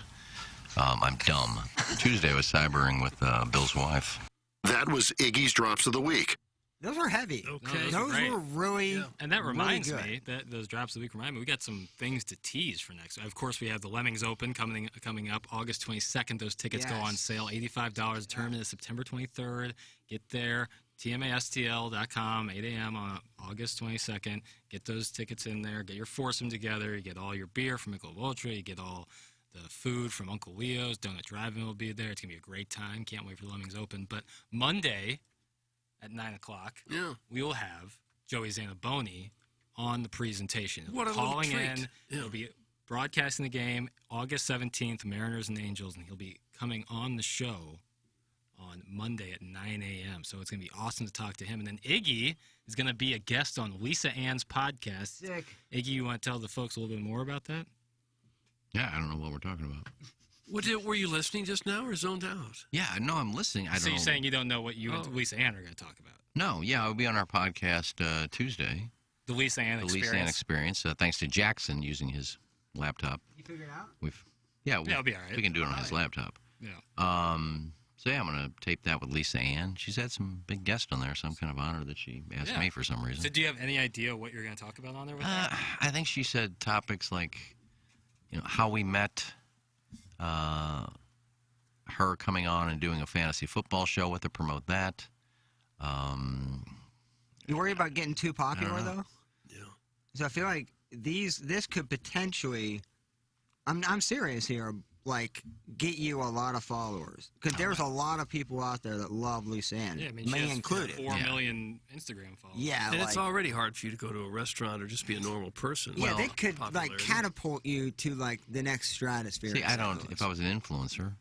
I'm dumb. Tuesday I was cybering with Bill's wife. That was Iggy's Drops of the Week. Those were heavy. Okay. Those were really, And that reminds really me, that those drops of the week remind me, we got some things to tease for next. Of course, we have the Lemmings Open coming up August 22nd. Those tickets go on sale, $85. Tournament is September 23rd. Get there, tmastl.com, 8 a.m. on August 22nd. Get those tickets in there. Get your foursome together. You get all your beer from Michelob Ultra. You get all the food from Uncle Leo's. Donut Drive-In will be there. It's going to be a great time. Can't wait for the Lemmings Open. But Monday at 9 o'clock, we will have Joey Zanaboni on the presentation. What a calling little treat. in. He'll be broadcasting the game August 17th, Mariners and Angels, and he'll be coming on the show on Monday at 9 a.m. So it's going to be awesome to talk to him. And then Iggy is going to be a guest on Lisa Ann's podcast. Sick. Iggy, you want to tell the folks a little bit more about that? Yeah, I don't know what we're talking about. Were you listening just now or zoned out? Yeah, no, I'm listening. I don't So you're know. saying you don't know what you and Lisa Ann are going to talk about? No, yeah, I'll be on our podcast Tuesday. The Lisa Ann Experience? The Lisa Ann Experience, thanks to Jackson using his laptop. You figured it out? Yeah, it'll be all right. We can do it on his laptop. Yeah. So yeah, I'm going to tape that with Lisa Ann. She's had some big guests on there, so I'm kind of honored that she asked me for some reason. So do you have any idea what you're going to talk about on there with her? I think she said topics like, how we met, her coming on and doing a fantasy football show with her, promote that. You worry about getting too popular, though? Yeah. So I feel like this could potentially, I'm serious here, like, get you a lot of followers. Because there's a lot of people out there that love Lisa Ann, Yeah, I mean, she me has included. 4 million Instagram followers. Yeah, And it's like- already hard for you to go to a restaurant or just be a normal person. Yeah, they could, popularity. like, catapult you to, like, the next stratosphere. See, I don't. If I was an influencer,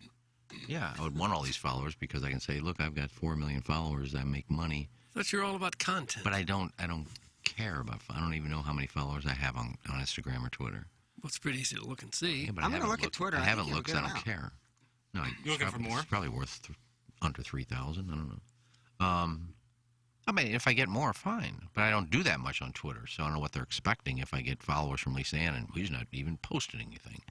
yeah, I would want all these followers because I can say, look, I've got 4 million followers. I make money. I thought you're all about content. But I don't care about. I don't even know how many followers I have on Instagram or Twitter. Well, it's pretty easy to look and see. Yeah, but I'm I gonna haven't look at looked- Twitter. I I haven't think looked. you'll I don't get care. No, You're looking for more? It's probably worth under 3,000. I don't know. I mean, if I get more, fine. But I don't do that much on Twitter, so I don't know what they're expecting if I get followers from Lisa Ann, and who's not even posting anything.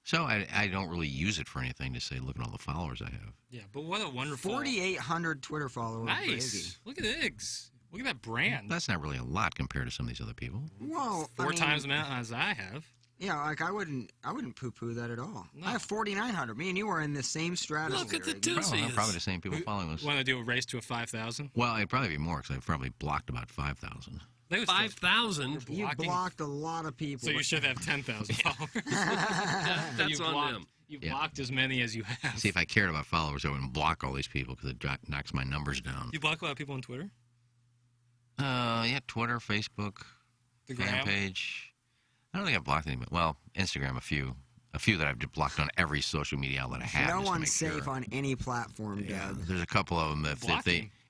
So I don't really use it for anything to say, look at all the followers I have. Yeah, but what a wonderful... 4,800 Twitter followers. for Iggy. Nice. Look at Iggs. Look at that brand. That's not really a lot compared to some of these other people. Whoa, Four times the amount as I have. Yeah, like I wouldn't poo-poo that at all. I have 4,900. Me and you are in the same stratosphere. Look at the Probably the same people following us. Want to do a race to a 5,000? Well, it'd probably be more because I've probably blocked about 5,000. 5,000? You blocked a lot of people. So you should have 10,000 followers. That's you on blocked, them. You Yeah. blocked as many as you have. See, if I cared about followers, I wouldn't block all these people because it knocks my numbers down. You block a lot of people on Twitter? Yeah, Twitter, Facebook, The fan gram? page. I don't think I've blocked anybody. Well, Instagram, a few that I've blocked on every social media outlet I have. No just to one's make safe sure. on any platform, Doug. There's a couple of them that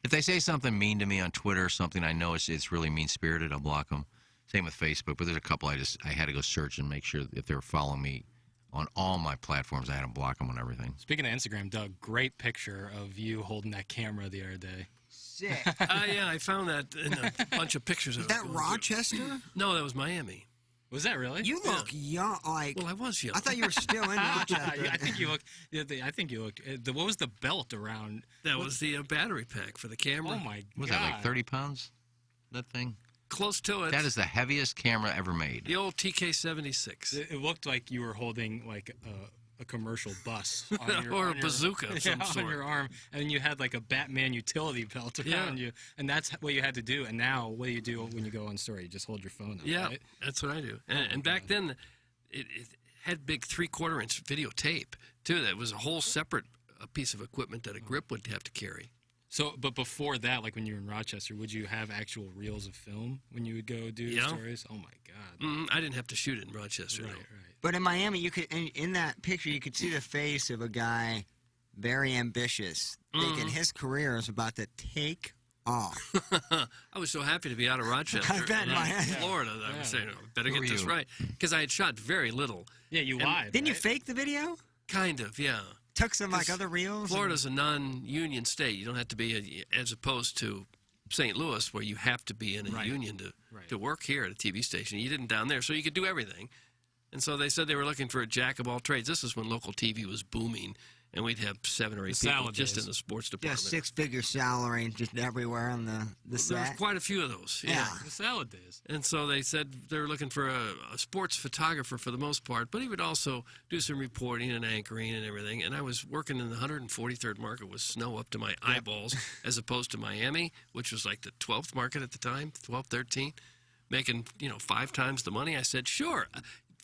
if they say something mean to me on Twitter, something I know it's really mean spirited, I'll block them. Same with Facebook, but there's a couple I had to go search and make sure that if they were following me on all my platforms, I had to block them on everything. Speaking of Instagram, Doug, great picture of you holding that camera the other day. Sick. Yeah, I found that in a bunch of pictures. Is that Rochester? No, that was Miami. Was that really? You look young. Like, well, I was young. I thought you were still in Rochester. I think you looked. I think you looked. What was the belt around? That was the battery pack for the camera. Oh my God! Was that like 30 pounds? That thing? Close to it. That is the heaviest camera ever made. The old TK-76. It looked like you were holding like a commercial bus on your, or on a bazooka of some on sort. your arm, and you had like a Batman utility belt around you, and that's what you had to do. And now, what do you do when you go on story? You just hold your phone up. Yeah, right? that's what I do. And back then, it had big 3/4-inch videotape too. That was a whole separate piece of equipment that a grip would have to carry. So, but before that, like when you were in Rochester, would you have actual reels of film when you would go do Yeah. stories? Oh my God! I didn't have to shoot it in Rochester. Right, no. right. But in Miami, you could in that picture you could see the face of a guy very ambitious, thinking his career is about to take off. I was so happy to be out of Rochester, I bet, man. Florida. That I was saying, oh, better Who get were this you? right, because I had shot very little. Yeah, you And lied. Didn't you fake the video? Kind of, yeah. Took some like 'Cause other reels. Florida's a non-union state. You don't have to be, as opposed to St. Louis, where you have to be in a union to work here at a TV station. You didn't down there, so you could do everything. And so they said they were looking for a jack of all trades. This is when local TV was booming, and we'd have 7 or 8 people salad just days. in the sports Yeah, department. 6-figure salary just everywhere on the There was set. quite a few of those. Yeah. The salad days. And so they said they were looking for a sports photographer for the most part, but he would also do some reporting and anchoring and everything. And I was working in the 143rd market with snow up to my eyeballs, as opposed to Miami, which was like the 12th market at the time, 12th, 13th, making 5 times the money. I said, sure.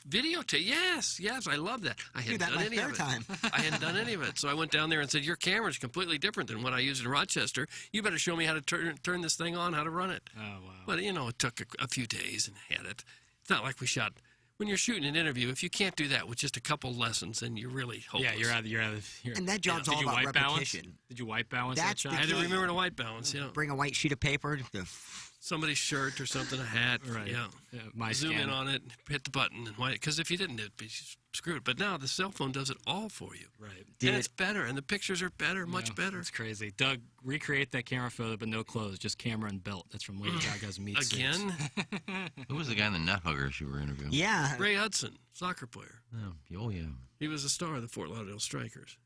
Videotape, yes, I love that. I hadn't that done my any of third it. time. I hadn't done any of it. So I went down there and said, your camera's completely different than what I used in Rochester. You better show me how to turn this thing on, how to run it. Oh wow. But, it took a few days and had it. It's not like we shot when you're shooting an interview, if you can't do that with just a couple lessons, then you're really hopeless. Yeah, you're out of. And that job's all about repetition. Did you white balance That's that the shot? I had to key. remember to white balance. Yeah, Bring a white sheet of paper. somebody's shirt or something, a hat. Right. Yeah. My Zoom scan. in on it, hit the button, and white. Because if you didn't, it'd be screwed. But now the cell phone does it all for you. Right. And it's better, and the pictures are better, much better. It's crazy. Doug, recreate that camera photo, but no clothes, just camera and belt. That's from Lady Gaga's Meat Suits. Again? Who was the guy in the Net Huggers you were interviewing? Yeah. Ray Hudson, soccer player. Oh, yeah. He was a star of the Fort Lauderdale Strikers.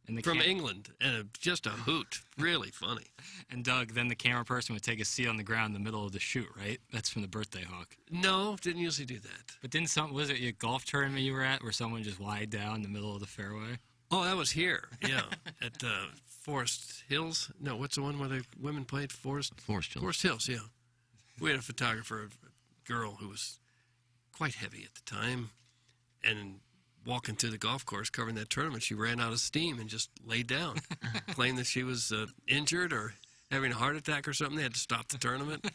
And From England, and just a hoot. Really funny. And Doug, then the camera person would take a seat on the ground in the middle of the shoot, right? That's from the Birthday Hawk. No, didn't usually do that. But was it a golf tournament you were at where someone just lied down in the middle of the fairway? Oh, that was here, yeah, at Forest Hills. No, what's the one where the women played? Forest Hills. Forest Hills, yeah. We had a photographer, a girl who was quite heavy at the time, and walking through the golf course covering that tournament, she ran out of steam and just laid down, claimed that she was injured or having a heart attack or something. They had to stop the tournament.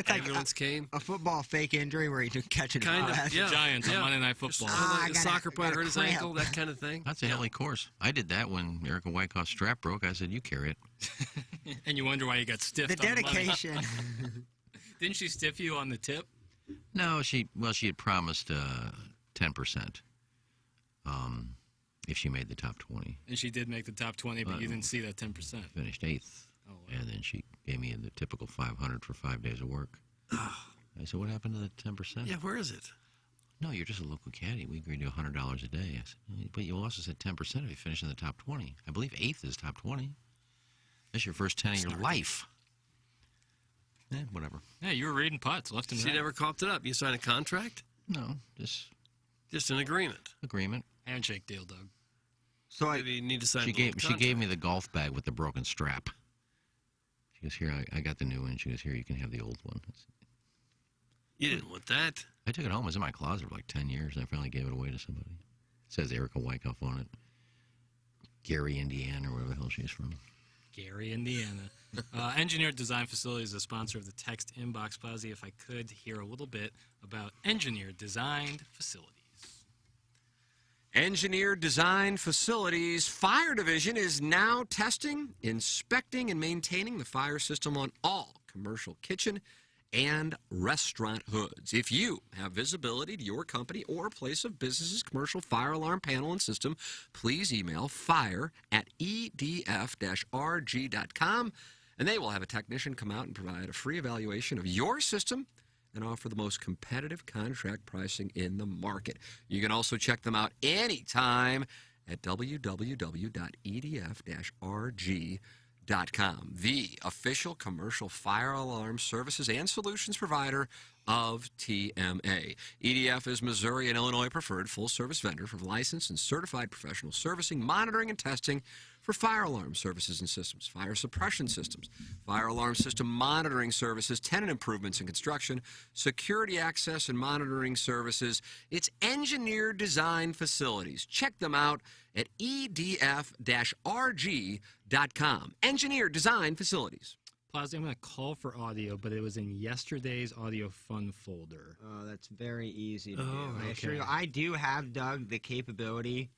Ambulance came. A football fake injury where you just catch it. Kind of, yeah. Giants on Monday Night Football. The soccer player hurt his ankle, that kind of thing. That's a hilly course. I did that when Erica Wyckoff's strap broke. I said, you carry it. And you wonder why you got stiffed. The dedication. Didn't she stiff you on the tip? No, she had promised 10%. If she made the top 20. And she did make the top 20, but you didn't see that 10%. Finished 8th. Oh, wow. And then she gave me the typical 500 for 5 days of work. I said, what happened to the 10%? Yeah, where is it? No, you're just a local caddy. We agreed to $100 a day. I said, but you also said 10% if you finish in the top 20. I believe 8th is top 20. That's your first 10 of your life. Whatever. Yeah, you were reading putts left and She right. never coughed it up. You signed a contract? No, just an agreement. Handshake deal, Doug. So maybe you need to sign. She gave me the golf bag with the broken strap. She goes, here, I got the new one. She goes, here, you can have the old one. You didn't want that. I took it home. It was in my closet for like 10 years, and I finally gave it away to somebody. It says Erica Wyckoff on it. Gary, Indiana, or wherever the hell she's from. Gary, Indiana. Engineered Design Facilities is a sponsor of the Text Inbox Plaza. If I could hear a little bit about Engineered Designed Facilities. Engineered Design Facilities Fire Division is now testing, inspecting, and maintaining the fire system on all commercial kitchen and restaurant hoods. If you have visibility to your company or place of business's commercial fire alarm panel and system, please email fire@edf-rg.com, and they will have a technician come out and provide a free evaluation of your system and offer the most competitive contract pricing in the market. You can also check them out anytime at www.edf-rg.com, the official commercial fire alarm services and solutions provider of TMA. EDF is Missouri and Illinois preferred full-service vendor for licensed and certified professional servicing, monitoring, and testing for fire alarm services and systems, fire suppression systems, fire alarm system monitoring services, tenant improvements and construction, security access and monitoring services. It's Engineered Design Facilities. Check them out at edf-rg.com. Engineered Design Facilities. Plaza, I'm going to call for audio, but it was in yesterday's audio fun folder. Oh, that's very easy to do. okay. I assure you, I do have, Doug, the capability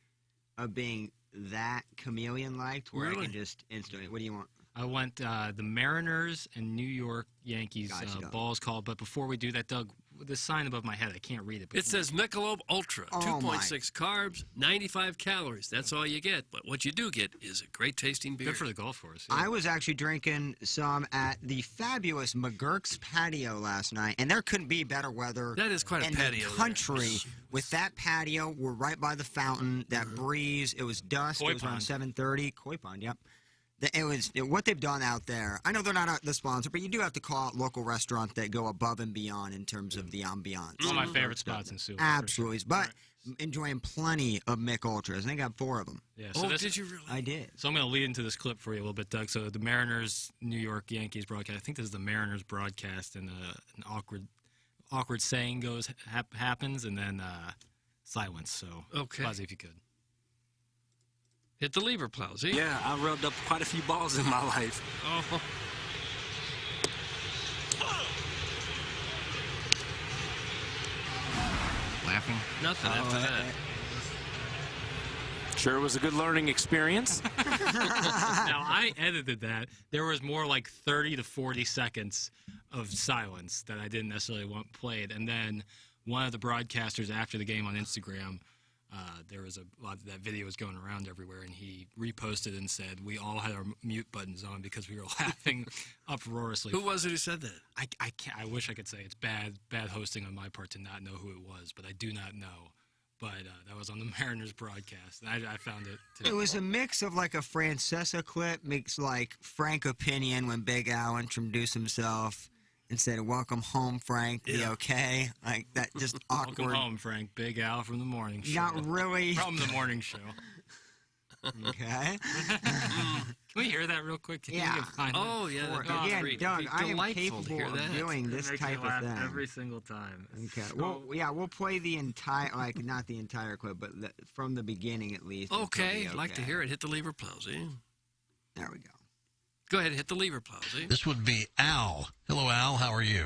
of being that chameleon-like where I can just instantly. What do you want? I want the Mariners and New York Yankees balls called. But before we do that, Doug, the sign above my head, I can't read it. But It says Michelob Ultra, Oh, 2.6 carbs, 95 calories. That's all you get. But what you do get is a great tasting beer. Good for the golf course. I was actually drinking some at the fabulous McGurk's patio last night, and there couldn't be better weather. That is quite a in patio the there. country. With that patio, we're right by the fountain. That breeze. It was dusk. Koi It was around pond. 7:30. Koi pond. Yep. What they've done out there. I know they're not the sponsor, but you do have to call out local restaurants that go above and beyond in terms of the ambiance. One of my favorite spots in Sewell. Absolutely, but enjoying plenty of Mick Ultras. I think I got 4 of them. Yeah, so this- did you really? I did. So I'm going to lead into this clip for you a little bit, Doug. So the Mariners, New York Yankees broadcast. I think this is the Mariners broadcast, and an awkward saying happens, and then silence. So, Okay. Plaza, if you could. Hit the lever, Plowsy. Yeah, I rubbed up quite a few balls in my life. Oh. laughing? Nothing after that. Sure, it was a good learning experience. Now, I edited that. There was more like 30 to 40 seconds of silence that I didn't necessarily want played. And then one of the broadcasters after the game on Instagram, there was a lot of that video was going around everywhere, and he reposted and said, we all had our mute buttons on because we were laughing uproariously. Who was it who said that? I can't. I wish I could say it's bad hosting on my part to not know who it was, but I do not know. But that was on the Mariners broadcast. I found it. It was a mix of like a Francesa clip, mixed like Frank Opinion when Big Al introduced himself and said, "Welcome home, Frank. Be okay." Like that, just awkward. Welcome home, Frank. Big Al from the morning show. Not really. From the morning show. Okay. Can we hear that real quick? Yeah. Oh, yeah. Again, Doug, I am delightful to hear capable of that. doing this They make type me laugh of thing. every single time. Okay. Well, yeah, we'll play the entire, like not the entire clip, but from the beginning at least. Okay, I'd like to hear it. Hit the lever, Plowsy. There we go. Go ahead, hit the lever, Plowsy. This would be Al. Hello, Al. How are you?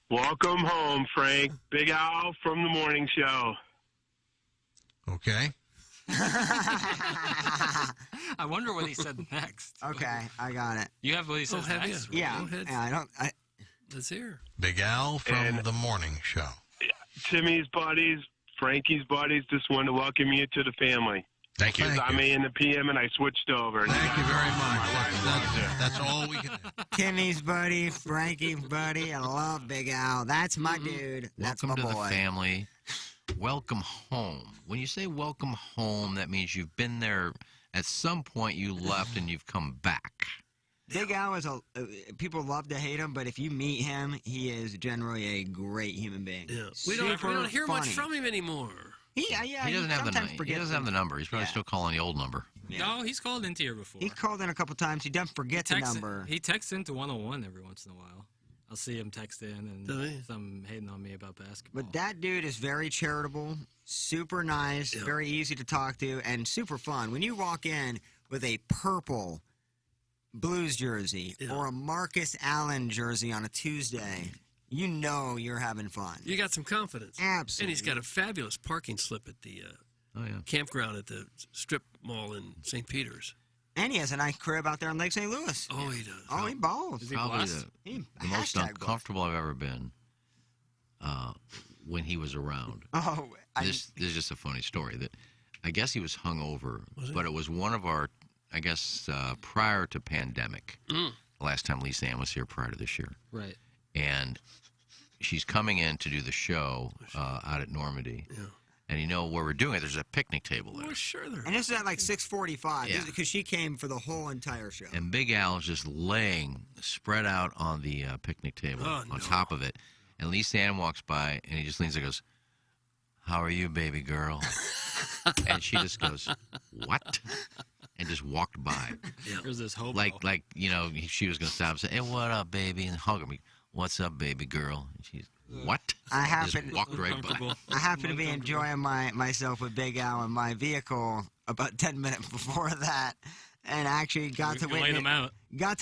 Welcome home, Frank. Big Al from the morning show. Okay. I wonder what he said next. Okay, I got it. You have what he says next? Yeah. Go ahead. I don't. Let's hear. Big Al from the morning show. Timmy's buddies, Frankie's buddies, just wanted to welcome you to the family. Thank you. Because I'm in the PM and I switched over. Thank you very much. That's all we can do. Timmy's buddy, Frankie's buddy. I love Big Al. That's my dude. That's Welcome my to boy. the family. Welcome home. When you say welcome home, that means you've been there at some point, you left and you've come back. Big Al is people love to hate him, but if you meet him, he is generally a great human being. Yeah. We don't hear much from him anymore. He doesn't have the number. He's probably still calling the old number. Yeah. No, he's called into here before. He's called in a couple times. He doesn't forget the number. He texts into 101 every once in a while. I'll see him text in and some hating on me about basketball. But that dude is very charitable, super nice, very easy to talk to, and super fun. When you walk in with a purple Blues jersey or a Marcus Allen jersey on a Tuesday, you know you're having fun. You got some confidence. Absolutely. And he's got a fabulous parking slip at the campground at the strip mall in St. Peter's. And he has a nice crib out there in Lake St. Louis. Oh, he does. Oh, he balls. Probably the most uncomfortable I've ever been when he was around. Oh, this is just a funny story. That I guess he was hungover, but it was one of our, I guess, prior to pandemic. The last time Lisa Ann was here prior to this year. Right. And she's coming in to do the show out at Normandy. Yeah. And you know where we're doing it, there's a picnic table there. Oh, sure there is. And this is at like 6:45 Yeah. because she came for the whole entire show. And Big Al is just laying, spread out on the picnic table on top of it. And Lisa Ann walks by, and he just leans and goes, "How are you, baby girl?" And she just goes, "What?" And just walked by. Yeah. There's this hobo. Like you know, she was going to stop and say, "Hey, what up, baby?" And hug him. "What's up, baby girl?" And she's, "What?" Just walked right by. I happen to be enjoying myself with Big Al in my vehicle about 10 minutes before that, and actually got to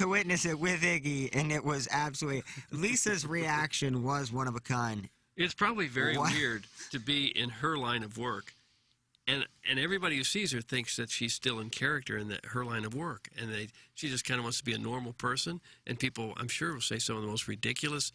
witness it with Iggy, and it was absolutely. Lisa's reaction was one of a kind. It's probably very weird to be in her line of work, and everybody who sees her thinks that she's still in character in her line of work, and she just kind of wants to be a normal person, and people, I'm sure, will say some of the most ridiculous,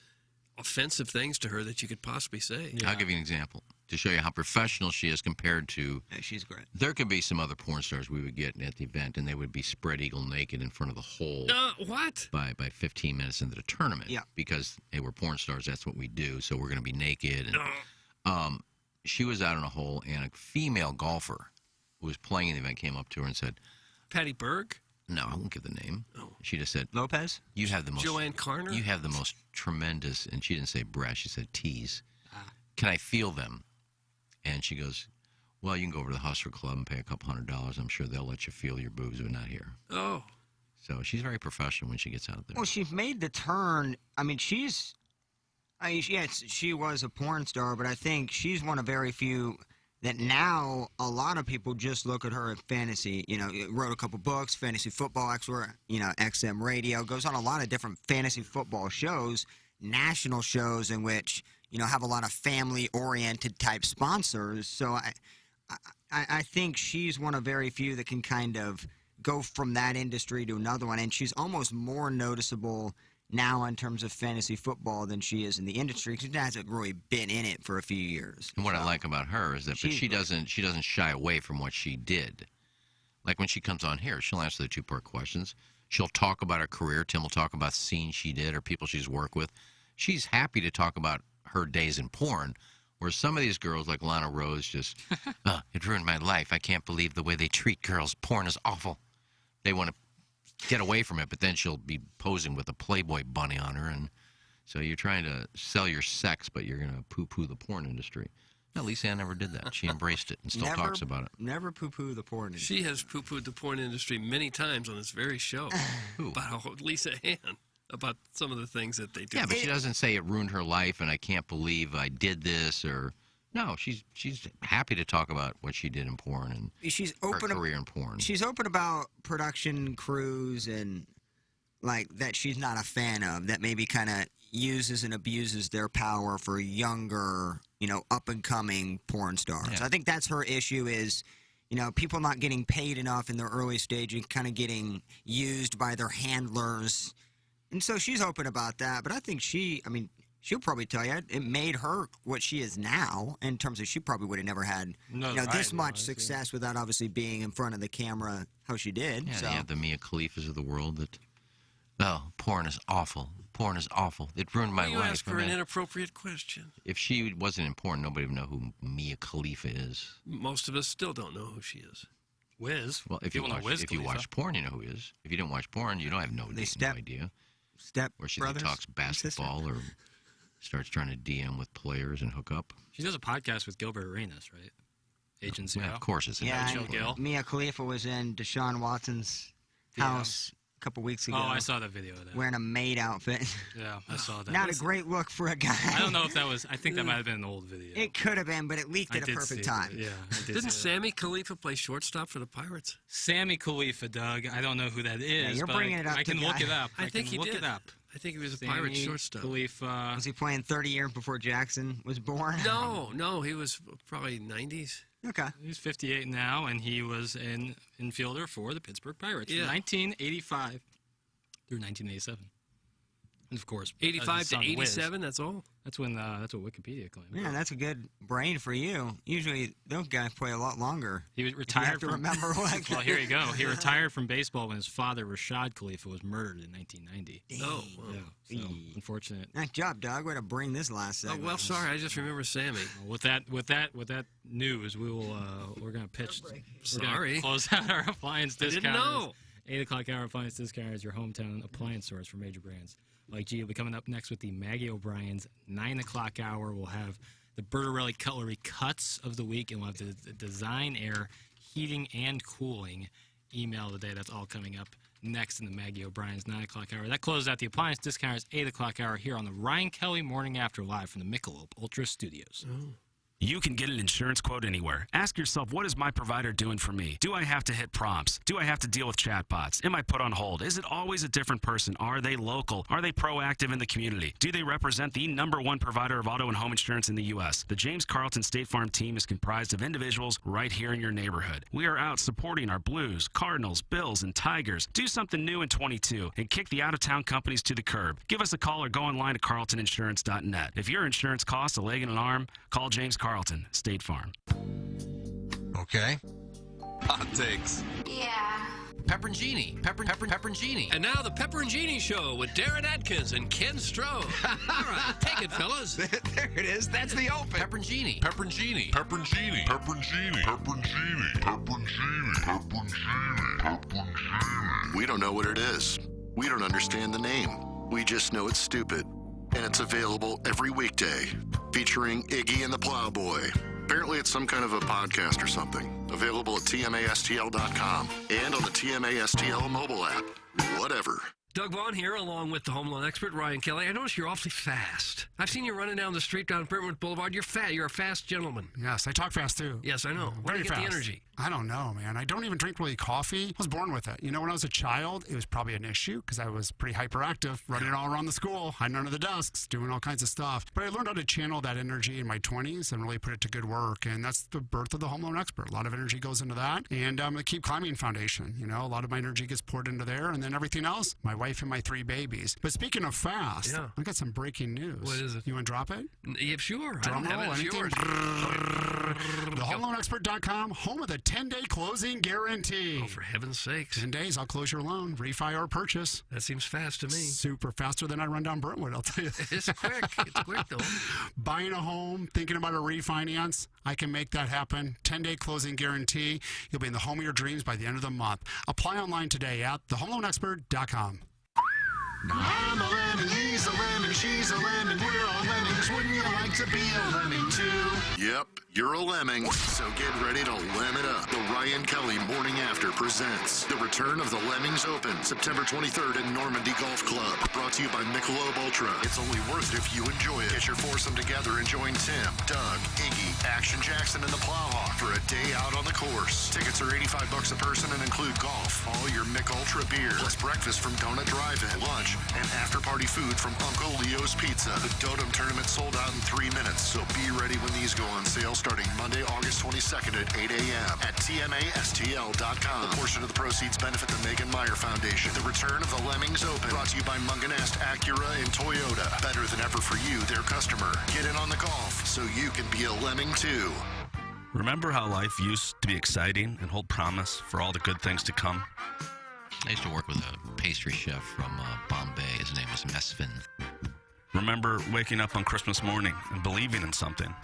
offensive things to her that you could possibly say. I'll give you an example to show you how professional she is compared to. Yeah, she's great. There could be some other porn stars we would get at the event, and they would be spread eagle naked in front of the whole. What? By 15 minutes into the tournament. Yeah. Because hey, we're porn stars. That's what we do. So we're going to be naked. And, she was out in a hole, and a female golfer who was playing in the event came up to her and said, Patty Berg? No, I won't give the name. Oh. She just said, Lopez? You have the most. Joanne Carner? You have the most tremendous, and she didn't say breast, she said tees. Can I feel them? And she goes, well, you can go over to the Hustler Club and pay a couple $100. I'm sure they'll let you feel your boobs, but not here. Oh. So she's very professional when she gets out there. Well, she's made the turn. I mean, she was a porn star, but I think she's one of very few that now a lot of people just look at her at fantasy. You know, wrote a couple books, fantasy football expert, XM radio, goes on a lot of different fantasy football shows, national shows in which, have a lot of family-oriented type sponsors. So I think she's one of very few that can kind of go from that industry to another one, and she's almost more noticeable now in terms of fantasy football than she is in the industry because she hasn't really been in it for a few years. And what I like about her is that she doesn't shy away from what she did. Like when she comes on here, she'll answer the two-part questions. She'll talk about her career. Tim will talk about scenes she did or people she's worked with. She's happy to talk about her days in porn, where some of these girls, like Lana Rose, just, it ruined my life. I can't believe the way they treat girls. Porn is awful. They want to get away from it, but then she'll be posing with a Playboy bunny on her, and so you're trying to sell your sex, but you're going to poo-poo the porn industry. No, Lisa Ann never did that. She embraced it and still talks about it. Never poo-poo the porn industry. She has poo-pooed the porn industry many times on this very show. About Lisa Ann, about some of the things that they do. Yeah, but she doesn't say it ruined her life and I can't believe I did this, or... No, she's happy to talk about what she did in porn and her career in porn. She's open about production crews and like that she's not a fan of, that maybe kind of uses and abuses their power for younger, up and coming porn stars. Yeah. I think that's her issue is, people not getting paid enough in their early stage and kind of getting used by their handlers. And so she's open about that, but I think she'll probably tell you it made her what she is now in terms of she probably would have never had this much success without obviously being in front of the camera how she did. Yeah, so. they have the Mia Khalifas of the world that, porn is awful. Porn is awful. It ruined my life. You ask her an inappropriate question. If she wasn't in porn, nobody would know who Mia Khalifa is. Most of us still don't know who she is. Wiz. Well, if you watch porn, you know who he is. If you didn't watch porn, you don't have no idea. Where she talks basketball or starts trying to DM with players and hook up. She does a podcast with Gilbert Arenas, right? Agent Zero. Yeah, of course it's Gil. Mia Khalifa was in Deshaun Watson's house a couple weeks ago. Oh, I saw that video of that. Wearing a maid outfit. Yeah, I saw that. Not a great look for a guy. I don't know if that was... I think that might have been an old video. It could have been, but it leaked at a perfect time. Yeah, Didn't Sammy Khalifa play shortstop for the Pirates? Sammy Khalifa, Doug. I don't know who that is. Yeah, you're bringing it up. I can look it up. I think he look did. it up. I think he was a Pirate shortstop. Khalifa. Was he playing 30 years before Jackson was born? No, he was probably 90s. Okay. He's 58 now, and he was an infielder for the Pittsburgh Pirates Yeah. from 1985 through 1987. And of course, 85 to 87, that's all? That's when that's what Wikipedia claims. Yeah, that's a good brain for you. Usually, those guys play a lot longer. He was retired you have to remember what. Well, here you go. He retired from baseball when his father, Rashad Khalifa, was murdered in 1990. Oh, wow. Yeah, so unfortunate. Nice job, Doug. Way to bring this last segment. Oh, well, sorry, I just remember Sammy. With that news, we will we're gonna pitch. We're gonna Sorry. close out our appliance I discounters. didn't know. 8 o'clock hour appliance discounters, your hometown appliance source for major brands. Like G will be coming up next with the Maggie O'Brien's 9 o'clock hour. We'll have the Bertarelli Cutlery Cuts of the week, and we'll have the Design Air Heating and Cooling email of the day. That's all coming up next in the Maggie O'Brien's 9 o'clock hour. That closes out the appliance discounters 8 o'clock hour here on the Ryan Kelly Morning After live from the Michelob Ultra Studios. You can get an insurance quote anywhere. Ask yourself, what is my provider doing for me? Do I have to hit prompts? Do I have to deal with chatbots? Am I put on hold? Is it always a different person? Are they local? Are they proactive in the community? Do they represent the #1 provider of auto and home insurance in the U.S.? The James Carlton State Farm team is comprised of individuals right here in your neighborhood. We are out supporting our Blues, Cardinals, Bills, and Tigers. Do something new in 22 and kick the out-of-town companies to the curb. Give us a call or go online to carltoninsurance.net. If your insurance costs a leg and an arm, call James Carlton, State Farm. Okay. Hot takes. Yeah. Pepperoncini. Pepperoncini. And now the Pepperoncini Show with Darren Atkins and Ken Stroh. All right, take it, fellas. There it is. That's the open. Pepperoncini. Pepperoncini. Pepperoncini. Pepperoncini. Pepperoncini. Pepperoncini. Pepperoncini. Pepperoncini. We don't know what it is. We don't understand the name. We just know it's stupid. And it's available every weekday, featuring Iggy and the Plowboy. Apparently it's some kind of a podcast or something. Available at TMASTL.com and on the TMASTL mobile app. Whatever. Doug Vaughn here, along with the home loan expert, Ryan Kelly. I notice you're awfully fast. I've seen you running down the street down Brentwood Boulevard. You're fat. You're a fast gentleman. Yes, I talk fast, too. Yes, I know. Where do you get the energy? I don't know, man. I don't even drink really coffee. I was born with it. You know, when I was a child, it was probably an issue because I was pretty hyperactive, running all around the school, hiding under the desks, doing all kinds of stuff. But I learned how to channel that energy in my 20s and really put it to good work. And that's the birth of the home loan expert. A lot of energy goes into that. And the Keep Climbing Foundation, you know, a lot of my energy gets poured into there. And then everything else, my wife and my 3 babies. But speaking of fast, I got some breaking news. What is it? You want to drop it? Yeah, sure. Drum roll, anything? TheHomeLoanExpert.com, home of the 10-day closing guarantee. Oh, for heaven's sakes. 10 days, I'll close your loan, refi or purchase. That seems fast to me. Super faster than I run down Brentwood, I'll tell you. It's quick. It's quick, though. Buying a home, thinking about a refinance, I can make that happen. 10-day closing guarantee. You'll be in the home of your dreams by the end of the month. Apply online today at TheHomeLoanExpert.com. I'm a lemon, he's a lemon, she's a lemon, we're all lemmings. Wouldn't you like to be a lemming too? Yep, you're a lemming, so get ready to lem it up. The Ryan Kelly Morning After presents the return of the Lemmings Open, September 23rd at Normandy Golf Club. Brought to you by Michelob Ultra. It's only worth it if you enjoy it. Get your foursome together and join Tim, Doug, Iggy, Action Jackson, and the Plowhawk for a day out on the course. Tickets are $85 a person and include golf, all your Mich Ultra beer, plus breakfast from Donut Drive-In, lunch, and after-party food from Uncle Leo's Pizza. The Dotem tournament sold out in 3 minutes, so be ready when these go on sale starting Monday, August 22nd at 8 a.m. at TMASTL.com. A portion of the proceeds benefit the Megan Meyer Foundation. The return of the Lemmings Open, brought to you by Munganast, Acura, and Toyota. Better than ever for you, their customer. Get in on the golf so you can be a lemming too. Remember how life used to be exciting and hold promise for all the good things to come? I used to work with a pastry chef from Bombay. His name was Mesfin. Remember waking up on Christmas morning and believing in something?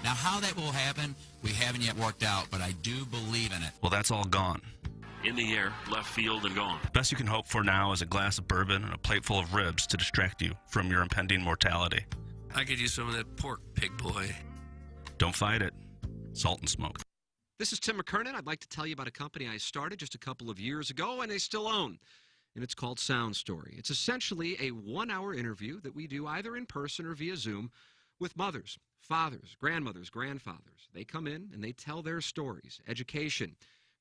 Now, how that will happen, we haven't yet worked out, but I do believe in it. Well, that's all gone. In the air, left field, and gone. Best you can hope for now is a glass of bourbon and a plate full of ribs to distract you from your impending mortality. I could use some of that pork, pig boy. Don't fight it. Salt and smoke. This is Tim McKernan. I'd like to tell you about a company I started just a couple of years ago and I still own. And it's called Sound Story. It's essentially a 1-hour interview that we do either in person or via Zoom with mothers, fathers, grandmothers, grandfathers. They come in and they tell their stories, education,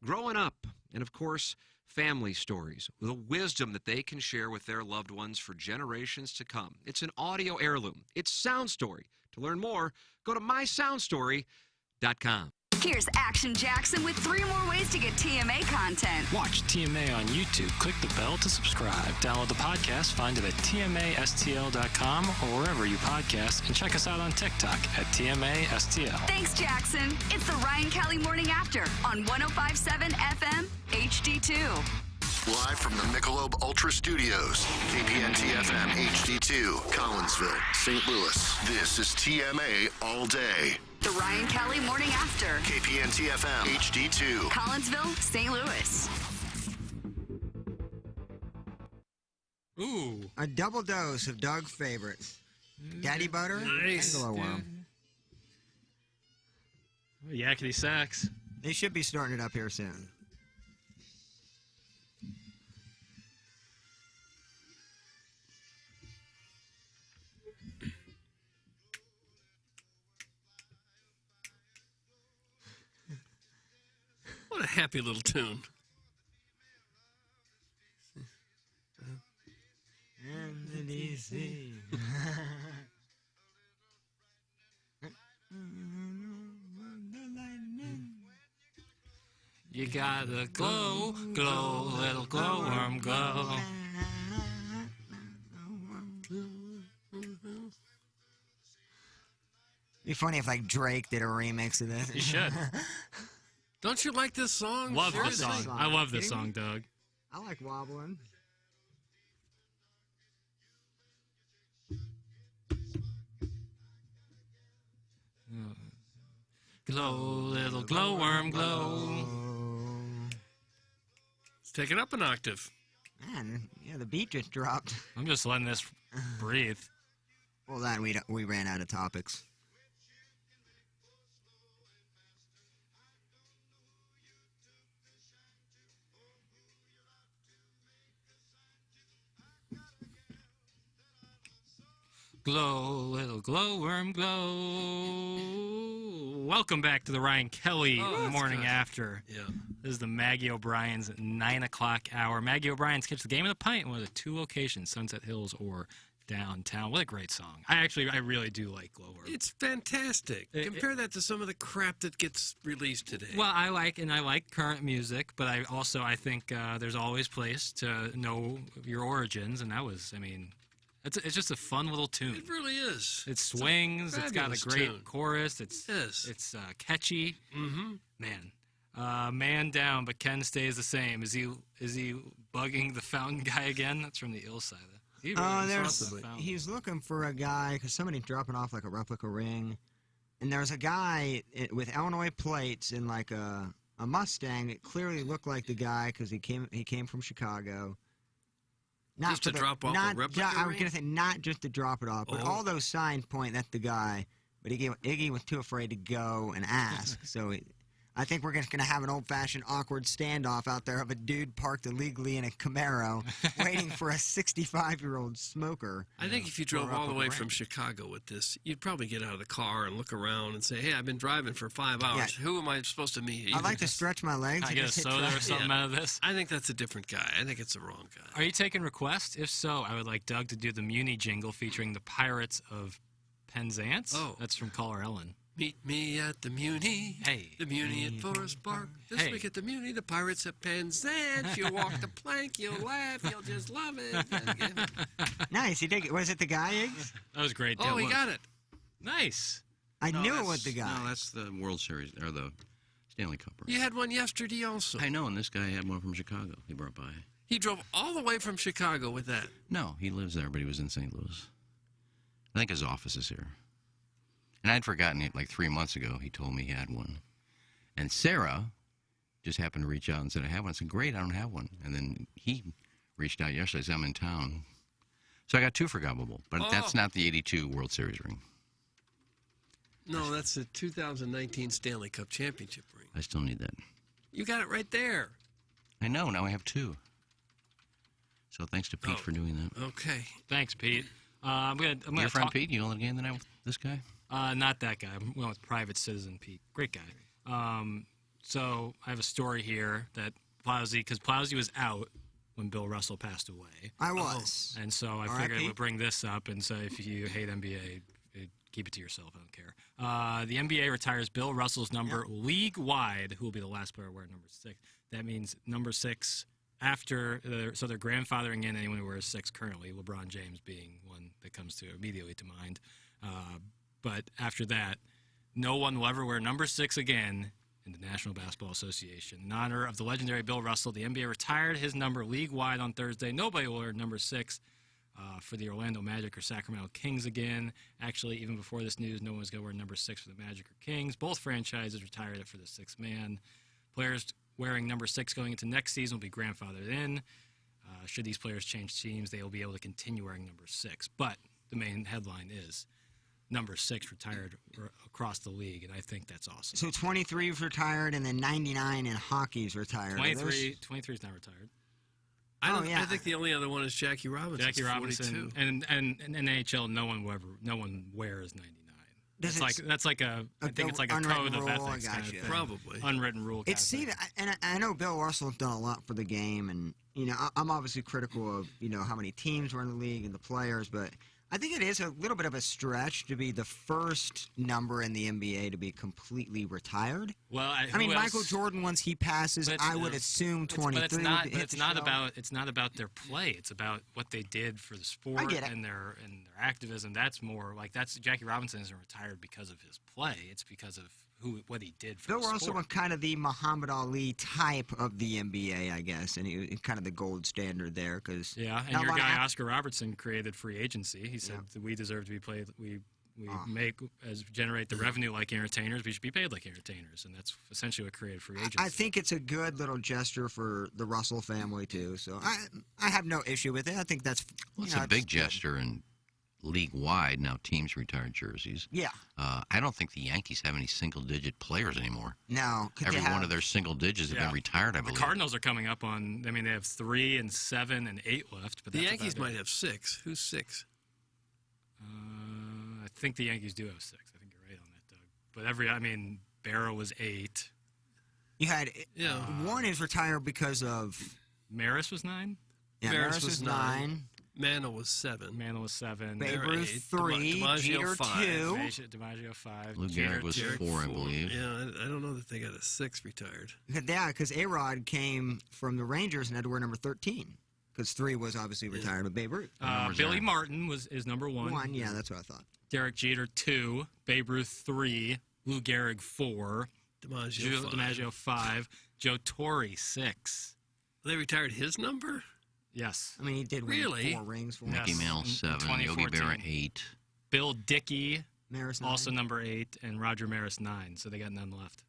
growing up, and of course, family stories, the wisdom that they can share with their loved ones for generations to come. It's an audio heirloom. It's Sound Story. To learn more, go to mysoundstory.com. Here's Action Jackson with 3 more ways to get TMA content. Watch TMA on YouTube. Click the bell to subscribe. Download the podcast. Find it at TMASTL.com or wherever you podcast. And check us out on TikTok at TMASTL. Thanks, Jackson. It's the Ryan Kelly Morning After on 105.7 FM HD2. Live from the Michelob Ultra Studios, KPNT FM HD2, Collinsville, St. Louis. This is TMA All Day. The Ryan Kelly Morning After. KPNT FM HD2, Collinsville, St. Louis. Ooh. A double dose of Doug's favorites. Daddy butter nice, and glowworm. Oh, yakety sax. They should be starting it up here soon. What a happy little tune. You gotta glow, glow, little glowworm, glow. Be funny if like Drake did a remix of this. You should. Don't you like this song? Love this song. I love this song, Doug. I like wobbling. Glow, little glowworm, glow. Let's take it up an octave. Man, yeah, the beat just dropped. I'm just letting this breathe. Well, then we ran out of topics. Glow, little glowworm glow. Welcome back to the Ryan Kelly Morning After. Yeah. This is the Maggie O'Brien's 9 o'clock hour. Maggie O'Brien's Catch the Game of the Pint in one of the two locations, Sunset Hills or downtown. What a great song. I really do like Glowworm. It's fantastic. Compare that to some of the crap that gets released today. Well, I like current music, but I think there's always place to know your origins, and that was, it's just a fun little tune. It really is. It swings. It's got a great tune. chorus. It's catchy. Mm-hmm. Man down, but Ken stays the same. Is he bugging the fountain guy again? That's from the ill side. He's looking for a guy because somebody's dropping off like a replica ring, and there's a guy with Illinois plates in like a Mustang. It clearly looked like the guy because he came from Chicago. Not just to drop off a replica I was going to say not just to drop it off, but all those signs point at the guy. But Iggy was too afraid to go and ask, so I think we're just going to have an old-fashioned awkward standoff out there of a dude parked illegally in a Camaro waiting for a 65-year-old smoker. I think if you drove all the way from Chicago with this, you'd probably get out of the car and look around and say, hey, I've been driving for 5 hours. Yeah. Who am I supposed to meet? I'd like to stretch my legs. I get a soda or something out of this. I think that's a different guy. I think it's the wrong guy. Are you taking requests? If so, I would like Doug to do the Muni jingle featuring the Pirates of Penzance. Oh. That's from Caller Ellen. Meet me at the Muni. Hey. The Muni at Forest Park. This week at the Muni, the Pirates at Penzance. You'll walk the plank, you'll laugh, you'll just love it. Nice. You dig it. Was it the guy, Iggs? That was great. Oh, he got it. Nice. I knew it was the guy. No, that's the World Series, or the Stanley Cup. You had one yesterday also. I know, and this guy had one from Chicago. He brought by. He drove all the way from Chicago with that. No, he lives there, but he was in St. Louis. I think his office is here. And I'd forgotten it like 3 months ago. He told me he had one. And Sarah just happened to reach out and said, I have one. I said, great, I don't have one. And then he reached out yesterday, said, I'm in town. So I got two for Gobble, but that's not the 82 World Series ring. No, that's the 2019 Stanley Cup Championship ring. I still need that. You got it right there. I know, now I have two. So thanks to Pete for doing that. Okay. Thanks, Pete. I'm gonna Your friend Pete, you know the game tonight with this guy? Not that guy. I'm going with Private Citizen Pete. Great guy. So I have a story here that because Plowsy was out when Bill Russell passed away. I was. And so I figured we'd bring this up and say if you hate NBA, keep it to yourself. I don't care. The NBA retires Bill Russell's number league-wide, who will be the last player to wear number 6. That means number 6 after, so they're grandfathering in anyone who wears 6 currently, LeBron James being one that comes immediately to mind. But after that, no one will ever wear number 6 again in the National Basketball Association. In honor of the legendary Bill Russell, the NBA retired his number league-wide on Thursday. Nobody will wear number 6 for the Orlando Magic or Sacramento Kings again. Actually, even before this news, no one's going to wear number 6 for the Magic or Kings. Both franchises retired it for the 6th man. Players wearing number 6 going into next season will be grandfathered in. Should these players change teams, they will be able to continue wearing number 6. But the main headline is number 6 retired across the league, and I think that's awesome. So 23 is retired, and then 99 in hockey's retired. 23 is not retired. I think the only other one is Jackie Robinson. Jackie Robinson, and in NHL, no one wears 99. That's like a code of ethics kind of thing. Probably unwritten rule. And I know Bill Russell's done a lot for the game, and I'm obviously critical of how many teams were in the league and the players, but I think it is a little bit of a stretch to be the first number in the NBA to be completely retired. Well, Michael Jordan, once he passes, I would assume 23. But it's not about their play. It's about what they did for the sport and their activism. That's more like Jackie Robinson isn't retired because of his play. It's because of what he did for the sport. Bill Russell was kind of the Muhammad Ali type of the NBA, I guess, and he was kind of the gold standard there. And your guy Oscar Robertson created free agency. He said that we deserve to be played. We generate the revenue like entertainers. We should be paid like entertainers, and that's essentially what created free agency. I think it's a good little gesture for the Russell family too. So I have no issue with it. I think that's it's a big gesture and league-wide. Now teams retired jerseys. Yeah. I don't think the Yankees have any single-digit players anymore. No. Every one of their single digits have been retired, I believe. The Cardinals are coming up on, they have 3 and 7 and 8 left. But the Yankees might have 6. Who's 6? think the Yankees do have 6. I think you're right on that, Doug. But Barrow was 8. You had one is retired because of Maris was 9. Yeah, Maris was 9. Mantle was 7. Babe Ruth 3. Jeter 2. DiMaggio 5. Lou Gehrig was 4, I believe. Yeah, I don't know that they got a 6 retired. Yeah, because A-Rod came from the Rangers and had to wear number 13. Because 3 was obviously retired with Babe Ruth. Billy Martin is number 1. 1, yeah, that's what I thought. Derek Jeter 2. Babe Ruth 3. Lou Gehrig 4. DiMaggio 5. Joe Torre 6. They retired his number? Yes. I mean, he did win 4 rings for Mickey Mantle 7. Yogi Berra 8. Bill Dickey, Maris also number 8, and Roger Maris 9. So they got none left.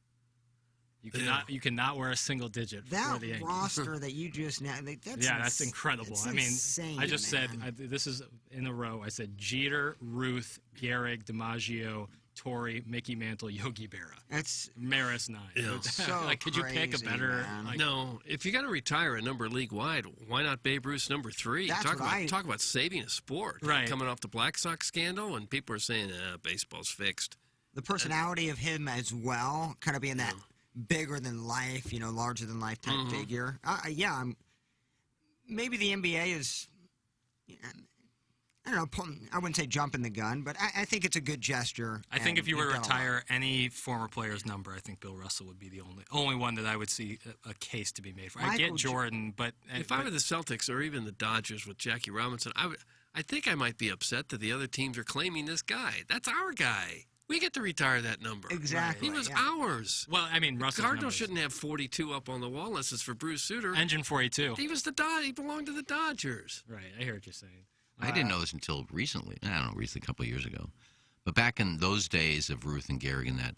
You cannot wear a single digit for That the Yankees. roster that you just now, that's incredible. It's I mean, insane, I just man. said this is in a row. I said Jeter, Ruth, Gehrig, DiMaggio, Torre, Mickey Mantle, Yogi Berra. That's Maris 9. Yeah. So could you pick a crazy, better? man. No, if you got to retire a number league wide, why not Babe Ruth's number 3? That's Talk about saving a sport. Right. Coming off the Black Sox scandal, and people are saying, baseball's fixed. The personality of him as well, kind of being that bigger than life, larger than life type figure. Maybe the NBA is. I don't know. I wouldn't say jumping the gun, but I think it's a good gesture. I think if you were to retire any former player's number, I think Bill Russell would be the only one that I would see a case to be made for. I get Jordan, but if I were the Celtics or even the Dodgers with Jackie Robinson, I think I might be upset that the other teams are claiming this guy. That's our guy. We get to retire that number. Exactly. He was ours. Well, Russell's Cardinals shouldn't have 42 up on the wall unless it's for Bruce Sutter. Engine 42. He was he belonged to the Dodgers. Right. I hear what you're saying. I didn't know this until recently. I don't know, recently, a couple of years ago. But back in those days of Ruth and Gehrig and that,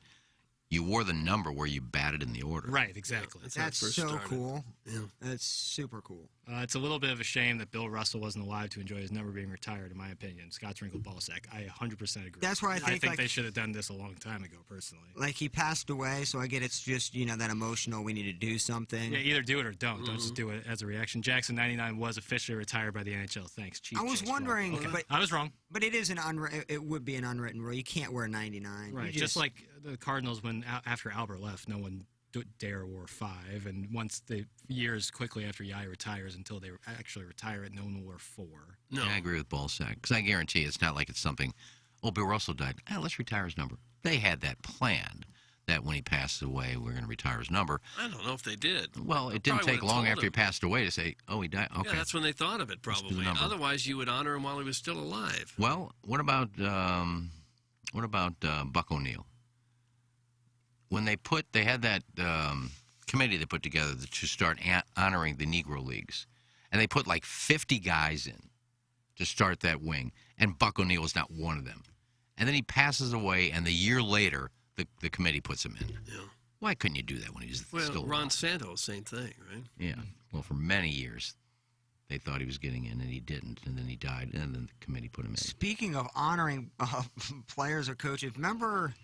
you wore the number where you batted in the order. Right, exactly. That's so cool. Yeah. That's super cool. It's a little bit of a shame that Bill Russell wasn't alive to enjoy his number being retired, in my opinion. Scott Wrinkle Ballsack. I 100% agree. That's why I think they should have done this a long time ago, personally. Like, he passed away, so I get it's just, that emotional, we need to do something. Yeah, either do it or don't. Don't just do it as a reaction. Jackson 99 was officially retired by the NHL. Thanks. I was wondering, but I was wrong. But it is it would be an unwritten rule. You can't wear 99. Right. Just like the Cardinals, when after Albert left, no one dare wore 5, and once the years quickly after Yai retires until they actually retire it, no one wore 4. No, I agree with Ballsack because I guarantee it's not like it's something. Oh, Bill Russell died. Let's retire his number. They had that planned. That when he passed away, we're going to retire his number. I don't know if they did. Well, it didn't take long after he passed away to say, "Oh, he died." Okay, yeah, that's when they thought of it, probably. Otherwise, you would honor him while he was still alive. Well, what about Buck O'Neill? When they had that committee they put together to start honoring the Negro Leagues, and they put like 50 guys in to start that wing, and Buck O'Neill was not one of them. And then he passes away, and the year later, the committee puts him in. Yeah. Why couldn't you do that when he was still alive? Ron Santos, same thing, right? Yeah. Well, for many years, they thought he was getting in, and he didn't, and then he died, and then the committee put him in. Speaking of honoring players or coaches, remember,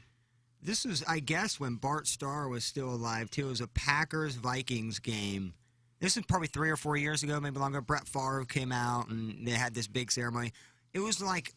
this was, I guess, when Bart Starr was still alive, too. It was a Packers-Vikings game. This is probably 3 or 4 years ago, maybe longer. Brett Favre came out, and they had this big ceremony. It was like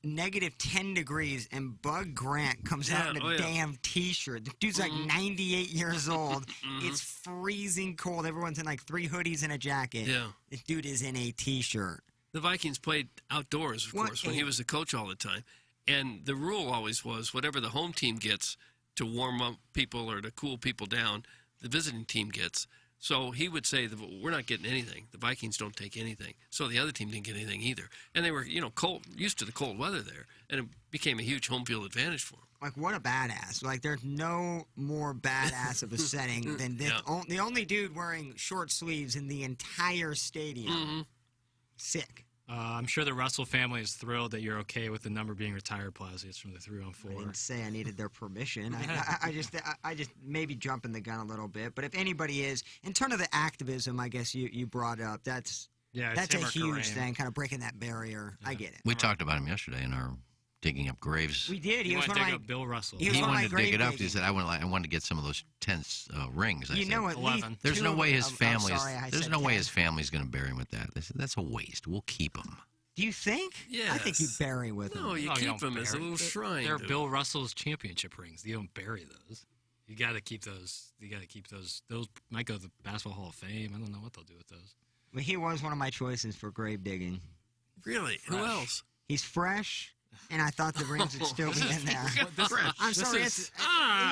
negative 10 degrees, and Bug Grant comes out in a damn T-shirt. The dude's like 98 years old. It's freezing cold. Everyone's in like 3 hoodies and a jacket. Yeah. This dude is in a T-shirt. The Vikings played outdoors, of course, when he was the coach all the time. And the rule always was whatever the home team gets to warm up people or to cool people down, the visiting team gets. So he would say, we're not getting anything. The Vikings don't take anything. So the other team didn't get anything either. And they were, cold, used to the cold weather there. And it became a huge home field advantage for them. Like, what a badass. Like, there's no more badass of a setting than this. Yeah. The only dude wearing short sleeves in the entire stadium. Sick. I'm sure the Russell family is thrilled that you're okay with the number being retired, Plazzi. It's from the 3-on-4. I didn't say I needed their permission. I just maybe jumping the gun a little bit. But if anybody is, in terms of the activism, I guess you brought up, that's a huge thing, kind of breaking that barrier. Yeah. I get it. We talked about him yesterday in our digging up graves. We did. He was one of my Bill Russell. He wanted to dig it up. He said, "I wanted to get some of those 10 rings." I said, at least there's no way his family's. There's no way his family's going to bury him with that. They said, "That's a waste. We'll keep him." Do you think? Yes. I think you bury with them. No, you keep them as a little shrine. They're to Bill Russell's championship rings. You don't bury those. You got to keep those. You got to keep those. Those might go to the Basketball Hall of Fame. I don't know what they'll do with those. Well, he was one of my choices for grave digging. Really? Who else? He's fresh, and I thought the rings would still be in there. I'm sorry.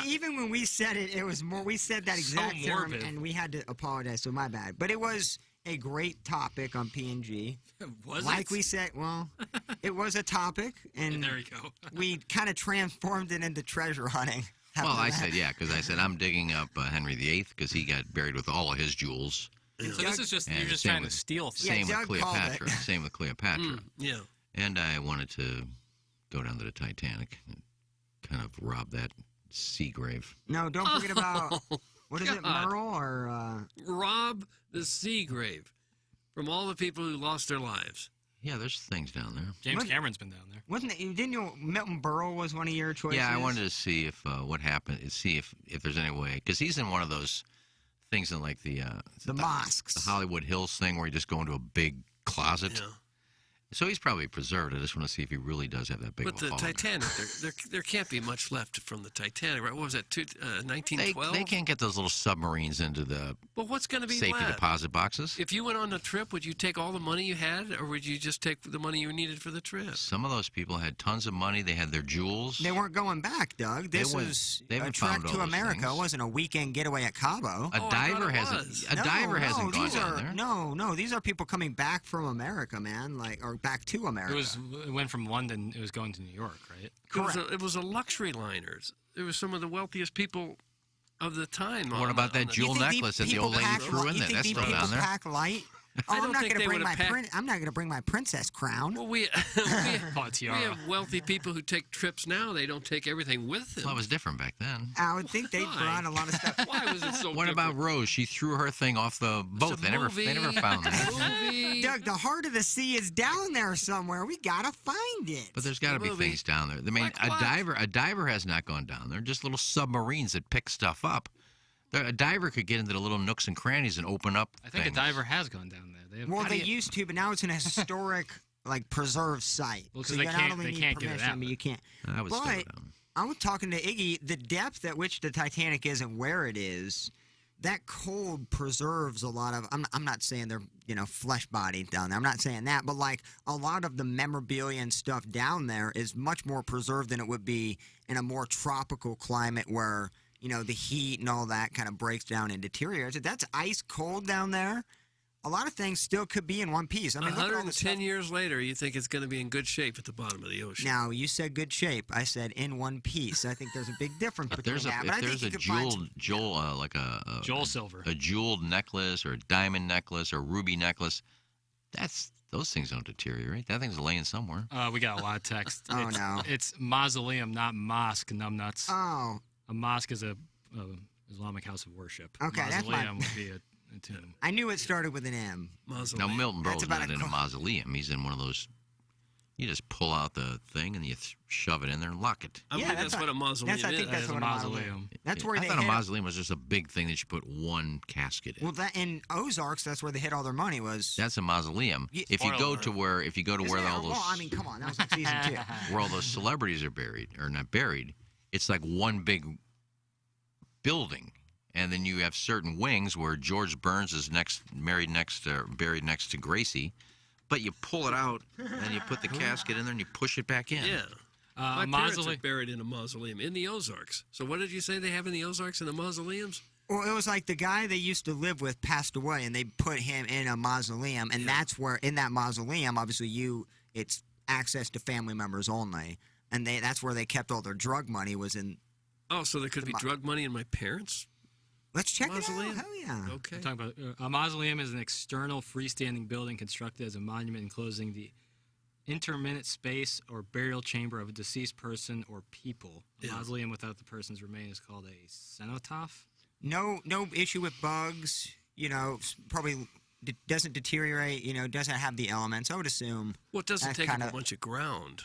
Even when we said it, it was more. We said that exact term, and we had to apologize. So my bad. But it was a great topic on P&G. Was like it? we said, well, it was a topic, and there you go. we kind of transformed it into treasure hunting. Well, I said, because I said I'm digging up Henry VIII because he got buried with all of his jewels. So this is just, And you're just same trying with- to steal things. Same Doug with called Cleopatra. it. Same with Cleopatra. Yeah. And I wanted to go down to the Titanic and kind of rob that sea grave. No, don't forget about, what is it, God. Merle or... Rob the Seagrave from all the people who lost their lives. Yeah, there's things down there. James Cameron's been down there. Wasn't it? Didn't you? Milton Berle was one of your choices. Yeah, I wanted to see if what happened. See if there's any way, because he's in one of those things in like the mosques, the Hollywood Hills thing, where you just go into a big closet. Yeah. So he's probably preserved. I just want to see if he really does have that big. But of a the hole in there. Titanic, there can't be much left from the Titanic, right? What was that, 1912? They can't get those little submarines into the Well, what's going to be safety left? deposit boxes. If you went on a trip, would you take all the money you had, or would you just take the money you needed for the trip? Some of those people had tons of money. They had their jewels. They weren't going back, Doug. This went- was they a haven't trek found all to those America. things. It wasn't a weekend getaway at Cabo. A diver hasn't. A diver hasn't gone down there. No, these are people coming back from America, man, or back to America. It went from London. It was going to New York, right? It was a luxury liners. There were some of the wealthiest people of the time. What about that jewel necklace that the old lady threw in there? That's still down there. Pack light? Oh, I don't I'm not think going to they bring would've my packed- I'm not going to bring my princess crown. Well, we have wealthy people who take trips now. They don't take everything with them. Well, it was different back then. I would think they brought a lot of stuff. Why was it so What about Rose? She threw her thing off the boat. They never found that. Doug, the heart of the sea is down there somewhere. We got to find it. But there's got to be things down there. I mean, a diver has not gone down there. Just little submarines that pick stuff up. A diver could get into the little nooks and crannies and open up. I think a diver has gone down there. They used to, but now it's an historic, preserved site. Well, so they you can't- not only they need can't get it permission, out, but you can't. I would still go down. I was talking to Iggy. The depth at which the Titanic is and where it is, that cold preserves a lot of. I'm not saying they're flesh bodied down there. I'm not saying that, but a lot of the memorabilia and stuff down there is much more preserved than it would be in a more tropical climate where the heat and all that kind of breaks down and deteriorates. If that's ice cold down there, a lot of things still could be in one piece. I mean, look at all the 110 years later, you think it's going to be in good shape at the bottom of the ocean. Now, you said good shape. I said in one piece. I think there's a big difference between that. But I think you could find some- Jewel silver, a jeweled necklace or a diamond necklace or ruby necklace. Those things don't deteriorate. That thing's laying somewhere. We got a lot of text. Oh, no. It's mausoleum, not mosque, numbnuts. Oh. A mosque is a Islamic house of worship. Okay, that's my- Mausoleum would be a tomb. I knew it started with an M. Now, Milton That's Berle's about not a in a co- mausoleum. He's in one of those. You just pull out the thing and you shove it in there and lock it. I believe that's what a mausoleum is. I think that's what a mausoleum. That's where I they thought a hid- mausoleum was just a big thing that you put one casket in. Well, that in Ozarks, that's where they hid all their money. Was That's a mausoleum. If you go to where all those Well, I mean, come on, that was like season 2. where all those celebrities are buried or not buried, it's like one big building, and then you have certain wings where George Burns is buried next to Gracie, but you pull it out and you put the casket in there and you push it back in. Yeah. My parents are buried in a mausoleum in the Ozarks. So what did you say they have in the Ozarks in the mausoleums? Well, it was like the guy they used to live with passed away, and they put him in a mausoleum, and that's where, in that mausoleum, obviously it's access to family members only, and that's where they kept all their drug money was in. Oh, so there could be drug money in my parents' Let's check mausoleum? it out. Hell yeah. Okay. I'm talking about a mausoleum is an external freestanding building constructed as a monument enclosing the intermittent space or burial chamber of a deceased person or people. A mausoleum without the person's remains is called a cenotaph. No issue with bugs. Probably doesn't deteriorate. Doesn't have the elements. I would assume. Well, it doesn't that's take up kinda a bunch of ground.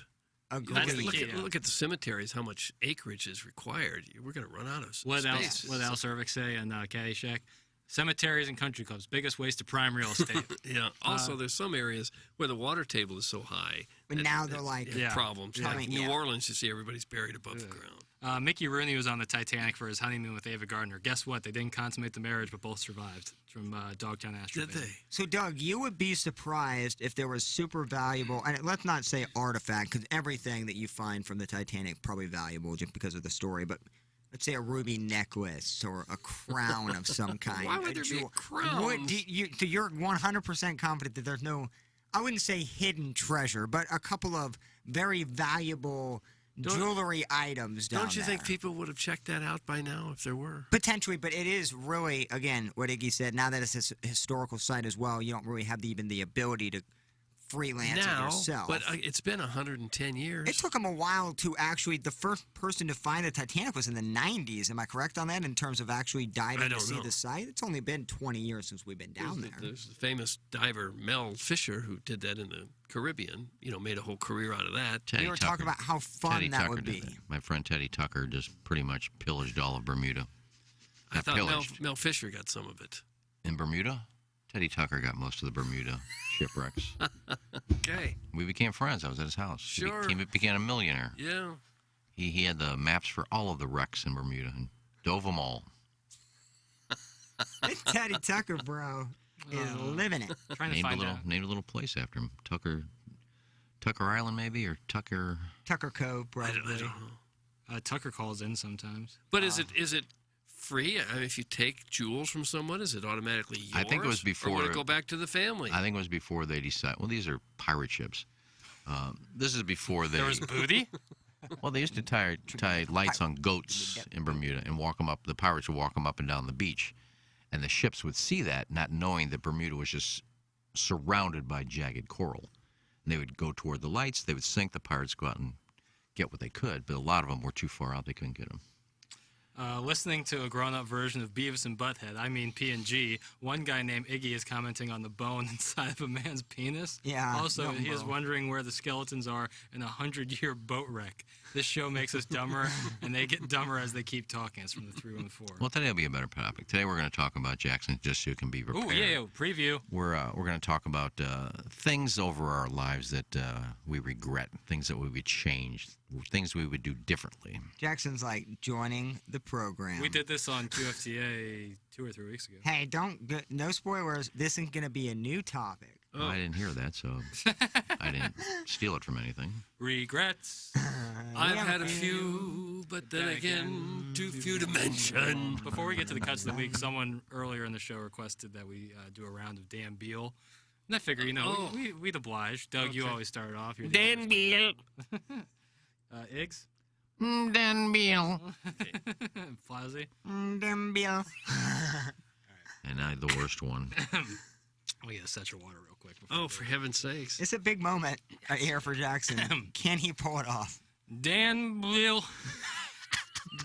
Agreed. Look at the cemeteries, how much acreage is required. We're going to run out of What space. else? What else Ervik say in Caddyshack? Cemeteries and country clubs, biggest waste of prime real estate. Yeah. Also, there's some areas where the water table is so high. But now they're like problems. Yeah. Like New Orleans, you see everybody's buried above the ground. Mickey Rooney was on the Titanic for his honeymoon with Ava Gardner. Guess what? They didn't consummate the marriage, but both survived from Dogtown Astro. Did they? So, Doug, you would be surprised if there was super valuable, and let's not say artifact, because everything that you find from the Titanic probably valuable just because of the story, but let's say a ruby necklace or a crown of some kind. Why would there be a crown? You're 100% confident that there's no, I wouldn't say hidden treasure, but a couple of very valuable jewelry items down there. Don't you think people would have checked that out by now if there were? Potentially, but it is really, again, what Iggy said, now that it's a historical site as well, you don't really have even the ability to freelance it yourself. But it's been 110 years. It took them a while to actually, the first person to find the Titanic was in the 90s. Am I correct on that in terms of actually diving to see the site? It's only been 20 years since we've been down there. There's the famous diver Mel Fisher who did that in the Caribbean, made a whole career out of that. We were talking about how fun that would be. My friend Teddy Tucker just pretty much pillaged all of Bermuda. I thought Mel Fisher got some of it. In Bermuda? Teddy Tucker got most of the Bermuda shipwrecks. Okay. We became friends. I was at his house. Sure. He became a millionaire. Yeah. He had the maps for all of the wrecks in Bermuda and dove them all. Teddy Tucker, bro, is living it. Named a little place after him. Tucker Island, maybe, or Tucker Cove, probably. I don't know. Tucker calls in sometimes. But is it free? I mean, if you take jewels from someone, is it automatically yours? I think it was before. Or would it go back to the family? I think it was before they decided. Well, these are pirate ships. This is before they. There was booty? Well, they used to tie lights on goats in Bermuda and walk them up. The pirates would walk them up and down the beach. And the ships would see that, not knowing that Bermuda was just surrounded by jagged coral. And they would go toward the lights. They would sink. The pirates go out and get what they could. But a lot of them were too far out. They couldn't get them. Listening to a grown-up version of Beavis and Butthead, I mean P&G, one guy named Iggy is commenting on the bone inside of a man's penis. Yeah. Also, he is wondering where the skeletons are in a 100-year boat wreck. This show makes us dumber, and they get dumber as they keep talking. It's from the 314. Well, today will be a better topic. Today we're going to talk about, Jackson, just so it can be repaired. Ooh, yeah, preview. We're going to talk about things over our lives that we regret, things that we would change, things we would do differently. Jackson's like joining the program. We did this on 2FTA 2 or 3 weeks ago. Hey, no spoilers. This is going to be a new topic. Well, I didn't hear that, so I didn't steal it from anything. Regrets. I've had a few, but then again, too few to mention. Before we get to the cuts of the week, someone earlier in the show requested that we do a round of Dan Beal. And I figure, we'd oblige. Doug, you always started off. Dan Beal. Iggs? Dan Beal. Flowsy? Dan Beal. And I, the worst one. We gotta set your water real quick. Oh, for heaven's sakes. It's a big moment here for Jackson. Can he pull it off? Dan Beal.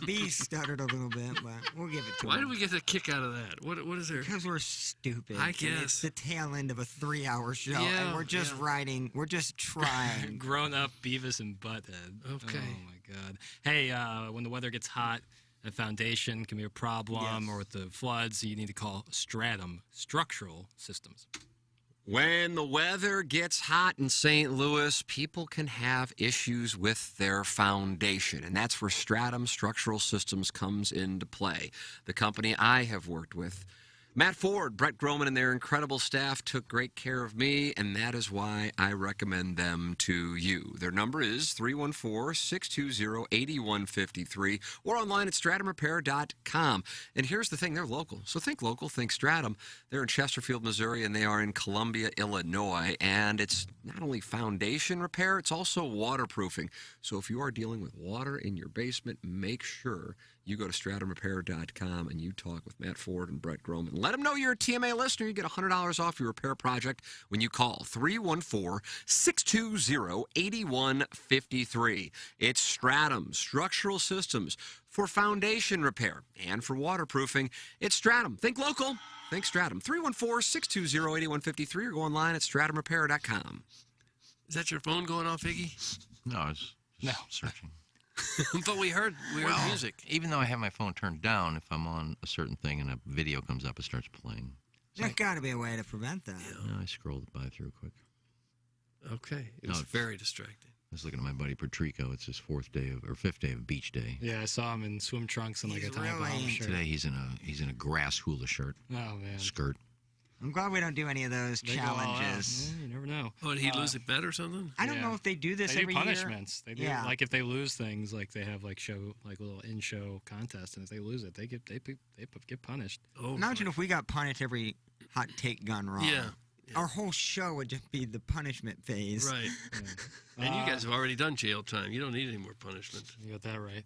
B stuttered a little bit, but we'll give it to him. Why do we get a kick out of that? What is there? Because we're stupid. I guess. It's the tail end of a 3-hour show, and we're just writing. We're just trying. Grown up Beavis and Butthead. Okay. Oh, my God. Hey, when the weather gets hot, a foundation can be a problem, or with the floods, you need to call Stratum Structural Systems. When the weather gets hot in St. Louis, people can have issues with their foundation, and that's where Stratum Structural Systems comes into play. The company I have worked with, Matt Ford, Brett Groman, and their incredible staff took great care of me, and that is why I recommend them to you. Their number is 314-620-8153 or online at stratumrepair.com. And here's the thing, they're local. So think local, think Stratum. They're in Chesterfield, Missouri, and they are in Columbia, Illinois. And it's not only foundation repair, it's also waterproofing. So if you are dealing with water in your basement, make sure you go to stratumrepair.com and you talk with Matt Ford and Brett Groman. Let them know you're a TMA listener. You get $100 off your repair project when you call 314-620-8153. It's Stratum Structural Systems for foundation repair and for waterproofing. It's Stratum. Think local. Think Stratum. 314-620-8153 or go online at stratumrepair.com. Is that your phone going off, Iggy? No, it's searching. But we heard music. Even though I have my phone turned down, if I'm on a certain thing and a video comes up, it starts playing. There's got to be a way to prevent that. I scrolled by through quick. Okay. It was very distracting. I was looking at my buddy Patrico. It's his fifth day of beach day. Yeah, I saw him in swim trunks and like a Tommy Bahama shirt. Today he's in a grass hula shirt. Oh man. Skirt. I'm glad we don't do any of those challenges. Yeah, you never know. Oh, did he lose a bet or something? I don't know if they do this they every do punishments. year. They do like if they lose things, like they have like little in-show contests, and if they lose it, they get punished. Oh, imagine if we got punished every hot take gone wrong. Yeah. Our whole show would just be the punishment phase. Right. And you guys have already done jail time. You don't need any more punishment. You got that right.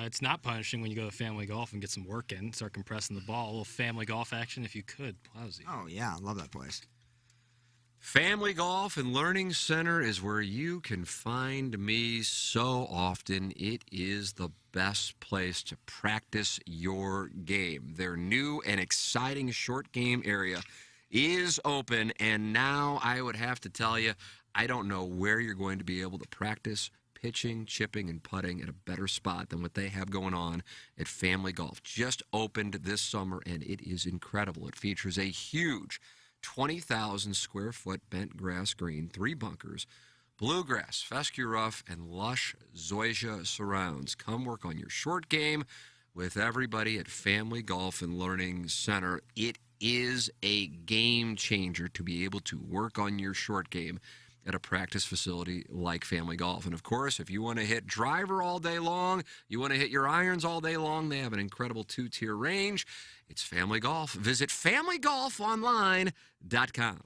It's not punishing when you go to Family Golf and get some work in, start compressing the ball. A little Family Golf action if you could. Plowsy. Oh, yeah. I love that place. Family Golf and Learning Center is where you can find me so often. It is the best place to practice your game. Their new and exciting short game area is open, and now I would have to tell you, I don't know where you're going to be able to practice pitching, chipping, and putting at a better spot than what they have going on at Family Golf. Just opened this summer, and it is incredible. It features a huge 20,000 square foot bent grass green, 3 bunkers, bluegrass, fescue rough, and lush zoysia surrounds. Come work on your short game with everybody at Family Golf and Learning Center. It is a game changer to be able to work on your short game at a practice facility like Family Golf. And of course, if you want to hit driver all day long, you want to hit your irons all day long, they have an incredible 2-tier range. It's Family Golf. Visit FamilyGolfOnline.com.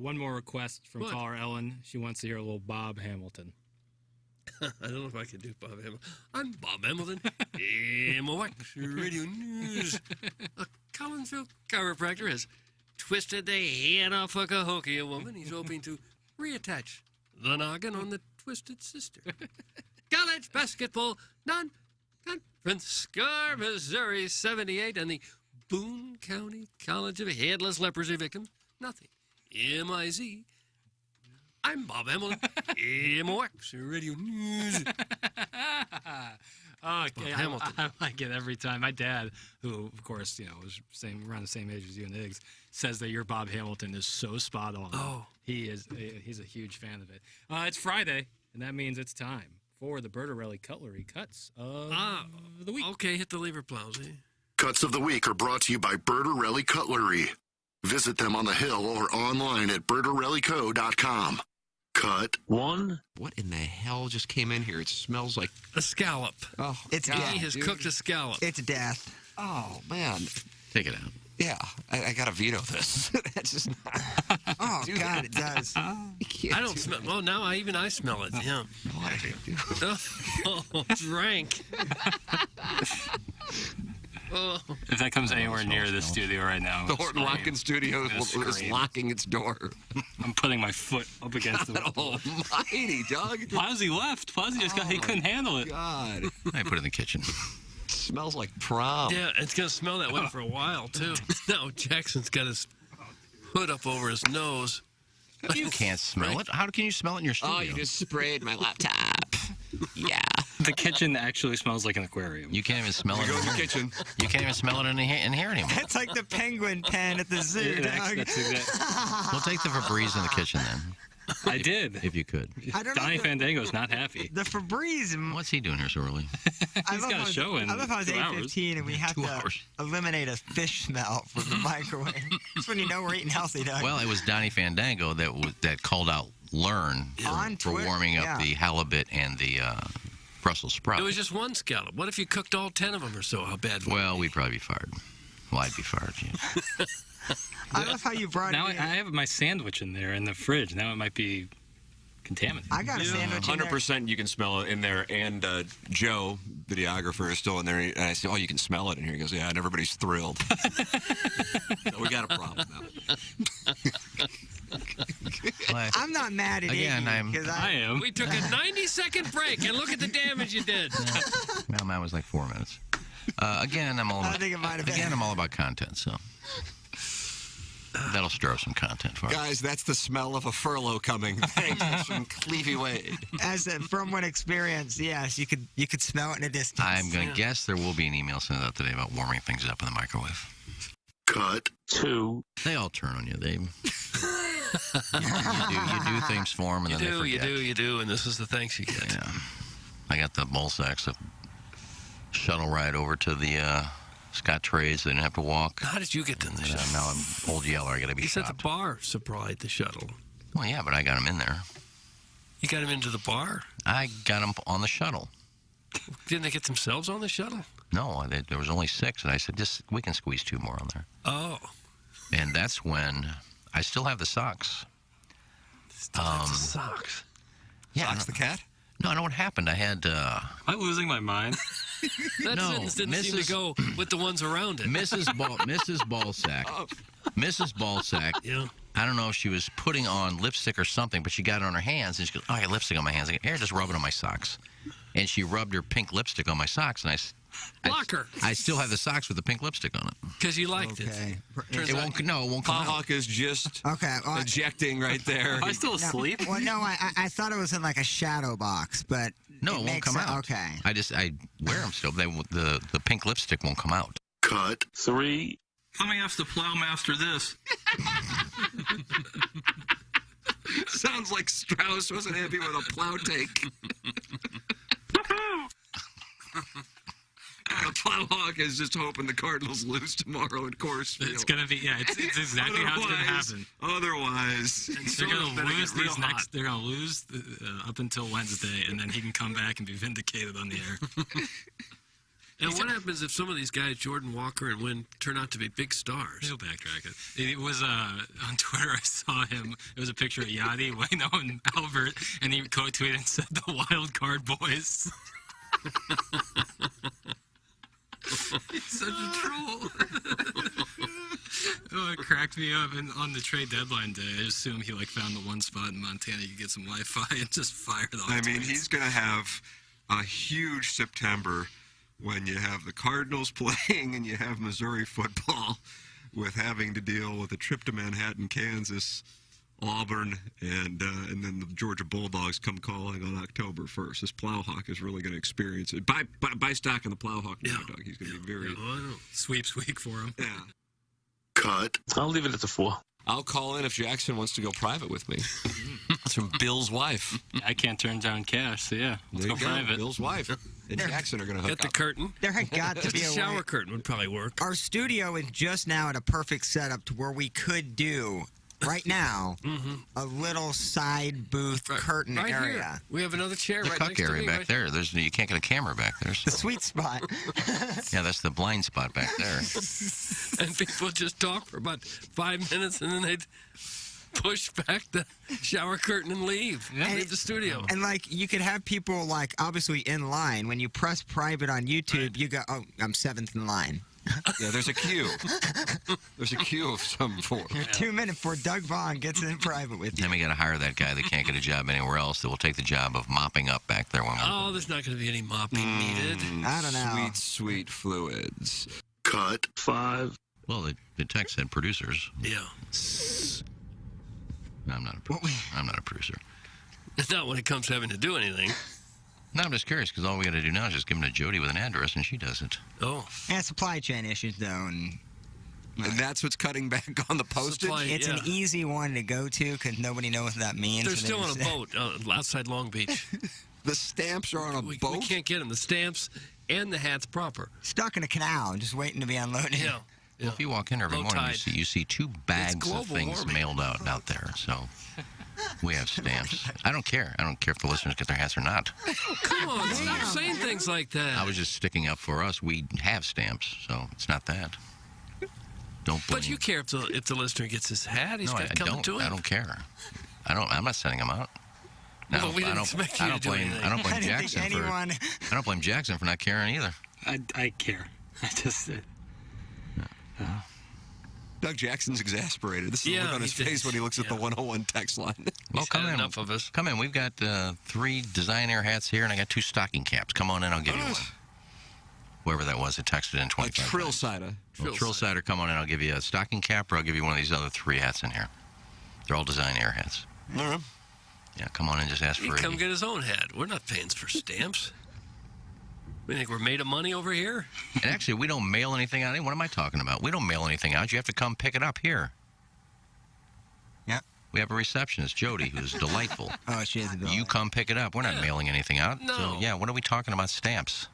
One more request from caller Ellen. She wants to hear a little Bob Hamilton. I don't know if I can do Bob Hamilton. I'm Bob Hamilton. MOX Radio News. A Collinsville chiropractor has twisted the head off a Cahokia woman. He's hoping to reattach the noggin on the twisted sister. College basketball non-conference score, Missouri 78, and the Boone County College of Headless Leprosy Victims, nothing. MIZ. I'm Bob Hamilton. MOX Radio News. Okay, I like it every time. My dad, who of course was around the same age as you and Iggs, says that your Bob Hamilton is so spot on. Oh, he's a huge fan of it. It's Friday, and that means it's time for the Bertarelli Cutlery Cuts of the Week. Okay, hit the lever, Plowsy. Cuts of the Week are brought to you by Bertarelli Cutlery. Visit them on the Hill or online at bertarellico.com. Cut 1. What in the hell just came in here? It smells like a scallop. Oh, it's God, he has cooked a scallop. It's death. Oh man, take it out. Yeah, I gotta veto this. That's just not. Oh God, it does. I don't smell. Well, now I smell it. Yeah. Oh, drank. Oh. If that comes anywhere near the studio right now, the Horton Locking Studio is locking its door. I'm putting my foot up against the wall. Almighty, Doug. Plowsy left. Plowsy just he couldn't handle it. God. I put it in the kitchen. Smells like prom. Yeah, it's gonna smell that way for a while too. Now Jackson's got his hood up over his nose. You can't smell it. How can you smell it in your studio? Oh, you just sprayed my laptop. Yeah. The kitchen actually smells like an aquarium. You can't even smell it in the kitchen. You can't even smell it in here anymore. It's like the penguin pen at the zoo, Doug. We'll take the Febreze in the kitchen then. I did. If you could. Donnie Fandango's not happy. The Febreze. What's he doing here so early? He's got a show in 2 hours. I love how it's 8:15 and we have to eliminate a fish smell from the microwave. That's when you know we're eating healthy, Doug. Well, it was Donnie Fandango that called out Learn for warming up the halibut and the Brussels sprout. It was just one scallop. What if you cooked all 10 of them or so? How bad would it be? Well, we'd probably be fired. Well, I'd be fired, yeah. I love how you brought now it in. I have my sandwich in there in the fridge. Now it might be contaminated. I got a sandwich in there. 100% you can smell it in there. And Joe, videographer, is still in there. And I said, oh, you can smell it in here. He goes, yeah, and everybody's thrilled. So we got a problem now. I'm not mad at Iggy, I am. We took a 90-second break, and look at the damage you did. No, mine was like 4 minutes. Again, I'm all I think it might have been. Again, I'm all about content, so. That'll stir up some content for us. Guys, that's the smell of a furlough coming. Thanks from Clevie Wade. From one experience, yes, you could smell it in a distance. I'm going to guess there will be an email sent out today about warming things up in the microwave. Cut. 2. They all turn on you. You do things for them, and then they forget. You do, and this is the thanks you get. Yeah. I got the ball sacks, the shuttle ride over to the Scott Trades. They didn't have to walk. How did you get in the shuttle? Now I'm Old Yeller. I got to be You said shopped. the bar supplied the shuttle. Well, yeah, but I got them in there. You got him into the bar? I got them on the shuttle. Didn't they get themselves on the shuttle? No, there was only 6, and I said, we can squeeze 2 more on there. Oh. And that's when I still have the socks. Socks? Yeah, Socks the cat? No, I know what happened. I had... Am I losing my mind? That sentence didn't seem to go with the ones around it. Mrs. Ballsack. Mrs. Ballsack. Yeah. I don't know if she was putting on lipstick or something, but she got it on her hands, and she goes, I got lipstick on my hands. I go, here, just rub it on my socks. And she rubbed her pink lipstick on my socks, and Block her. I still have the socks with the pink lipstick on it. Because you liked it. It won't come out. Hawk is just well, ejecting right there. Am I still asleep? Well, no, I thought it was in like a shadow box, but No, it won't come out. Okay. I wear them still. The pink lipstick won't come out. Cut. 3. Let me ask the Plowmaster this. Sounds like Strauss wasn't happy with a plow take. The Plowhawk is just hoping the Cardinals lose tomorrow in Coors Field. It's gonna be it's exactly how it's gonna happen. Otherwise, They're gonna lose these next. They're gonna lose up until Wednesday, and then he can come back and be vindicated on the air. And what happens if some of these guys, Jordan Walker and Wynn, turn out to be big stars? He'll backtrack it. It was on Twitter. I saw him. It was a picture of Yachty, Wayno, and Albert, and he co-tweeted and said, "The Wild Card Boys." He's such a troll. Oh, it cracked me up. And on the trade deadline day, I assume he found the one spot in Montana you could get some Wi-Fi and just fired all. I mean, he's going to have a huge September when you have the Cardinals playing and you have Missouri football, with having to deal with a trip to Manhattan, Kansas, Auburn, and then the Georgia Bulldogs come calling on October 1st. This Plowhawk is really going to experience it. Buy stock in the Plowhawk now, Doug. He's going to be very... Sweeps week for him. Yeah. Cut. I'll leave it at the 4. I'll call in if Jackson wants to go private with me. That's from Bill's wife. I can't turn down cash, so yeah. Let's There go you go. private. Bill's wife and Jackson are going to hook Get the up. curtain. There had got to Just be a a shower way. curtain would probably work. Our studio is just now at a perfect setup to where we could do, right now, a little side booth curtain Right area. here. We have another chair The right cuck next to area me. back right? there. You can't get a camera back there. The So. sweet spot. Yeah, that's the blind spot back there. And people just talk for about 5 minutes, and then they'd push back the shower curtain and leave. Leave the studio. And you could have people obviously in line. When you press private on YouTube, you go, "Oh, I'm 7th in line." Yeah, there's a queue. There's a queue of some form. You're 2 minutes before Doug Vaughn gets in private with you. Then we got to hire that guy that can't get a job anywhere else that will take the job of mopping up back there. Oh, there's not going to be any mopping needed. I don't know. Sweet, sweet fluids. Cut. 5. Well, the text said producers. Yeah. No, I'm not a producer. I'm not a producer. It's not when it comes to having to do anything. No, I'm just curious because all we got to do now is just give them to Jody with an address, and she does it. Oh. Yeah, supply chain issues, though. And that's what's cutting back on the postage? It's an easy one to go to because nobody knows what that means. They're so still on a just- boat outside Long Beach. The stamps are on a boat? boat? We can't get them. The stamps and the hats proper. Stuck in a canal, just waiting to be unloaded. Yeah. Well, if you walk in every Low morning, tide. you see 2 bags of global things warming. mailed out there. So we have stamps. I don't care. I don't care if the listeners get their hats or not. Come on, stop saying things like that. I was just sticking up for us. We have stamps, so it's not that. Don't blame. But you care if the listener gets his hat. He's No, got I coming don't. to him. I don't care. I'm not sending them out. Well, we didn't expect you to do anything. I don't blame I didn't Jackson think anyone- I don't blame Jackson for not caring either. I care. I just. Doug Jackson's exasperated. This is the look on his face when he looks at the 101 text line. Well, come in. Enough of us. Come in. We've got 3 design air hats here, and I got 2 stocking caps. Come on in. I'll give you one. whoever that was that texted in 25. Trill Cider. Trill Cider, come on in. I'll give you a stocking cap, or I'll give you one of these other 3 hats in here. They're all design air hats. All right. Yeah, come on in, just ask He for it. come get his own hat. We're not paying for stamps. We think we're made of money over here? And actually, we don't mail anything out. What am I talking about? We don't mail anything out. You have to come pick it up here. Yeah. We have a receptionist, Jody, who's delightful. Oh, she is a You come pick it up. We're not mailing anything out. No. So, yeah, what are we talking about stamps?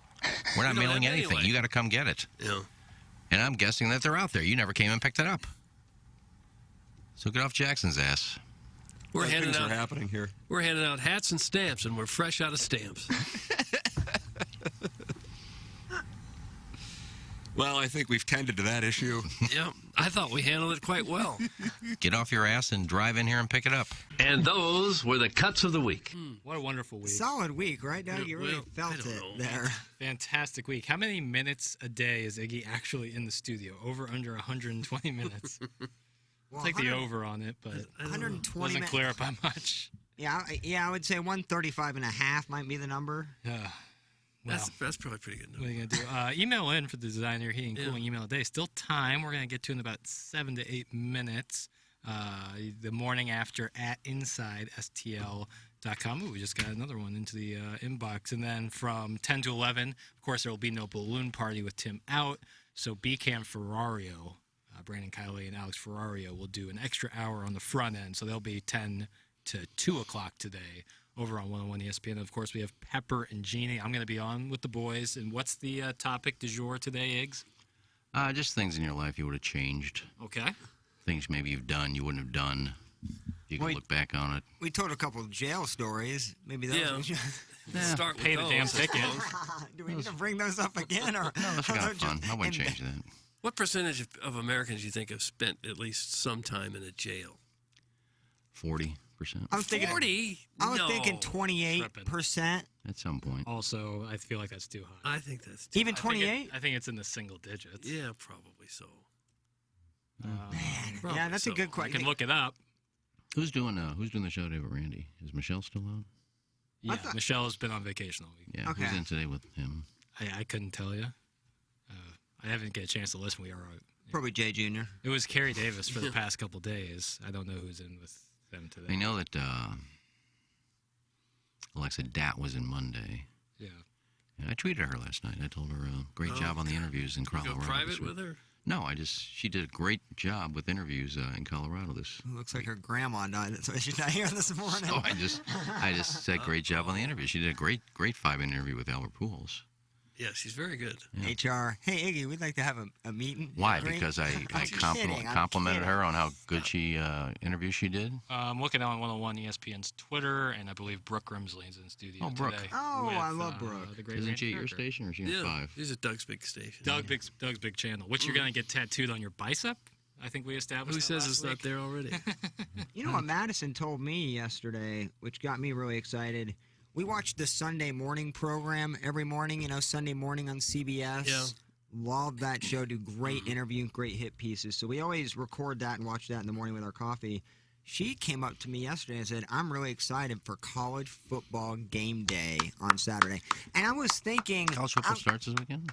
We're not We don't mailing have anything. anyway. You got to come get it. Yeah. And I'm guessing that they're out there. You never came and picked it up. So get off Jackson's ass. We're handing things out are happening here. We're handing out hats and stamps, and we're fresh out of stamps. Well, I think we've tended to that issue. Yeah, I thought we handled it quite well. Get off your ass and drive in here and pick it up. And those were the cuts of the week. What a wonderful week. Solid week, right, Doug? You really felt it there. Fantastic week. How many minutes a day is Iggy actually in the studio? Over, under 120 minutes? Well, I'll take the over on it, but 120 wasn't minutes. clear up by much. Yeah, I would say 135 and a half might be the number. Yeah. That's probably pretty good. What are you going to do? Email in for the Designer Heating and Cooling email today. Still time. We're going to get to in about 7 to 8 minutes. The morning after at InsideSTL.com. Ooh, we just got another one into the inbox. And then from 10 to 11, of course, there will be no balloon party with Tim out. So BCAM Ferrario, Brandon Kiley and Alex Ferrario will do an extra hour on the front end. So they'll be 10 to 2 o'clock today over on 101 ESPN. And of course, we have Pepper and Jeannie. I'm going to be on with the boys. And what's the topic du jour today, Iggs? Just things in your life you would have changed. Okay. Things maybe you've done you wouldn't have done. You can look back on it. We told a couple of jail stories. Maybe those. Yeah. we should- Start Pay with the damn those. ticket. Do we need to bring those up again? Or, No, that's kind of fun. I wouldn't in- change that. What percentage of Americans do you think have spent at least some time in a jail? 40%. I was thinking 40? I was No. thinking 28%. At some point. Also, I feel like that's too high. I think that's too Even high. 28? I think it's in the single digits. Yeah, probably so. Yeah, that's a good I question. can look it up. Who's doing the show today with Randy? Is Michelle still out? Yeah, Michelle has been on vacation all week. Yeah. Okay. Who's in today with him? I couldn't tell you. I haven't get a chance to listen. We are. Probably Jay Jr. It was Carrie Davis for the past couple days. I don't know who's in with them today. I know that Alexa Dat was in Monday. Yeah. And I tweeted her last night. I told her great job on the interviews in You Colorado. go this private week. with her? No, she did a great job with interviews in Colorado this. Looks like her grandma died. That's why she's not here this morning. So I just said great job on the interview. She did a great 5-minute interview with Albert Pujols. Yeah, she's very good. HR. Hey, Iggy, we'd like to have a meeting. Why? Great. Because I I'm kidding, I'm complimented kidding. her on how good she interview she did. I'm looking on 101 ESPN's Twitter, and I believe Brooke Grimsley is in studio Oh, Brooke. today. Oh, with, I love Brooke. the great Isn't Randy she at your Parker. station or is she in Yeah, 5? she's at Doug's big station. Doug's big channel, which you're going to get tattooed on your bicep. I think we established. Who that says last it's not week. there already? You know what Madison told me yesterday, which got me really excited? We watch the Sunday morning program every morning, Sunday morning on CBS. Yeah. Love that show. Do great interview, great hit pieces. So we always record that and watch that in the morning with our coffee. She came up to me yesterday and said, I'm really excited for college football game day on Saturday. And I was thinking... College football starts this weekend?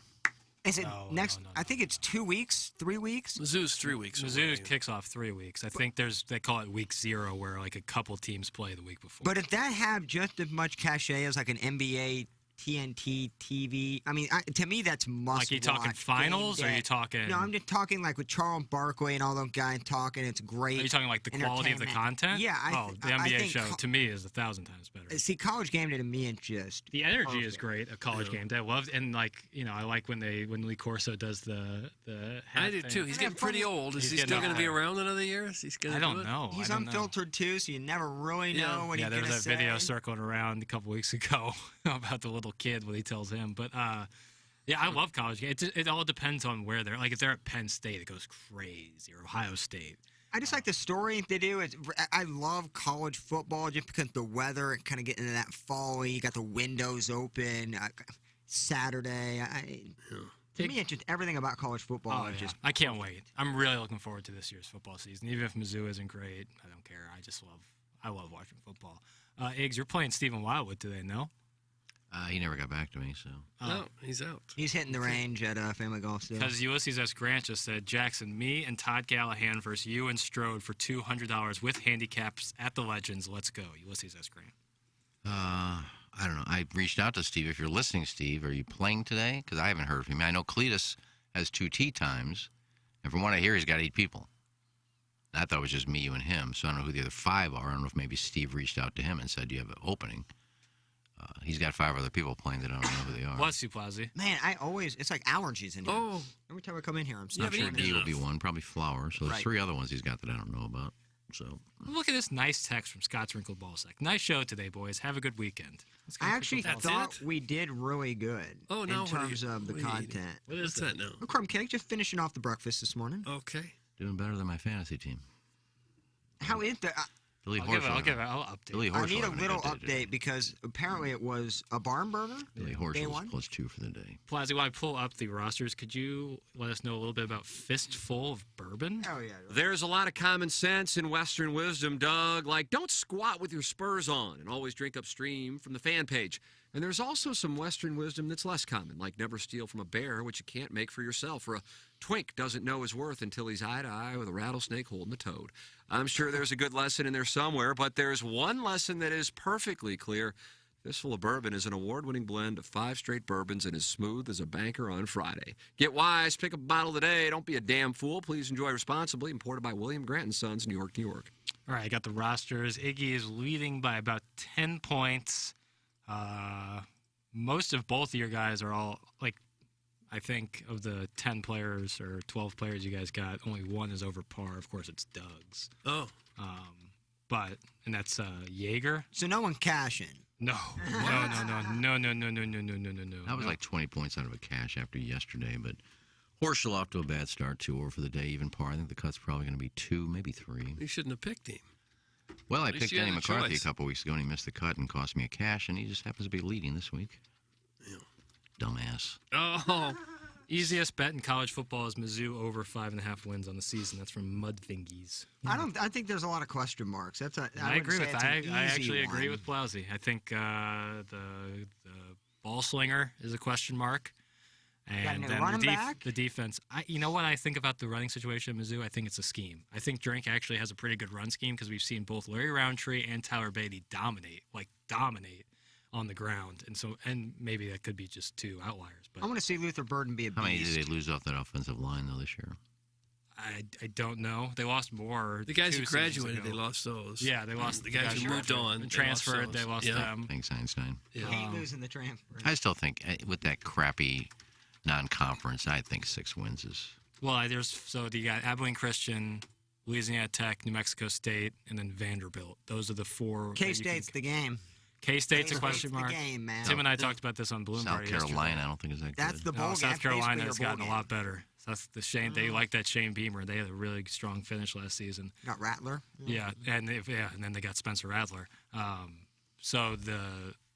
Is it next? I think it's 2 weeks, 3 weeks. Mizzou's 3 weeks. Mizzou kicks off 3 weeks. I think they call it week 0, where like a couple teams play the week before. But if that have just as much cachet as like an NBA, TNT, TV, I mean, to me that's must. Like you talking finals, or are you talking? No, I'm just talking like with Charles Barkley and all those guys talking. It's great. Are you talking like the quality of the entertainment. content? Yeah. The I NBA think show to me is 1,000 times better. See, college game day to me is just The energy is perfect. great at college game day. I love, and I like when Lee Corso does the hat I do thing. too. He's getting pretty old. Is he getting still going to be up around another year? Is he gonna I do don't it? know. He's I don't know. unfiltered too, so you never really know what Yeah, he's there gonna was say. that video circling around a couple weeks ago about the little kid, what he tells him. But yeah, I love college games. It all depends on where they're. Like if they're at Penn State, it goes crazy, or Ohio State. I just like the story they do. I love college football just because the weather, kind of getting into that fall. You got the windows open. Saturday. To me, it's just everything about college football. Oh, is yeah. just I can't wait. I'm really looking forward to this year's football season. Even if Mizzou isn't great, I don't care. I love watching football. Iggs, you're playing Stephen Wildwood today, no? He never got back to me, so. No, he's out. He's hitting the range at Family Golf still. Because Ulysses S. Grant just said, Jackson, me and Todd Gallahan versus you and Strode for $200 with handicaps at the Legends. Let's go. Ulysses S. Grant. I don't know. I reached out to Steve. If you're listening, Steve, are you playing today? Because I haven't heard from him. I know Cletus has 2 tee times, and from what I hear, he's got 8 people. I thought it was just me, you, and him, so I don't know who the other 5 are. I don't know if maybe Steve reached out to him and said, do you have an opening? He's got 5 other people playing that I don't know who they are. Bless you, Plazzy. Man, it's like allergies in here. Oh. Every time I come in here, I'm Not sure D will be one, probably Flower. So there's Right. 3 other ones he's got that I don't know about. So Look at this nice text from Scott's Wrinkled Ballsack. Nice show today, boys. Have a good weekend. I actually thought we did really good in terms of the content. What is that now? A crumb cake, just finishing off the breakfast this morning. Okay. doing better than my fantasy team. How is the... Billy I'll update. Billy I Horschel need a having little good day today. update because apparently it was a barn burner. Billy Day Horschel one. was +2 for the day. Plazzy, while I pull up the rosters, could you let us know a little bit about Fistful of Bourbon? Oh, yeah. There's a lot of common sense and Western wisdom, Doug, like don't squat with your spurs on and always drink upstream from the fan page. And there's also some Western wisdom that's less common, like never steal from a bear, which you can't make for yourself, or a twink doesn't know his worth until he's eye to eye with a rattlesnake holding a toad. I'm sure there's a good lesson in there somewhere, but there's one lesson that is perfectly clear. Fistful of Bourbon is an award-winning blend of 5 straight bourbons and as smooth as a banker on Friday. Get wise, pick up a bottle today. Don't be a damn fool. Please enjoy responsibly. Imported by William Grant & Sons, New York, New York. All right, I got the rosters. Iggy is leading by about 10 points. Most of both of your guys are all, like, I think of the 10 players or 12 players you guys got, only one is over par. Of course, it's Doug's. Oh. And that's Jaeger. So no one cashing. No. No. That was like 20 points out of a cash after yesterday, but Horschel off to a bad start, 2 over for the day, even par. I think the cut's probably going to be 2, maybe 3. You shouldn't have picked him. Well, I At least picked you had Danny a McCarthy choice. a couple weeks ago, and he missed the cut and cost me a cash, and he just happens to be leading this week. Dumbass. Oh. Easiest bet in college football is Mizzou over 5.5 wins on the season. That's from Mudfingies. I think there's a lot of question marks. That's a. I agree with that. I actually agree one. with Blousy. I think the ball slinger is a question mark. And a then running back? the defense. You know what I think about the running situation at Mizzou? I think it's a scheme. I think Drink actually has a pretty good run scheme because we've seen both Larry Roundtree and Tyler Beatty dominate on the ground. And maybe that could be just 2 outliers. But I want to see Luther Burden be a beast. How many did they lose off that offensive line, though, this year? I don't know. They lost more. The guys 2 who seasons graduated, ago. they lost those. Yeah, they lost the guys who moved on. and transferred. They lost them. Thanks, Einstein. He ain't losing the transfer. I still think with that crappy non-conference, I think 6 wins is. Well, you got Abilene Christian, Louisiana Tech, New Mexico State, and then Vanderbilt. Those are the 4. K-State's the game. K-State's a question mark. The game, man. Tim and I talked about this on Balloon South Party Carolina, yesterday. I don't think is that good. That's the bowl game. South Carolina has Basically your gotten bowl a lot better. So that's the Shane. They like that Shane Beamer. They had a really strong finish last season. Got Rattler. Yeah, and then they got Spencer Rattler. So the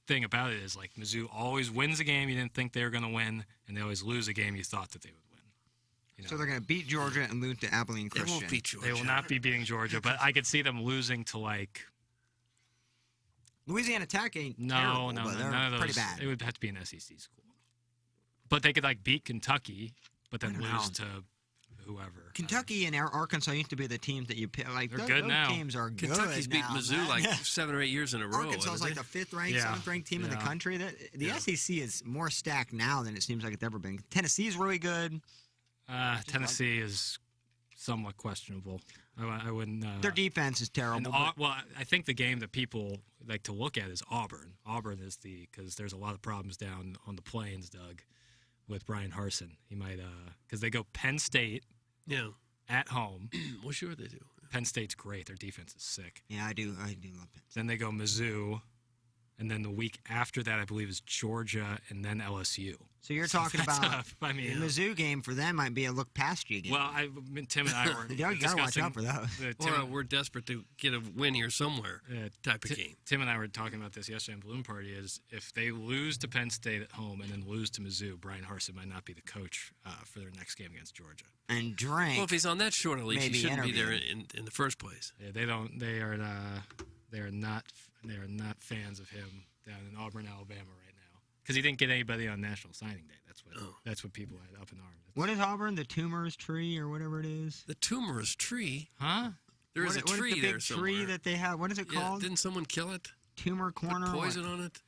thing about it is, like, Mizzou always wins a game you didn't think they were going to win, and they always lose a game you thought that they would win. So they're going to beat Georgia and lose to Abilene Christian. They won't beat Georgia. They will not be beating Georgia, but I could see them losing to, like... Louisiana Tech ain't No, terrible, no, but they're none of those. pretty bad. It would have to be an SEC school. But they could, like, beat Kentucky, but then I don't lose know. to whoever. Kentucky and Arkansas used to be the teams that you pick. Like They're those, good those now. teams are Kentucky's good beat now, Mizzou man. like 7 or 8 years in a row. Arkansas is haven't like they? the 5th ranked, Yeah. 7th ranked team in the Yeah. country. The SEC is more stacked now than it seems like it's ever been. Tennessee's really good. Tennessee is somewhat questionable. I wouldn't. Their defense is terrible. and but- well, I think the game that people like to look at is Auburn. Auburn is because there's a lot of problems down on the plains, Doug, with Brian Harsin. He might because they go Penn State. Yeah. At home. Well, sure they do. Penn State's great. Their defense is sick. Yeah, I do love it. Then they go Mizzou, and then the week after that, I believe, is Georgia, and then LSU. So you're talking that's about tough. I mean, the Mizzou game for them might be a look past you game. well, Tim and I were You gotta watch discussing out for those. Or we're desperate to get a win here somewhere type of game. Tim and I were talking about this yesterday on Balloon Party. Is if they lose to Penn State at home and then lose to Mizzou, Brian Harsin might not be the coach for their next game against Georgia. And Drake. Well, if he's on that short a leash, he maybe shouldn't be there interviewed. in the first place. Yeah, they don't. They are not fans of him down in Auburn, Alabama right now. because he didn't get anybody on National Signing Day. That's what people had up in arms. What is Auburn? The tumorous tree or whatever it is? The tumorous tree? Huh? There is a tree what is the there big somewhere. tree that they have? What is it called? Didn't someone kill it? Tumor corner. Put poison on it?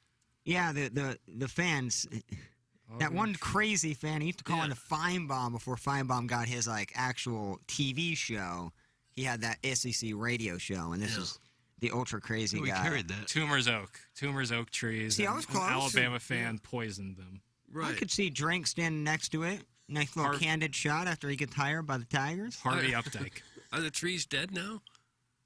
Yeah, the fans. That one crazy fan, he used to call into Feinbaum before Feinbaum got his actual TV show. He had that SEC radio show, and this is the ultra crazy guy. carried that. Tumor's oak trees. See, I was and close. An Alabama fan poisoned them. Right. I could see Drink standing next to it. Nice little candid shot after he gets hired by the Tigers. Harvey Updike. Are the trees dead now?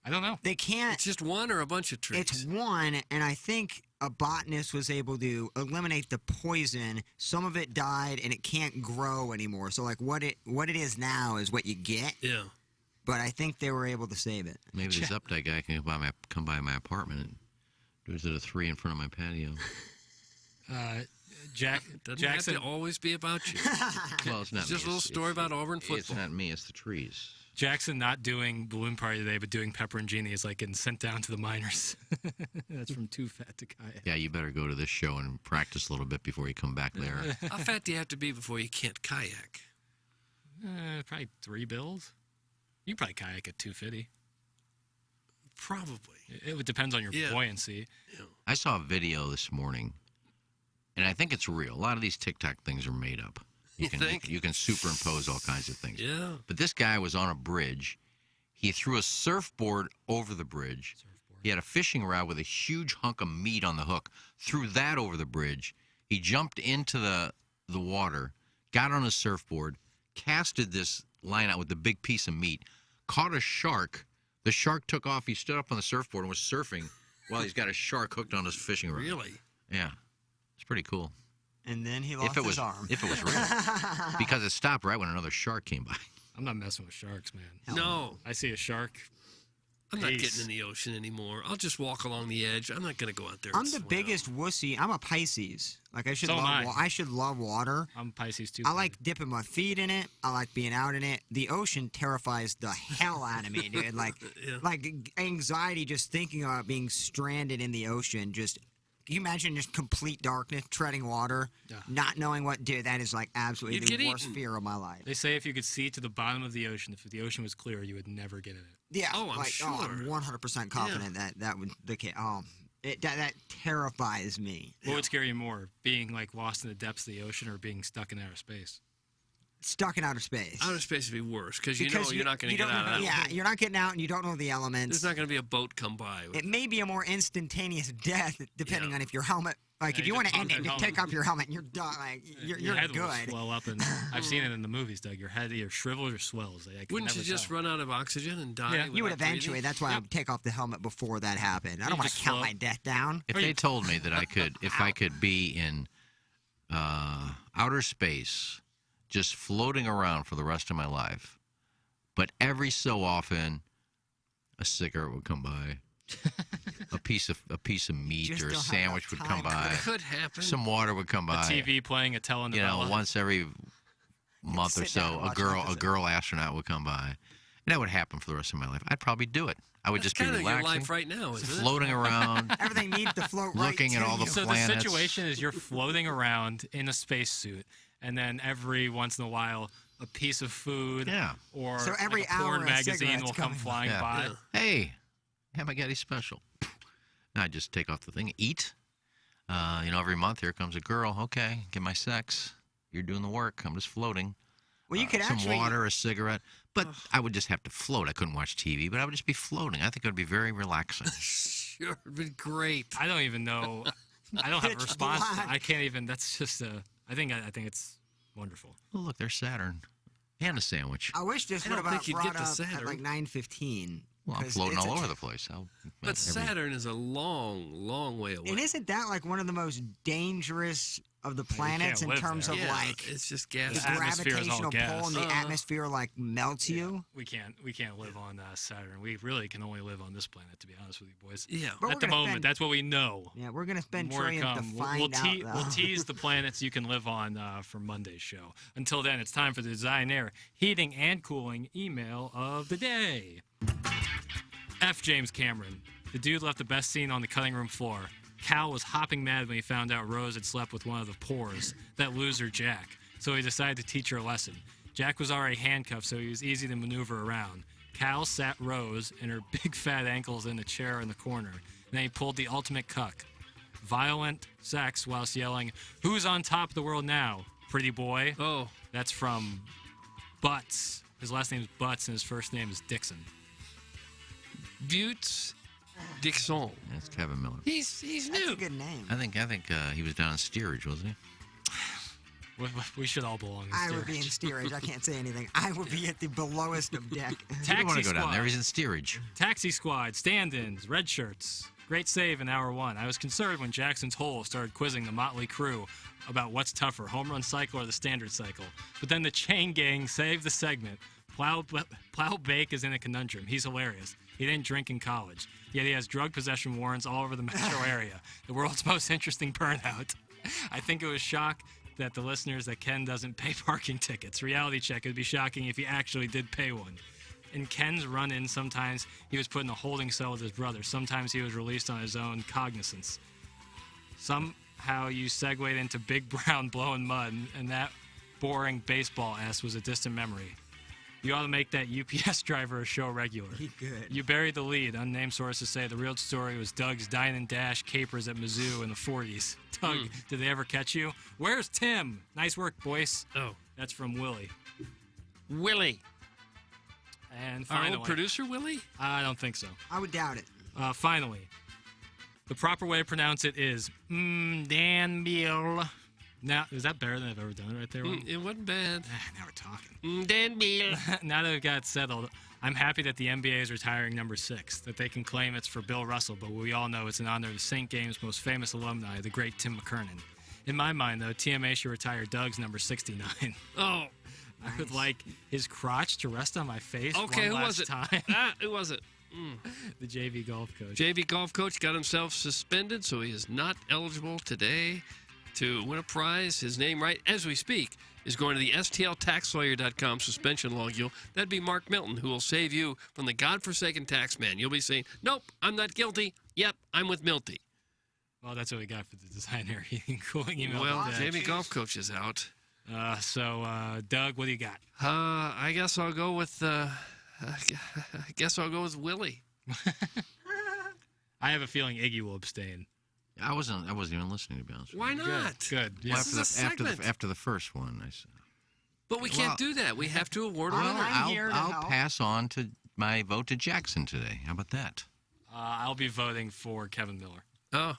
I don't know. They can't. It's just one or a bunch of trees? It's one, and I think a botanist was able to eliminate the poison. Some of it died, and it can't grow anymore. So, what it is now is what you get. Yeah. But I think they were able to save it. Maybe this Updike guy can come by my apartment and do a 3 in front of my patio. Doesn't Jackson have to always be about you. Well, it's not It's just me. a little story about Auburn football. It's not me. It's the trees. Jackson not doing balloon party today, but doing pepper and genie is like getting sent down to the minors. That's from Too Fat to Kayak. Yeah, you better go to this show and practice a little bit before you come back there. How fat do you have to be before you can't kayak? Probably 3 bills. You probably kayak at 250. Probably. It depends on your buoyancy. I saw a video this morning, and I think it's real. A lot of these TikTok things are made up. You think? You can superimpose all kinds of things. Yeah. But this guy was on a bridge. He threw a surfboard over the bridge. He had a fishing rod with a huge hunk of meat on the hook. Threw that over the bridge. He jumped into the water, got on a surfboard, casted this line out with the big piece of meat, caught a shark. The shark took off. He stood up on the surfboard and was surfing while he's got a shark hooked on his fishing rod. Really? Yeah. It's pretty cool. And then he lost his arm. If it was real. Because it stopped right when another shark came by. I'm not messing with sharks, man. No. I see a shark. I'm not getting in the ocean anymore. I'll just walk along the edge. I'm not going to go out there. I'm the biggest wussy. I'm a Pisces. I should So am love. I. I should love water. I'm Pisces too. I like dipping my feet in it. I like being out in it. The ocean terrifies the hell out of me, dude. Like anxiety just thinking about being stranded in the ocean. Just can you imagine just complete darkness, treading water, not knowing what? Dude, that is absolutely You'd the get worst fear of my life. They say if you could see to the bottom of the ocean, if the ocean was clear, you would never get in it. Yeah. I'm sure. I'm 100% confident that would the case. That terrifies me. What would scare you more, being lost in the depths of the ocean or being stuck in outer space? Stuck in outer space. Outer space would be worse because you know you're not going to get out of that. Yeah, you're not getting out and you don't know the elements. There's not going to be a boat come by. It may be a more instantaneous death depending on if your helmet. If you want to end it, just take off your helmet and you're done. You're your head good. will swell up, and I've seen it in the movies, Doug. Your head either shrivels or swells. Wouldn't you just run out of oxygen and die? Yeah. You would without eventually. breathing? That's why I would take off the helmet before that happened. I don't want to just count float. my death down. If they told me that if I could be in outer space, just floating around for the rest of my life, but every so often, a cigarette would come by, a piece of meat Just or a don't have sandwich would enough come time. by. It could happen. Some water would come A by. TV playing a telenovela. Once every month or sit down so, and a watch girl astronaut would come by, and that would happen for the rest of my life. I'd probably do it. I would just be kinda your relaxing, life right now, isn't it? floating around. Everything needs to float right Looking at to all the you. So planets. the situation is you're floating around in a spacesuit, and then every once in a while, a piece of food or So every a porn hour, a magazine cigarette's will come coming flying by. Hey, Hamaghetti special. And I just take off the thing, eat. Every month here comes a girl. Okay, get my sex. You're doing the work. I'm just floating. Well, you could some actually- water, a cigarette. But I would just have to float. I couldn't watch TV, but I would just be floating. I think it would be very relaxing. Sure, it'd be great. I don't even know. I don't have a Pitch response. black. I can't even. That's just a. I think it's wonderful. Oh, look, there's Saturn. And a sandwich. I wish this I would don't have think you'd brought get to up Saturn. at 9:15. Well, I'm floating all over the place. But Saturn is a long, long way away. And isn't that one of the most dangerous of the planets in live terms there. of Yeah, it's just gas. the The atmosphere is all gravitational gas. pull and the Uh-huh. atmosphere melts you? We can't live on Saturn. We really can only live on this planet, to be honest with you, boys. Yeah. But we're At the gonna moment, spend- that's what we know. Yeah, we're gonna spend More to trillions to come. find We'll out. we'll though. tease the planets you can live on for Monday's show. Until then, it's time for the Design Air Heating and Cooling email of the day. F. James Cameron. The dude left the best scene on the cutting room floor. Cal was hopping mad when he found out Rose had slept with one of the Poors, that loser Jack. So he decided to teach her a lesson. Jack was already handcuffed, so he was easy to maneuver around. Cal sat Rose and her big fat ankles in the chair in the corner. Then he pulled the ultimate cuck. Violent sex whilst yelling, "Who's on top of the world now, pretty boy?" Oh. That's from Butts. His last name is Butts and his first name is Dixon. Butts Dixon. That's Kevin Miller. He's new. That's a good name. I think he was down in steerage, wasn't he? We should all belong in I steerage. would be in steerage. I can't say anything. I would be at the lowest of deck. You don't want to go down there. He's in steerage. Taxi squad, stand-ins, red shirts. Great save in hour one. I was concerned when Jackson's Hole started quizzing the motley crew about what's tougher, home run cycle or the standard cycle. But then the chain gang saved the segment. Plow Bake is in a conundrum. He's hilarious. He didn't drink in college, yet he has drug possession warrants all over the metro area. The world's most interesting burnout. I think it was shock that the listeners that Ken doesn't pay parking tickets. Reality check, it would be shocking if he actually did pay one. In Ken's run-in, sometimes he was put in a holding cell with his brother. Sometimes he was released on his own cognizance. Somehow you segued into Big Brown blowing mud, and that boring baseball ass was a distant memory. You ought to make that UPS driver a show regular. He good. You buried the lead. Unnamed sources say the real story was Doug's dine and dash capers at Mizzou in the 40s. Doug, did they ever catch you? Where's Tim? Nice work, boys. Oh. That's from Willie. Willie. And Our finally, old producer, Willie? I don't think so. I would doubt it. Finally, the proper way to pronounce it is Danville. Now, is that better than I've ever done it right there? It wasn't bad. Now we're talking. Danville. Now that we've got it settled, I'm happy that the NBA is retiring number 6, that they can claim it's for Bill Russell, but we all know it's in honor of the St. Game's most famous alumni, the great Tim McKernan. In my mind, though, TMA should retire Doug's number 69. Oh. I would like his crotch to rest on my face Okay, one who last was it? time. Who was it? The JV golf coach. JV golf coach got himself suspended, so he is not eligible today to win a prize. His name, right as we speak, is going to the STLTaxLawyer.com suspension log. That'd be Mark Milton, who will save you from the godforsaken tax man. You'll be saying, nope, I'm not guilty. Yep, I'm with Milty. Well, that's what we got for the designer heating cooling email. Well, JV golf coach is out. So, Doug, what do you got? I guess I'll go with Willie. I have a feeling Iggy will abstain. I wasn't even listening, to be honest with Why you. not? Good. Well, This is a segment. after the first one, I said. But we can't do that. We have to award a winner. I'll pass on to my vote to Jackson today. How about that? I'll be voting for Kevin Miller. Oh.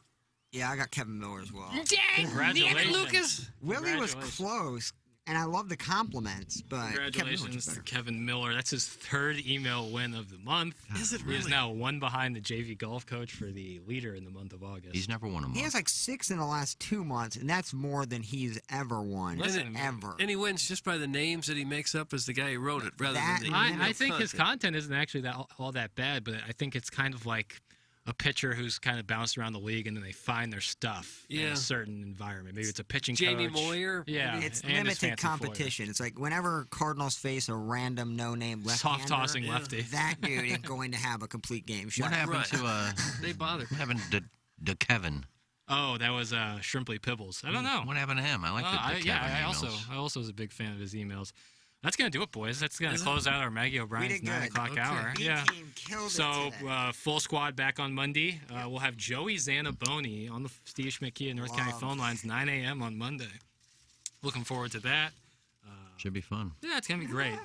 Yeah, I got Kevin Miller as well. Congratulations. Lucas. Willie was close, and I love the compliments, but Congratulations to Kevin Miller. That's his 3rd email win of the month. Is it He is really? now one behind the JV golf coach for the leader in the month of August. He's never won a month. He has like 6 in the last 2 months, and that's more than he's ever won. Ever. And he wins just by the names that he makes up as the guy who wrote it, rather than the I think his content isn't actually all that bad, but I think it's kind of like a pitcher who's kind of bounced around the league and then they find their stuff in Yeah. a certain environment. Maybe it's a pitching Jamie coach. Moyer. Yeah. It's and his limited fancy competition. It's like whenever Cardinals face a random no-name left-hander, Soft-tossing lefty. that dude ain't going to have a complete game shot. What happened to They bother. What happened to Kevin? Oh, that was Shrimply Pibbles. I don't know. What happened to him? I like the Kevin I emails. also was a big fan of his emails. That's going to do it, boys. That's going to close out our Maggie O'Brien's 9 o'clock hour. Yeah. So, full squad back on Monday. We'll have Joey Zanaboni on the Steve Schmidt-Kia North County phone lines, 9 a.m. on Monday. Looking forward to that. Should be fun. Yeah, it's going to be great.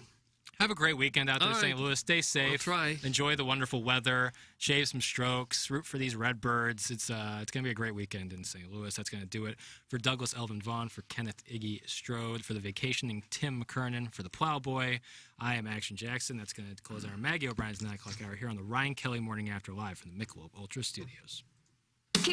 Have a great weekend out there in St. Louis. Stay safe. try. Enjoy the wonderful weather. Shave some strokes. Root for these Redbirds. It's going to be a great weekend in St. Louis. That's going to do it for Douglas Elvin Vaughn, for Kenneth Iggy Strode, for the vacationing Tim McKernan, for the Plowboy. I am Action Jackson. That's going to close our Maggie O'Brien's 9 o'clock hour here on the Ryan Kelly Morning After Live from the Michelob Ultra Studios.